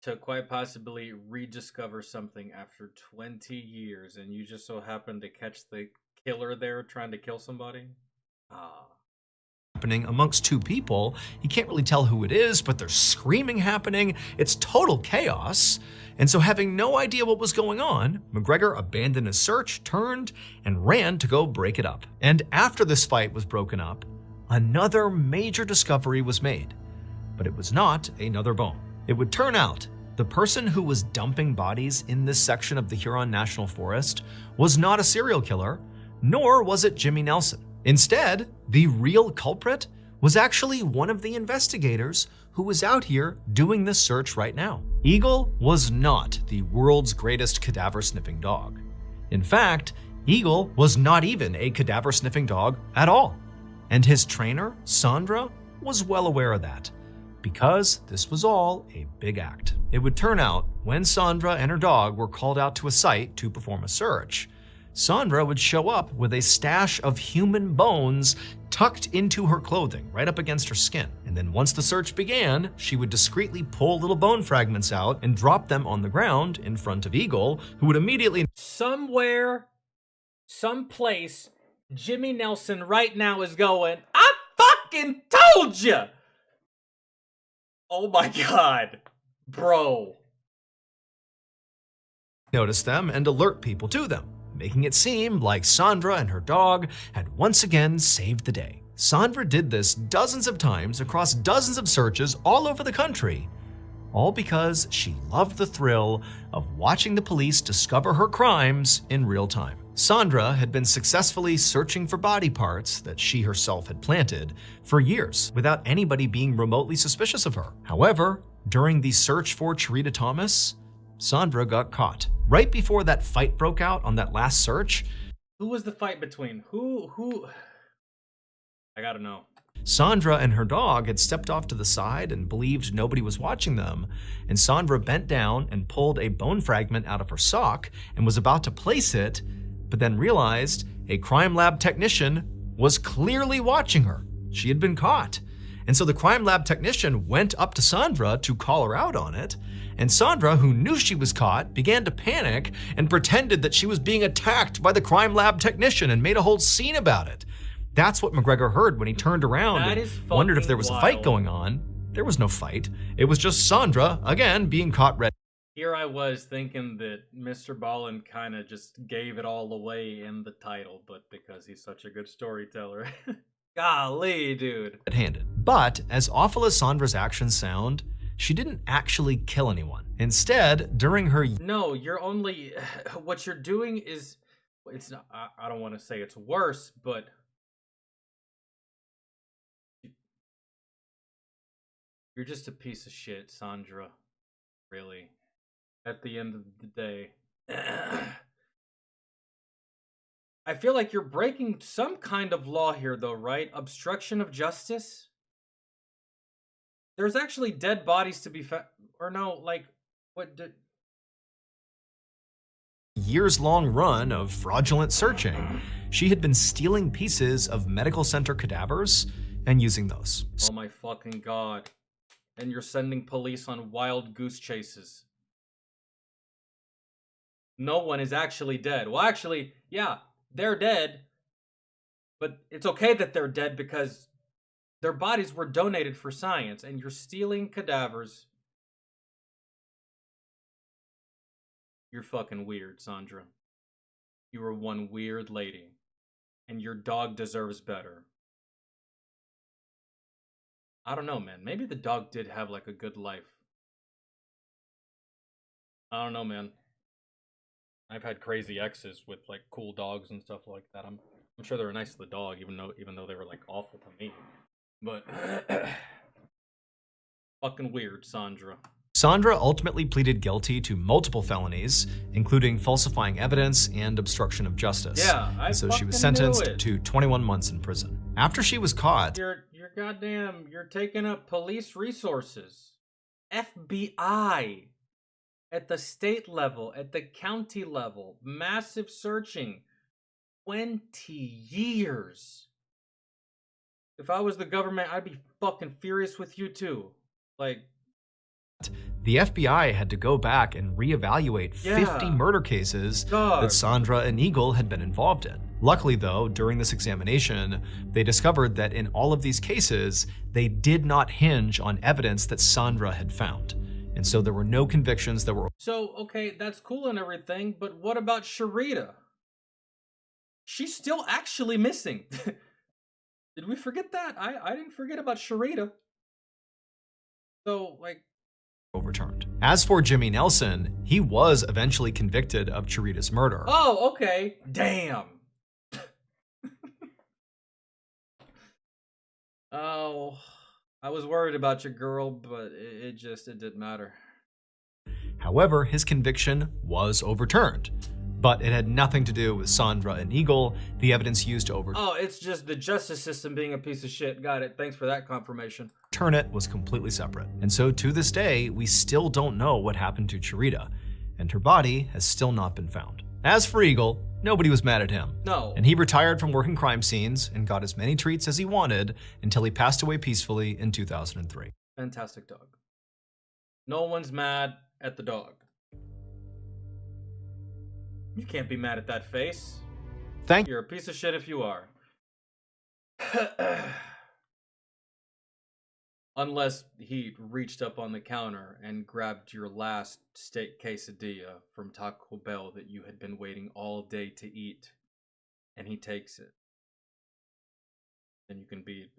to quite possibly rediscover something after 20 years and you just so happen to catch the killer there trying to kill somebody? Happening amongst 2 people. He can't really tell who it is, but there's screaming happening. It's total chaos. And so, having no idea what was going on, McGregor abandoned his search, turned, and ran to go break it up. And after this fight was broken up, another major discovery was made. But it was not another bone. It would turn out the person who was dumping bodies in this section of the Huron National Forest was not a serial killer, nor was it Jimmy Nelson. Instead, the real culprit was actually one of the investigators who was out here doing this search right now. Eagle was not the world's greatest cadaver-sniffing dog. In fact, Eagle was not even a cadaver-sniffing dog at all. And his trainer, Sandra, was well aware of that, because this was all a big act. It would turn out, when Sandra and her dog were called out to a site to perform a search, Sandra would show up with a stash of human bones tucked into her clothing, right up against her skin. And then once the search began, she would discreetly pull little bone fragments out and drop them on the ground in front of Eagle, who would immediately... Somewhere, someplace, Jimmy Nelson right now is going, I fucking told you! Oh my God, bro. Notice them and alert people to them, making it seem like Sandra and her dog had once again saved the day. Sandra did this dozens of times across dozens of searches all over the country, all because she loved the thrill of watching the police discover her crimes in real time. Sandra had been successfully searching for body parts that she herself had planted for years without anybody being remotely suspicious of her. However, during the search for Cherita Thomas, Sandra got caught. Right before that fight broke out on that last search. Who was the fight between? Who? I gotta know. Sandra and her dog had stepped off to the side and believed nobody was watching them, and Sandra bent down and pulled a bone fragment out of her sock and was about to place it, but then realized a crime lab technician was clearly watching her. She had been caught. And so the crime lab technician went up to Sandra to call her out on it, and Sandra, who knew she was caught, began to panic and pretended that she was being attacked by the crime lab technician and made a whole scene about it. That's what McGregor heard when he turned around and wondered if there was a fight going on. There was no fight. It was just Sandra, again, being caught red. Here I was thinking that Mr. Ballin kind of just gave it all away in the title, but because he's such a good storyteller. Golly, dude. Red-handed. But as awful as Sandra's actions sound, she didn't actually kill anyone. Instead, during her... No, you're only... What you're doing is... It's not... I don't want to say it's worse, but... You're just a piece of shit, Sandra. Really. At the end of the day. I feel like you're breaking some kind of law here, though, right? Obstruction of justice? There's actually dead bodies to be found. Or no, like, what did... Years-long run of fraudulent searching, she had been stealing pieces of medical center cadavers and using those. Oh my fucking God. And you're sending police on wild goose chases. No one is actually dead. Well, actually, yeah, they're dead. But it's okay that they're dead because their bodies were donated for science, and you're stealing cadavers. You're fucking weird, Sandra. You are one weird lady. And your dog deserves better. I don't know, man. Maybe the dog did have, like, a good life. I don't know, man. I've had crazy exes with, like, cool dogs and stuff like that. I'm sure they were nice to the dog, even though they were, like, awful to me. But... fucking weird, Sandra. Sandra ultimately pleaded guilty to multiple felonies, including falsifying evidence and obstruction of justice. Yeah, so she was sentenced to 21 months in prison. After she was caught... You're taking up police resources. FBI. At the state level, at the county level. Massive searching. 20 years. If I was the government, I'd be fucking furious with you too. Like... The FBI had to go back and reevaluate 50 murder cases that Sandra and Eagle had been involved in. Luckily, though, during this examination, they discovered that in all of these cases, they did not hinge on evidence that Sandra had found. And so there were no convictions that were... So, okay, that's cool and everything, but what about Cherita? She's still actually missing. Did we forget that? I didn't forget about Cherita. So, like... overturned. As for Jimmy Nelson, he was eventually convicted of Cherita's murder. Oh, okay. Damn. Oh, I was worried about your girl, but it didn't matter. However, his conviction was overturned. But it had nothing to do with Sandra and Eagle, the evidence used to overturn it's just the justice system being a piece of shit. Got it. Thanks for that confirmation. It was completely separate. And so to this day, we still don't know what happened to Cherita, and her body has still not been found. As for Eagle, nobody was mad at him. No. And he retired from working crime scenes and got as many treats as he wanted until he passed away peacefully in 2003. Fantastic dog. No one's mad at the dog. You can't be mad at that face. You're a piece of shit if you are. Unless he reached up on the counter and grabbed your last steak quesadilla from Taco Bell that you had been waiting all day to eat, and he takes it. Then you can be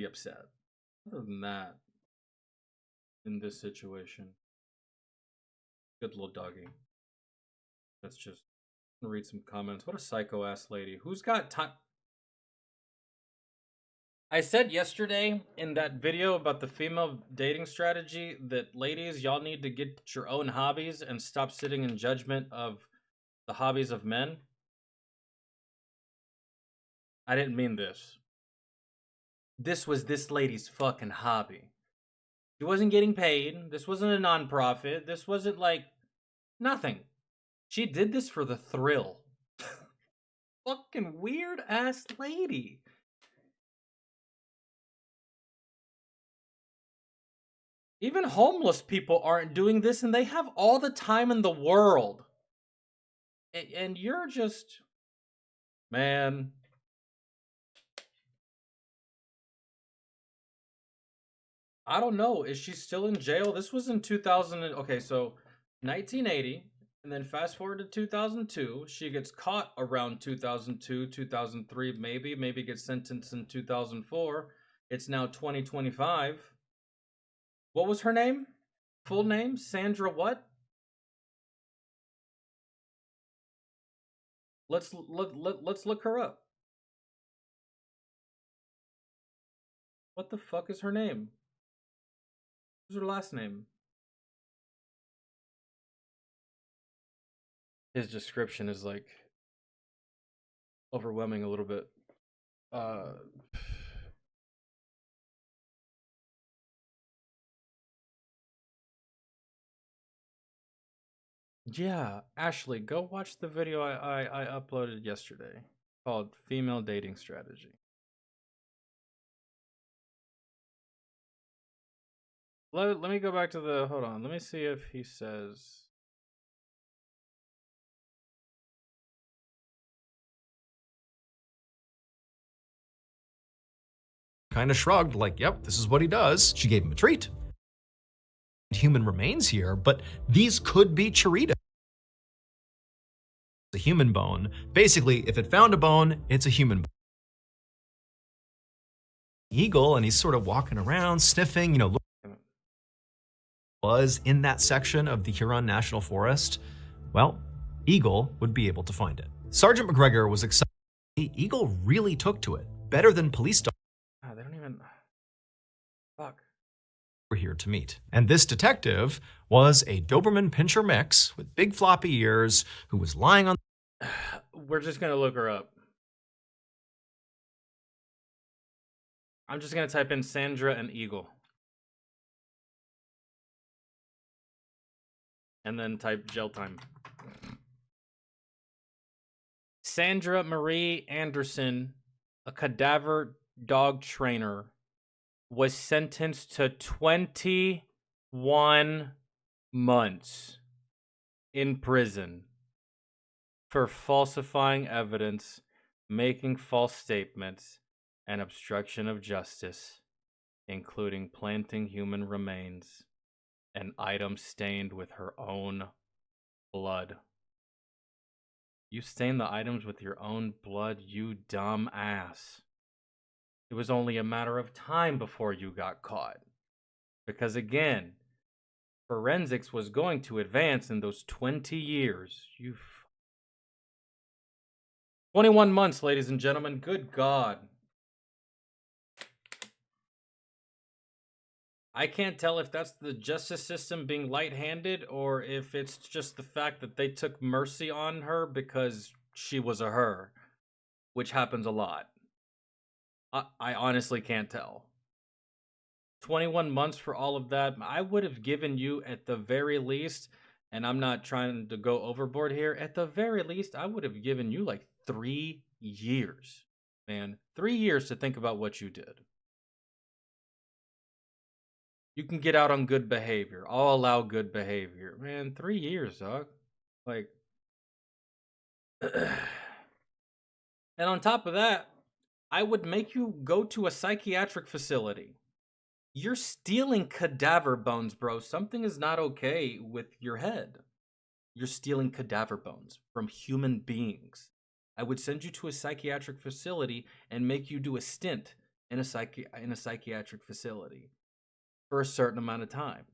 upset. Other than that, in this situation, good little doggy. Let's just read some comments. What a psycho ass lady. Who's got time? I said yesterday in that video about the female dating strategy that ladies, y'all need to get your own hobbies and stop sitting in judgment of the hobbies of men. I didn't mean this. This was this lady's fucking hobby. She wasn't getting paid. This wasn't a nonprofit. This wasn't like nothing. She did this for the thrill. Fucking weird ass lady. Even homeless people aren't doing this, and they have all the time in the world. And you're just... Man. I don't know. Is she still in jail? This was in 2000. Okay, so 1980. And then fast forward to 2002. She gets caught around 2002, 2003, maybe gets sentenced in 2004. It's now 2025. What was her name? Full name? Sandra what? Let's look her up. What the fuck is her name? What's her last name? His description is like overwhelming a little bit. Yeah, Ashley, go watch the video I uploaded yesterday called Female Dating Strategy. Let me go back to the... Hold on. Let me see if he says... Kind of shrugged, like, yep, this is what he does. She gave him a treat. Human remains here, but these could be choritas. A human bone. Basically, if it found a bone, it's a human bone. Eagle, and he's sort of walking around, sniffing, you know, was in that section of the Huron National Forest. Well, Eagle would be able to find it. Sergeant McGregor was excited. Eagle really took to it, better than police dogs. They don't even... Fuck. We're here to meet. And this detective was a Doberman Pinscher mix with big floppy ears who was lying on... We're just gonna look her up. I'm just gonna type in Sandra and Eagle. And then type jail time. Sandra Marie Anderson, a cadaver dog trainer, was sentenced to 21 months in prison for falsifying evidence, making false statements, and obstruction of justice, including planting human remains and items stained with her own blood. You stained the items with your own blood, you dumb ass. It was only a matter of time before you got caught. Because again, forensics was going to advance in those 20 years. 21 months, ladies and gentlemen. Good God. I can't tell if that's the justice system being light-handed or if it's just the fact that they took mercy on her because she was a her, which happens a lot. I honestly can't tell. 21 months for all of that. I would have given you, at the very least, and I'm not trying to go overboard here, at the very least, I would have given you like 3 years, man. 3 years to think about what you did. You can get out on good behavior. I'll allow good behavior. Man, 3 years, dog. Like, and on top of that, I would make you go to a psychiatric facility. You're stealing cadaver bones, bro. Something is not okay with your head. You're stealing cadaver bones from human beings. I would send you to a psychiatric facility and make you do a stint in a psychiatric facility for a certain amount of time,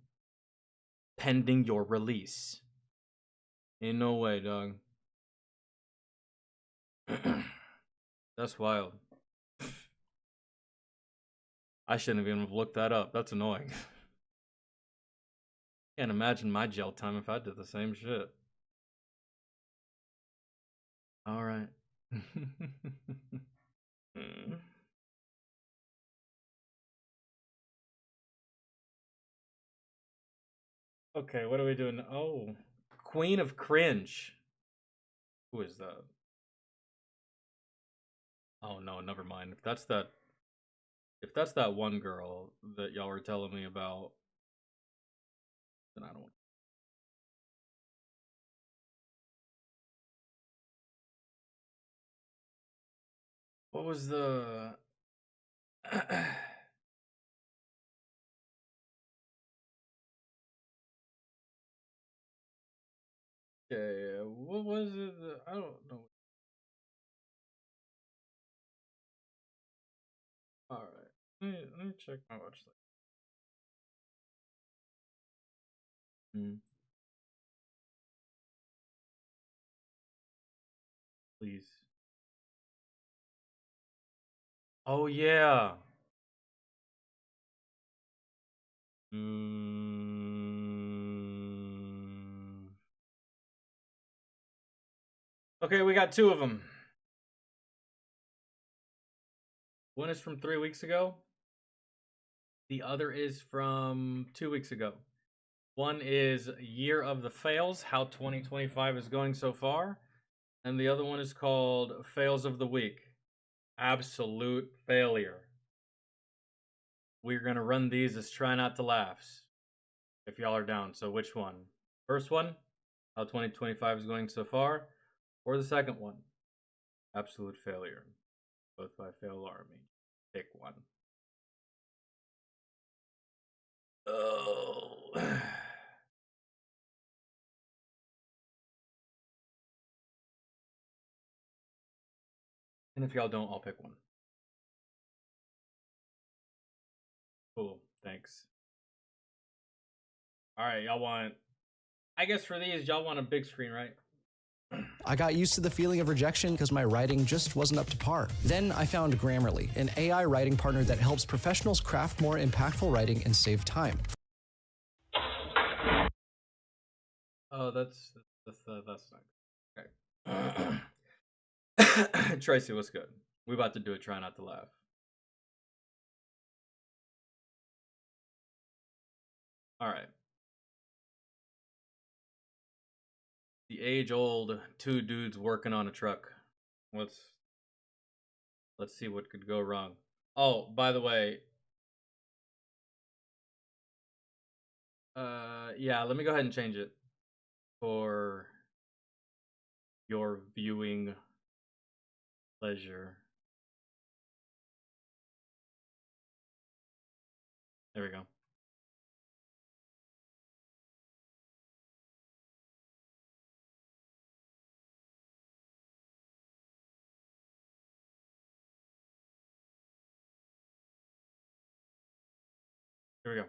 pending your release. Ain't no way, dog. That's wild. I shouldn't even have looked that up. That's annoying. Can't imagine my jail time if I did the same shit. All right. Okay, what are we doing? Oh, Queen of Cringe. Who is that? Oh no, never mind. If that's that one girl that y'all were telling me about, then I don't. What was the Okay, what was it? I don't know. All right, let me check my watch list. Please. Oh yeah. Okay, we got 2 of them. One is from 3 weeks ago. The other is from 2 weeks ago. One is Year of the Fails, how 2025 is going so far. And the other one is called Fails of the Week. Absolute failure. We're going to run these as Try Not to Laughs, if y'all are down. So which one? First one, how 2025 is going so far, or the second one, Absolute Failure, both by Fail Army. Pick one. Oh. And if y'all don't, I'll pick one. Cool, thanks. All right, y'all want, I guess for these, y'all want a big screen, right? I got used to the feeling of rejection because my writing just wasn't up to par. Then I found Grammarly, an AI writing partner that helps professionals craft more impactful writing and save time. Oh, that's not okay. Tracy, what's good? We about to do it. Try Not to Laugh. All right. The age-old 2 dudes working on a truck. Let's see what could go wrong. Oh, by the way, yeah, let me go ahead and change it for your viewing pleasure. There we go. Here we go.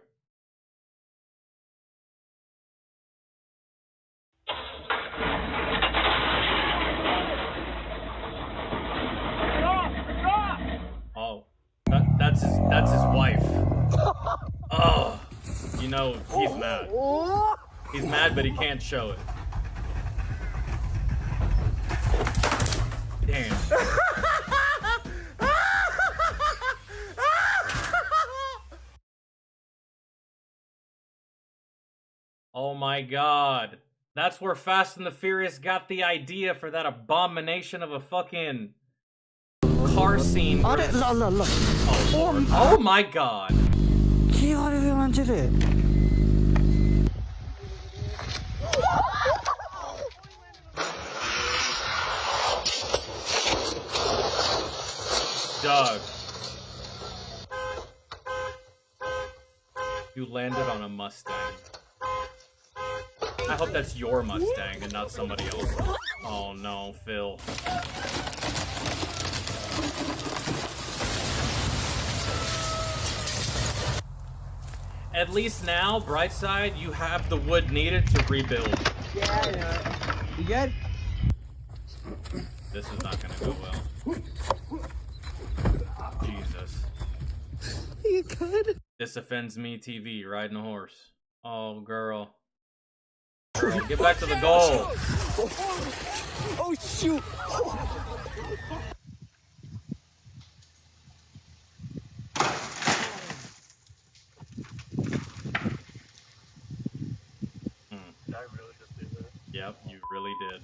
Oh, that's his wife. Oh, you know he's mad. He's mad, but he can't show it. Damn. Oh my God. That's where Fast and the Furious got the idea for that abomination of a fucking car scene. Oh my god. Doug. You landed on a Mustang. I hope that's your Mustang and not somebody else's. Oh no, Phil. At least now, Brightside, you have the wood needed to rebuild. Yeah. You good? This is not gonna go well. Jesus. You good? This offends me, TV, riding a horse. Oh, girl. Girl, get back to the goal. Oh, shoot. Yep, you really did.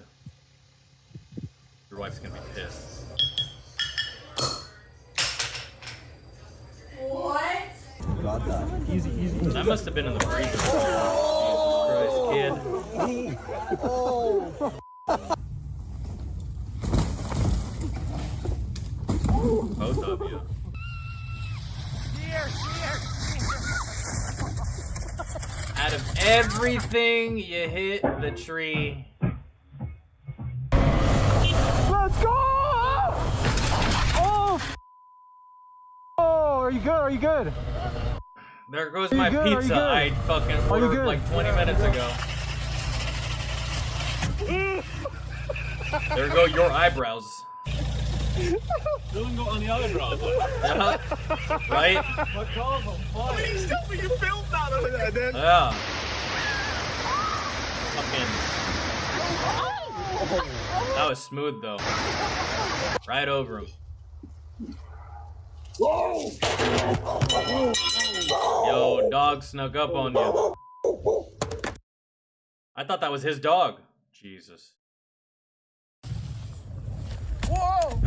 Your wife's gonna be pissed. What? Got that. Easy. That must have been in the freezer. Jesus Christ, kid. Oh. Both of you. Out of everything, you hit the tree. Let's go! Oh, are you good? Are you good? There goes my pizza I fucking ordered like 20 minutes ago. There go your eyebrows. Doesn't go on the eyebrows. Yeah. Right? My car's on fire. Please tell me you filmed that over there, then. Yeah. Fucking. That was smooth though. Right over him. Yo, dog snuck up on you. I thought that was his dog. Jesus. Whoa!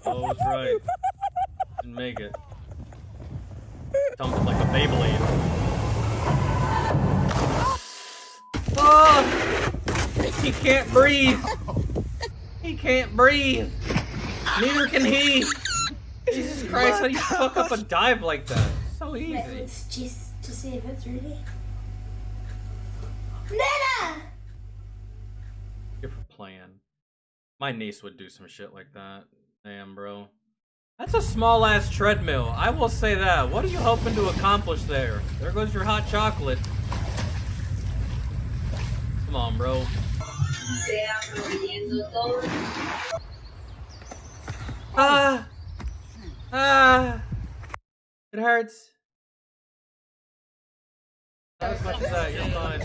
Oh, was right. Didn't make it. Tumbled like a Beyblade. Oh! He can't breathe. He can't breathe. Neither can he. Jesus Christ, how do you fuck up a dive like that? So easy. Let's just to see if it's ready. Nana! Good for playing. My niece would do some shit like that. Damn, bro. That's a small ass treadmill. I will say that. What are you hoping to accomplish there? There goes your hot chocolate. Come on, bro. Ah! Ah! It hurts. Not as much as that. You're fine.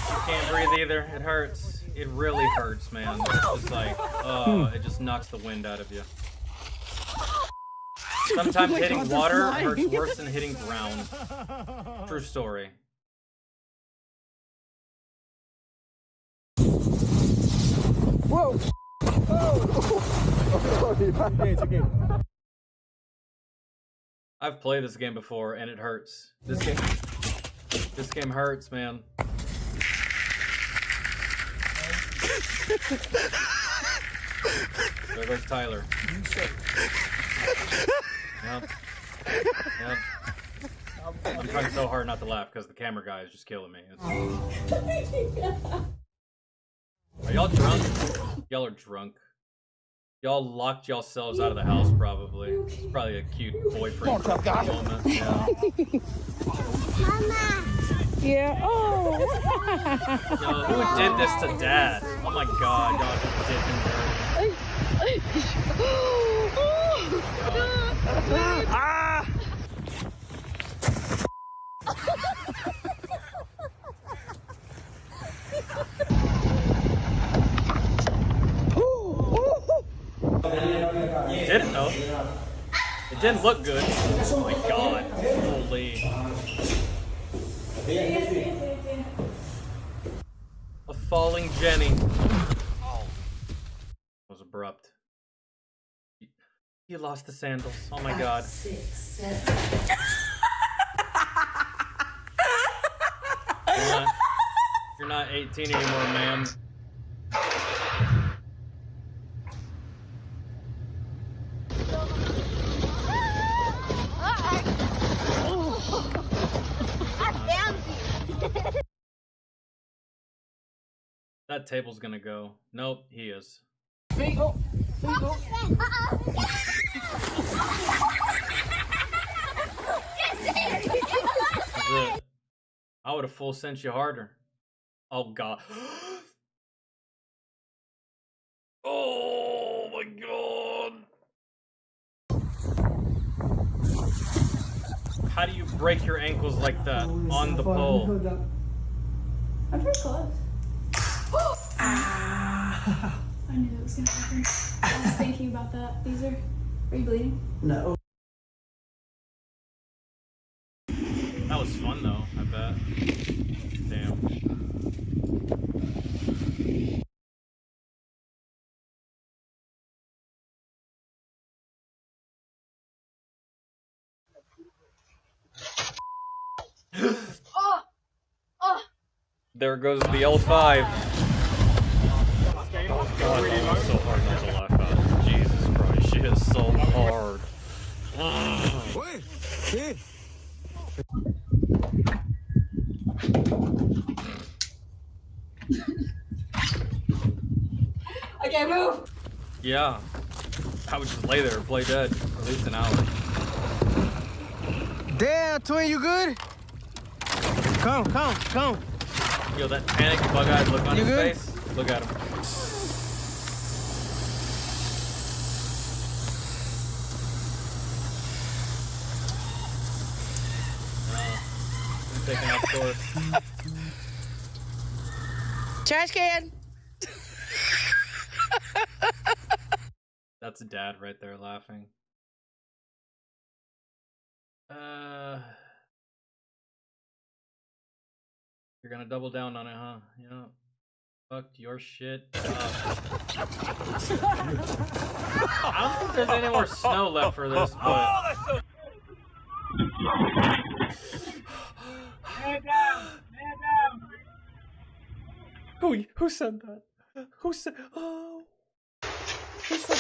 You can't breathe either. It hurts. It really hurts, man. It's just like, oh, it just knocks the wind out of you. Sometimes hitting water hurts worse than hitting ground. True story. Whoa! Oh! It's okay. I've played this game before and it hurts. This game hurts, man. There goes Tyler. Yep. I'm trying so hard not to laugh because the camera guy is just killing me. Are y'all drunk? Y'all are drunk. Y'all locked yourselves out of the house, probably. It's probably a cute boyfriend moment. Yeah. Mama. Yeah. Oh. Yo, who did this to Dad? Oh my God, y'all just did him dirty. Ah! You did it though. It didn't look good. Oh my God. Holy. A falling Jenny. That was abrupt. You lost the sandals. Oh my god. 6, 7. You're not 18 anymore, ma'am. That table's gonna go. Nope, he is. Bingo. Bingo. I would have full sent you harder. Oh god. Oh my god. How do you break your ankles like that on the pole? I'm pretty close. I knew that was gonna happen. I was thinking about that. Are you bleeding? No. That was fun though, I bet. Damn. There goes the L5. Oh god, that was so hard not to laugh at. Jesus Christ, she is so hard. I can't move. Yeah. I would just lay there and play dead for at least an hour. Damn, twin, you good? Come. Yo, that panic bug-eyed look on You his good? face. Look at him. I'm taking off course. Trash can. That's a dad right there laughing. You're gonna double down on it, huh? Yeah. Fucked your shit up. I don't think there's any more snow left for this, but... Man down. Who said that? Who said... Oh... Who said...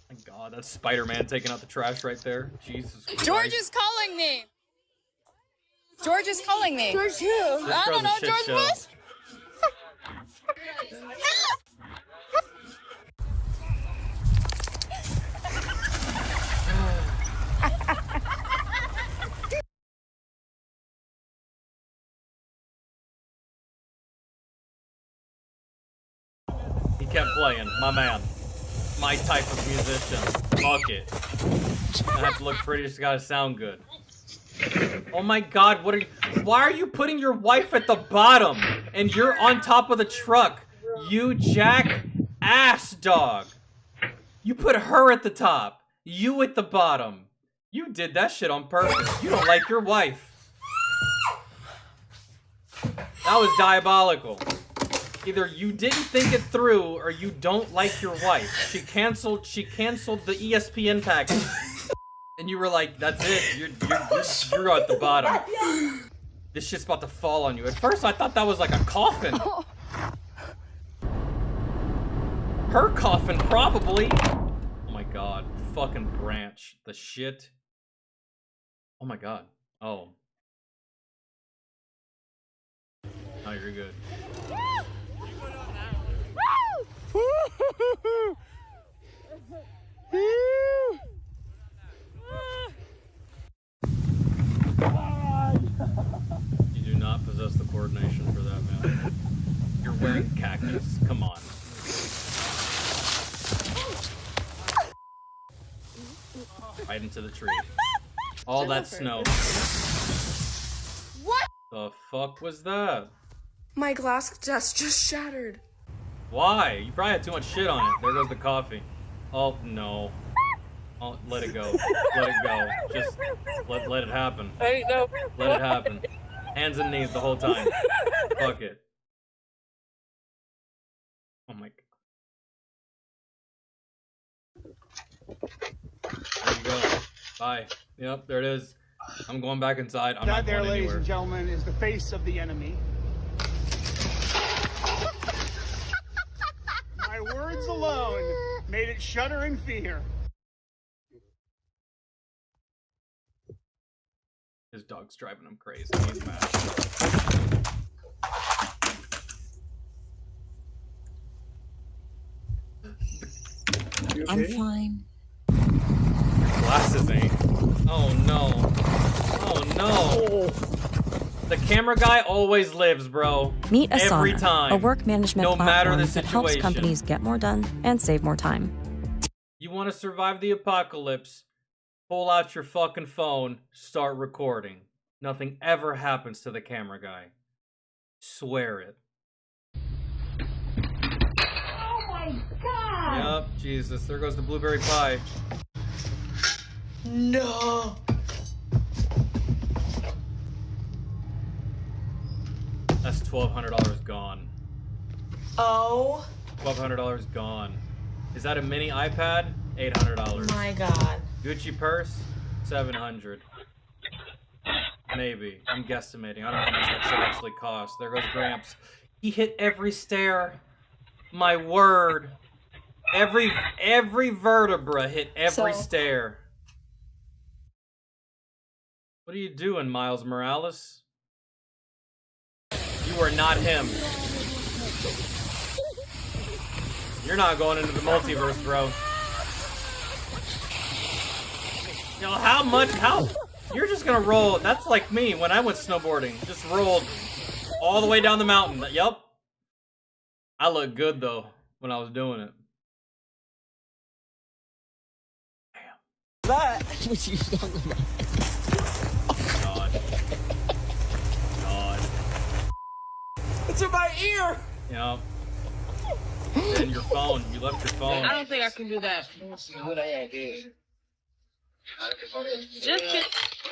My god, that's Spider-Man taking out the trash right there. Jesus Christ. George is calling me. George is calling me. George who? I don't know, George Bush. He kept playing, my man. My type of musician. Fuck it. I have to look pretty, just gotta sound good. Oh my god, what are you... Why are you putting your wife at the bottom? And you're on top of the truck. You jackass dog. You put her at the top. You at the bottom. You did that shit on purpose. You don't like your wife. That was diabolical. Either you didn't think it through or you don't like your wife. She canceled the ESPN package. And you were like, that's it. You're at the bottom. This shit's about to fall on you. At first I thought that was like a coffin. Her coffin, probably. Oh my god. Fucking Branch. The shit. Oh my god. Oh. Oh, you're good. You do not possess the coordination for that, man. You're wearing cactus. Come on. Right into the tree. All that snow. What? The fuck was that? My glass just shattered. Why? You probably had too much shit on it. There goes the coffee. Oh, no. Oh, let it go. Let it go. Just let it happen. Ain't no. Let it happen. Hands and knees the whole time. Fuck it. Oh my god. There you go. Bye. Yep, there it is. I'm going back inside. I'm not That there, going ladies anywhere. and gentlemen, is the face of the enemy. My words alone made it shudder in fear. His dog's driving him crazy. He's mad. I'm fine. Glasses ain't. Oh no. Oh no. The camera guy always lives, bro. Meet Asana, every time. a work management no matter platform the that helps situation. companies get more done and save more time. You want to survive the apocalypse? Pull out your fucking phone, start recording. Nothing ever happens to the camera guy. Swear it. Oh my god! Yep, Jesus. There goes the blueberry pie. No. That's $1,200 gone. Oh. $1,200 gone. Is that a mini iPad? $800. My god. Gucci purse? $700. Maybe. I'm guesstimating. I don't know how much that shit actually costs. There goes Gramps. He hit every stair. My word. Every vertebra hit every stair. What are you doing, Miles Morales? You are not him. You're not going into the multiverse, bro. Yo, how? You're just gonna roll. That's like me when I went snowboarding. Just rolled all the way down the mountain. Yup. I looked good, though, when I was doing it. That what you talking about? God. It's in my ear. Yup. And your phone. You left your phone. I don't think I can do that. Just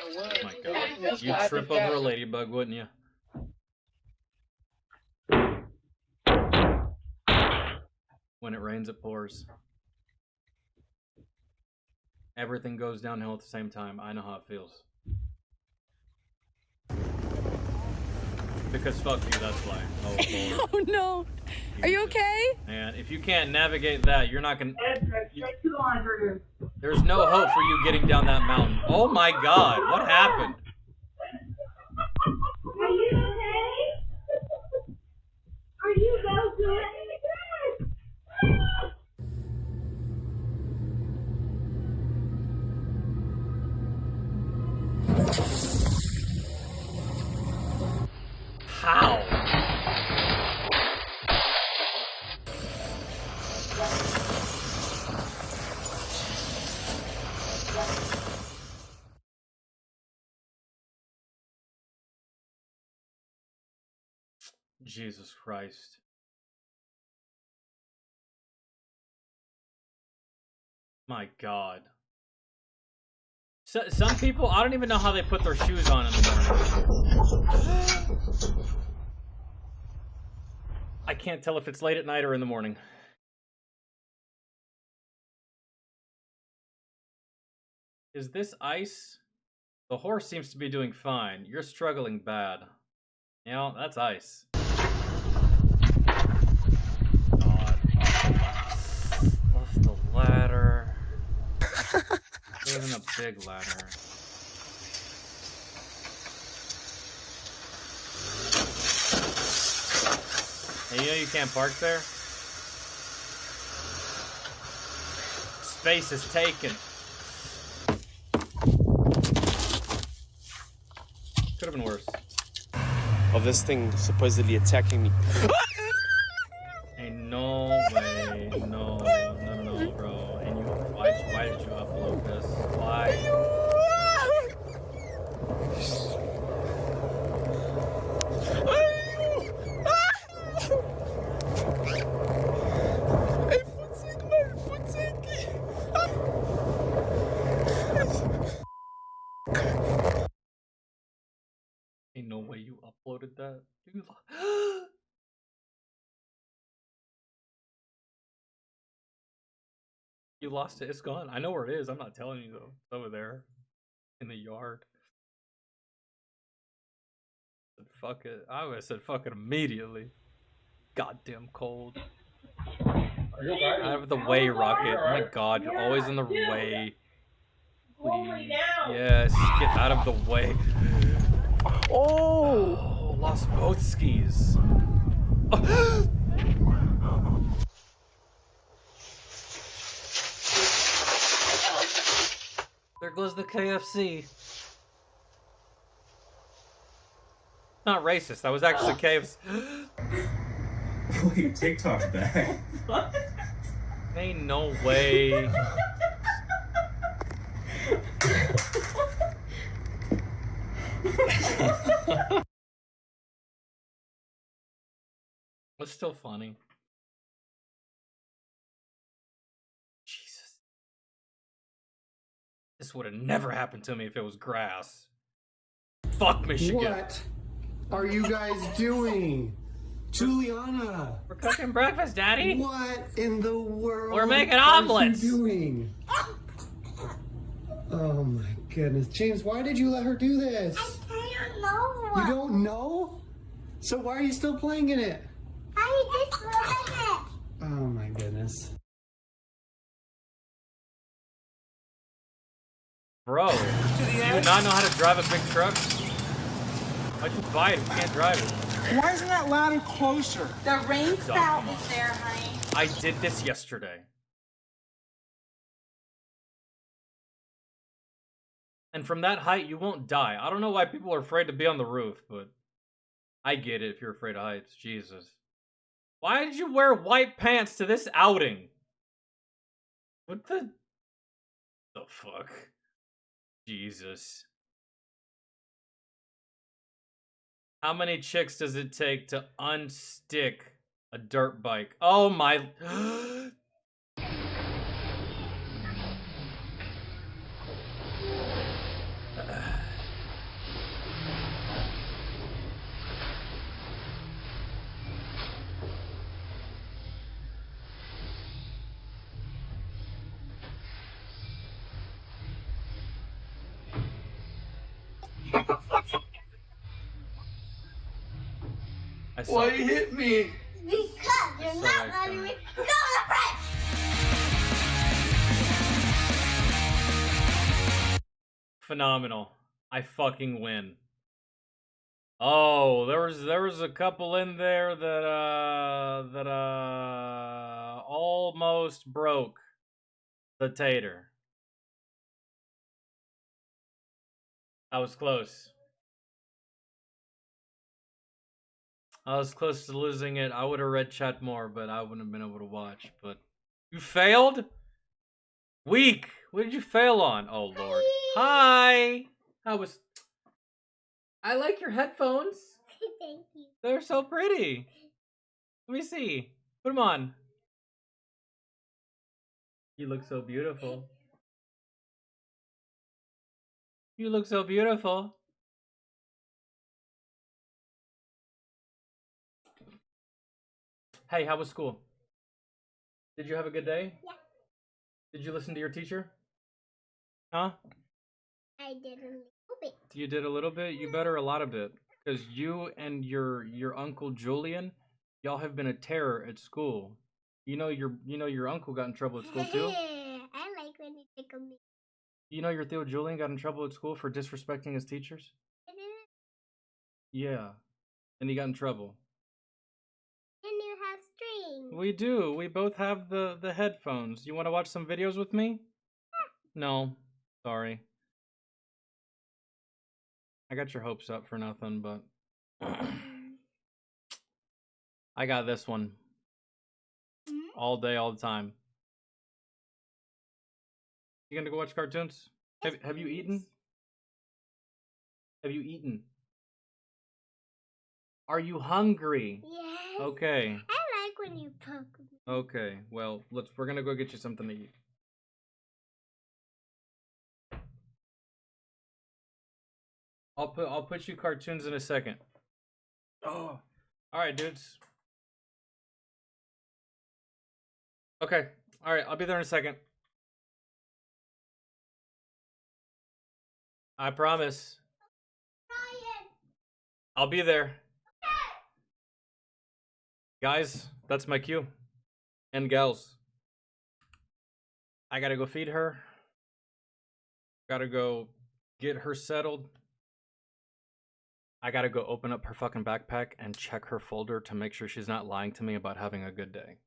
Oh my god. You'd trip over a ladybug, wouldn't you? When it rains, it pours. Everything goes downhill at the same time. I know how it feels. Because fuck you, that's why. Oh, Lord. Oh no. Are you okay? And if you can't navigate that, you're not gonna... There's no hope for you getting down that mountain. Oh my god, what happened? Are you okay? Are you so good? How? Jesus Christ. My God. So, some people, I don't even know how they put their shoes on in the morning. I can't tell if it's late at night or in the morning. Is this ice? The horse seems to be doing fine. You're struggling bad. You know, that's ice. God. Off the ladder. It wasn't a big ladder. Hey, you know you can't park there? Space is taken. Could have been worse. Of this thing supposedly attacking me. Ain't no way. No, bro. And you, why did you upload this? Why? Ain't no way you uploaded that. You lost it. It's gone. I know where it is. I'm not telling you though. It's over there in the yard. I said, fuck it. I would have said fuck it immediately. Goddamn cold. Out of the way, Rocket. Oh my god, you're always in the way. Please. Yes, get out of the way. Oh, lost both skis. Oh. There goes the KFC. Not racist. That was actually KFC. Your TikTok's back. Ain't no way. It's still funny. Jesus. This would have never happened to me if it was grass. Fuck Michigan. What are you guys doing? Juliana! We're cooking breakfast, Daddy. What in the world? We're making omelets. What are you doing? Oh my goodness. James, why did you let her do this? I don't know. You don't know? So why are you still playing in it? I just love it. Oh my goodness. Bro, do you not know how to drive a big truck? Why'd you buy it if you can't drive it? Why isn't that ladder closer? The rain spout is there, honey. I did this yesterday. And from that height, you won't die. I don't know why people are afraid to be on the roof, but I get it if you're afraid of heights. Jesus. Why did you wear white pants to this outing? What the fuck? Jesus. How many chicks does it take to unstick a dirt bike? Oh my... Why you hit me? Because you're not letting me go the bridge. Phenomenal. I fucking win. Oh, there was a couple in there that almost broke the tater. I was close. I was close to losing it. I would have read chat more, but I wouldn't have been able to watch. But you failed? Weak. What did you fail on? Oh Lord. Hi. I like your headphones. Thank you. They're so pretty. Let me see. Put them on. You look so beautiful. You look so beautiful. Hey, how was school? Did you have a good day? Yeah. Did you listen to your teacher? Huh? I did a little bit. You did a little bit? You better a lot of it. Because you and your uncle Julian, y'all have been a terror at school. You know your uncle got in trouble at school too? I like when you tickle me. You know your Theo Julian got in trouble at school for disrespecting his teachers? I didn't. Yeah. And he got in trouble. And you have strings. We do. We both have the headphones. You want to watch some videos with me? No. Sorry. I got your hopes up for nothing, but I got this one. All day, all the time. You gonna go watch cartoons? Have you eaten? Have you eaten? Are you hungry? Yes. Okay. I like when you poke me. Okay. Well, we're gonna go get you something to eat. I'll put you cartoons in a second. Oh. All right, dudes. Okay. All right, I'll be there in a second. I promise. I'll be there. Guys, that's my cue. And gals. I gotta go feed her. Gotta go get her settled. I gotta go open up her fucking backpack and check her folder to make sure she's not lying to me about having a good day.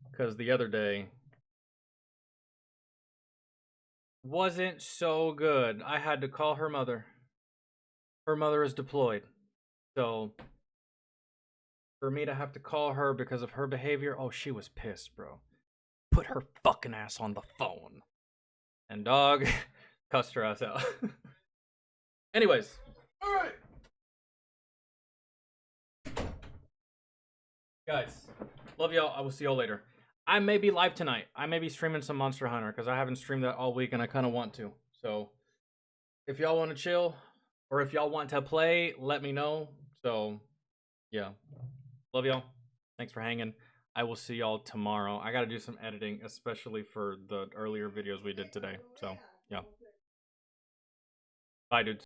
Because the other day wasn't so good. I had to call her mother. Her mother is deployed. So for me to have to call her because of her behavior, oh, she was pissed, bro. Put her fucking ass on the phone. And dog cussed her ass out. Anyways. All right. Guys, love y'all. I will see y'all later. I may be live tonight. I may be streaming some Monster Hunter because I haven't streamed that all week and I kind of want to. So if y'all want to chill or if y'all want to play, let me know. So yeah, love y'all. Thanks for hanging. I will see y'all tomorrow. I got to do some editing, especially for the earlier videos we did today. So yeah. Bye, dudes.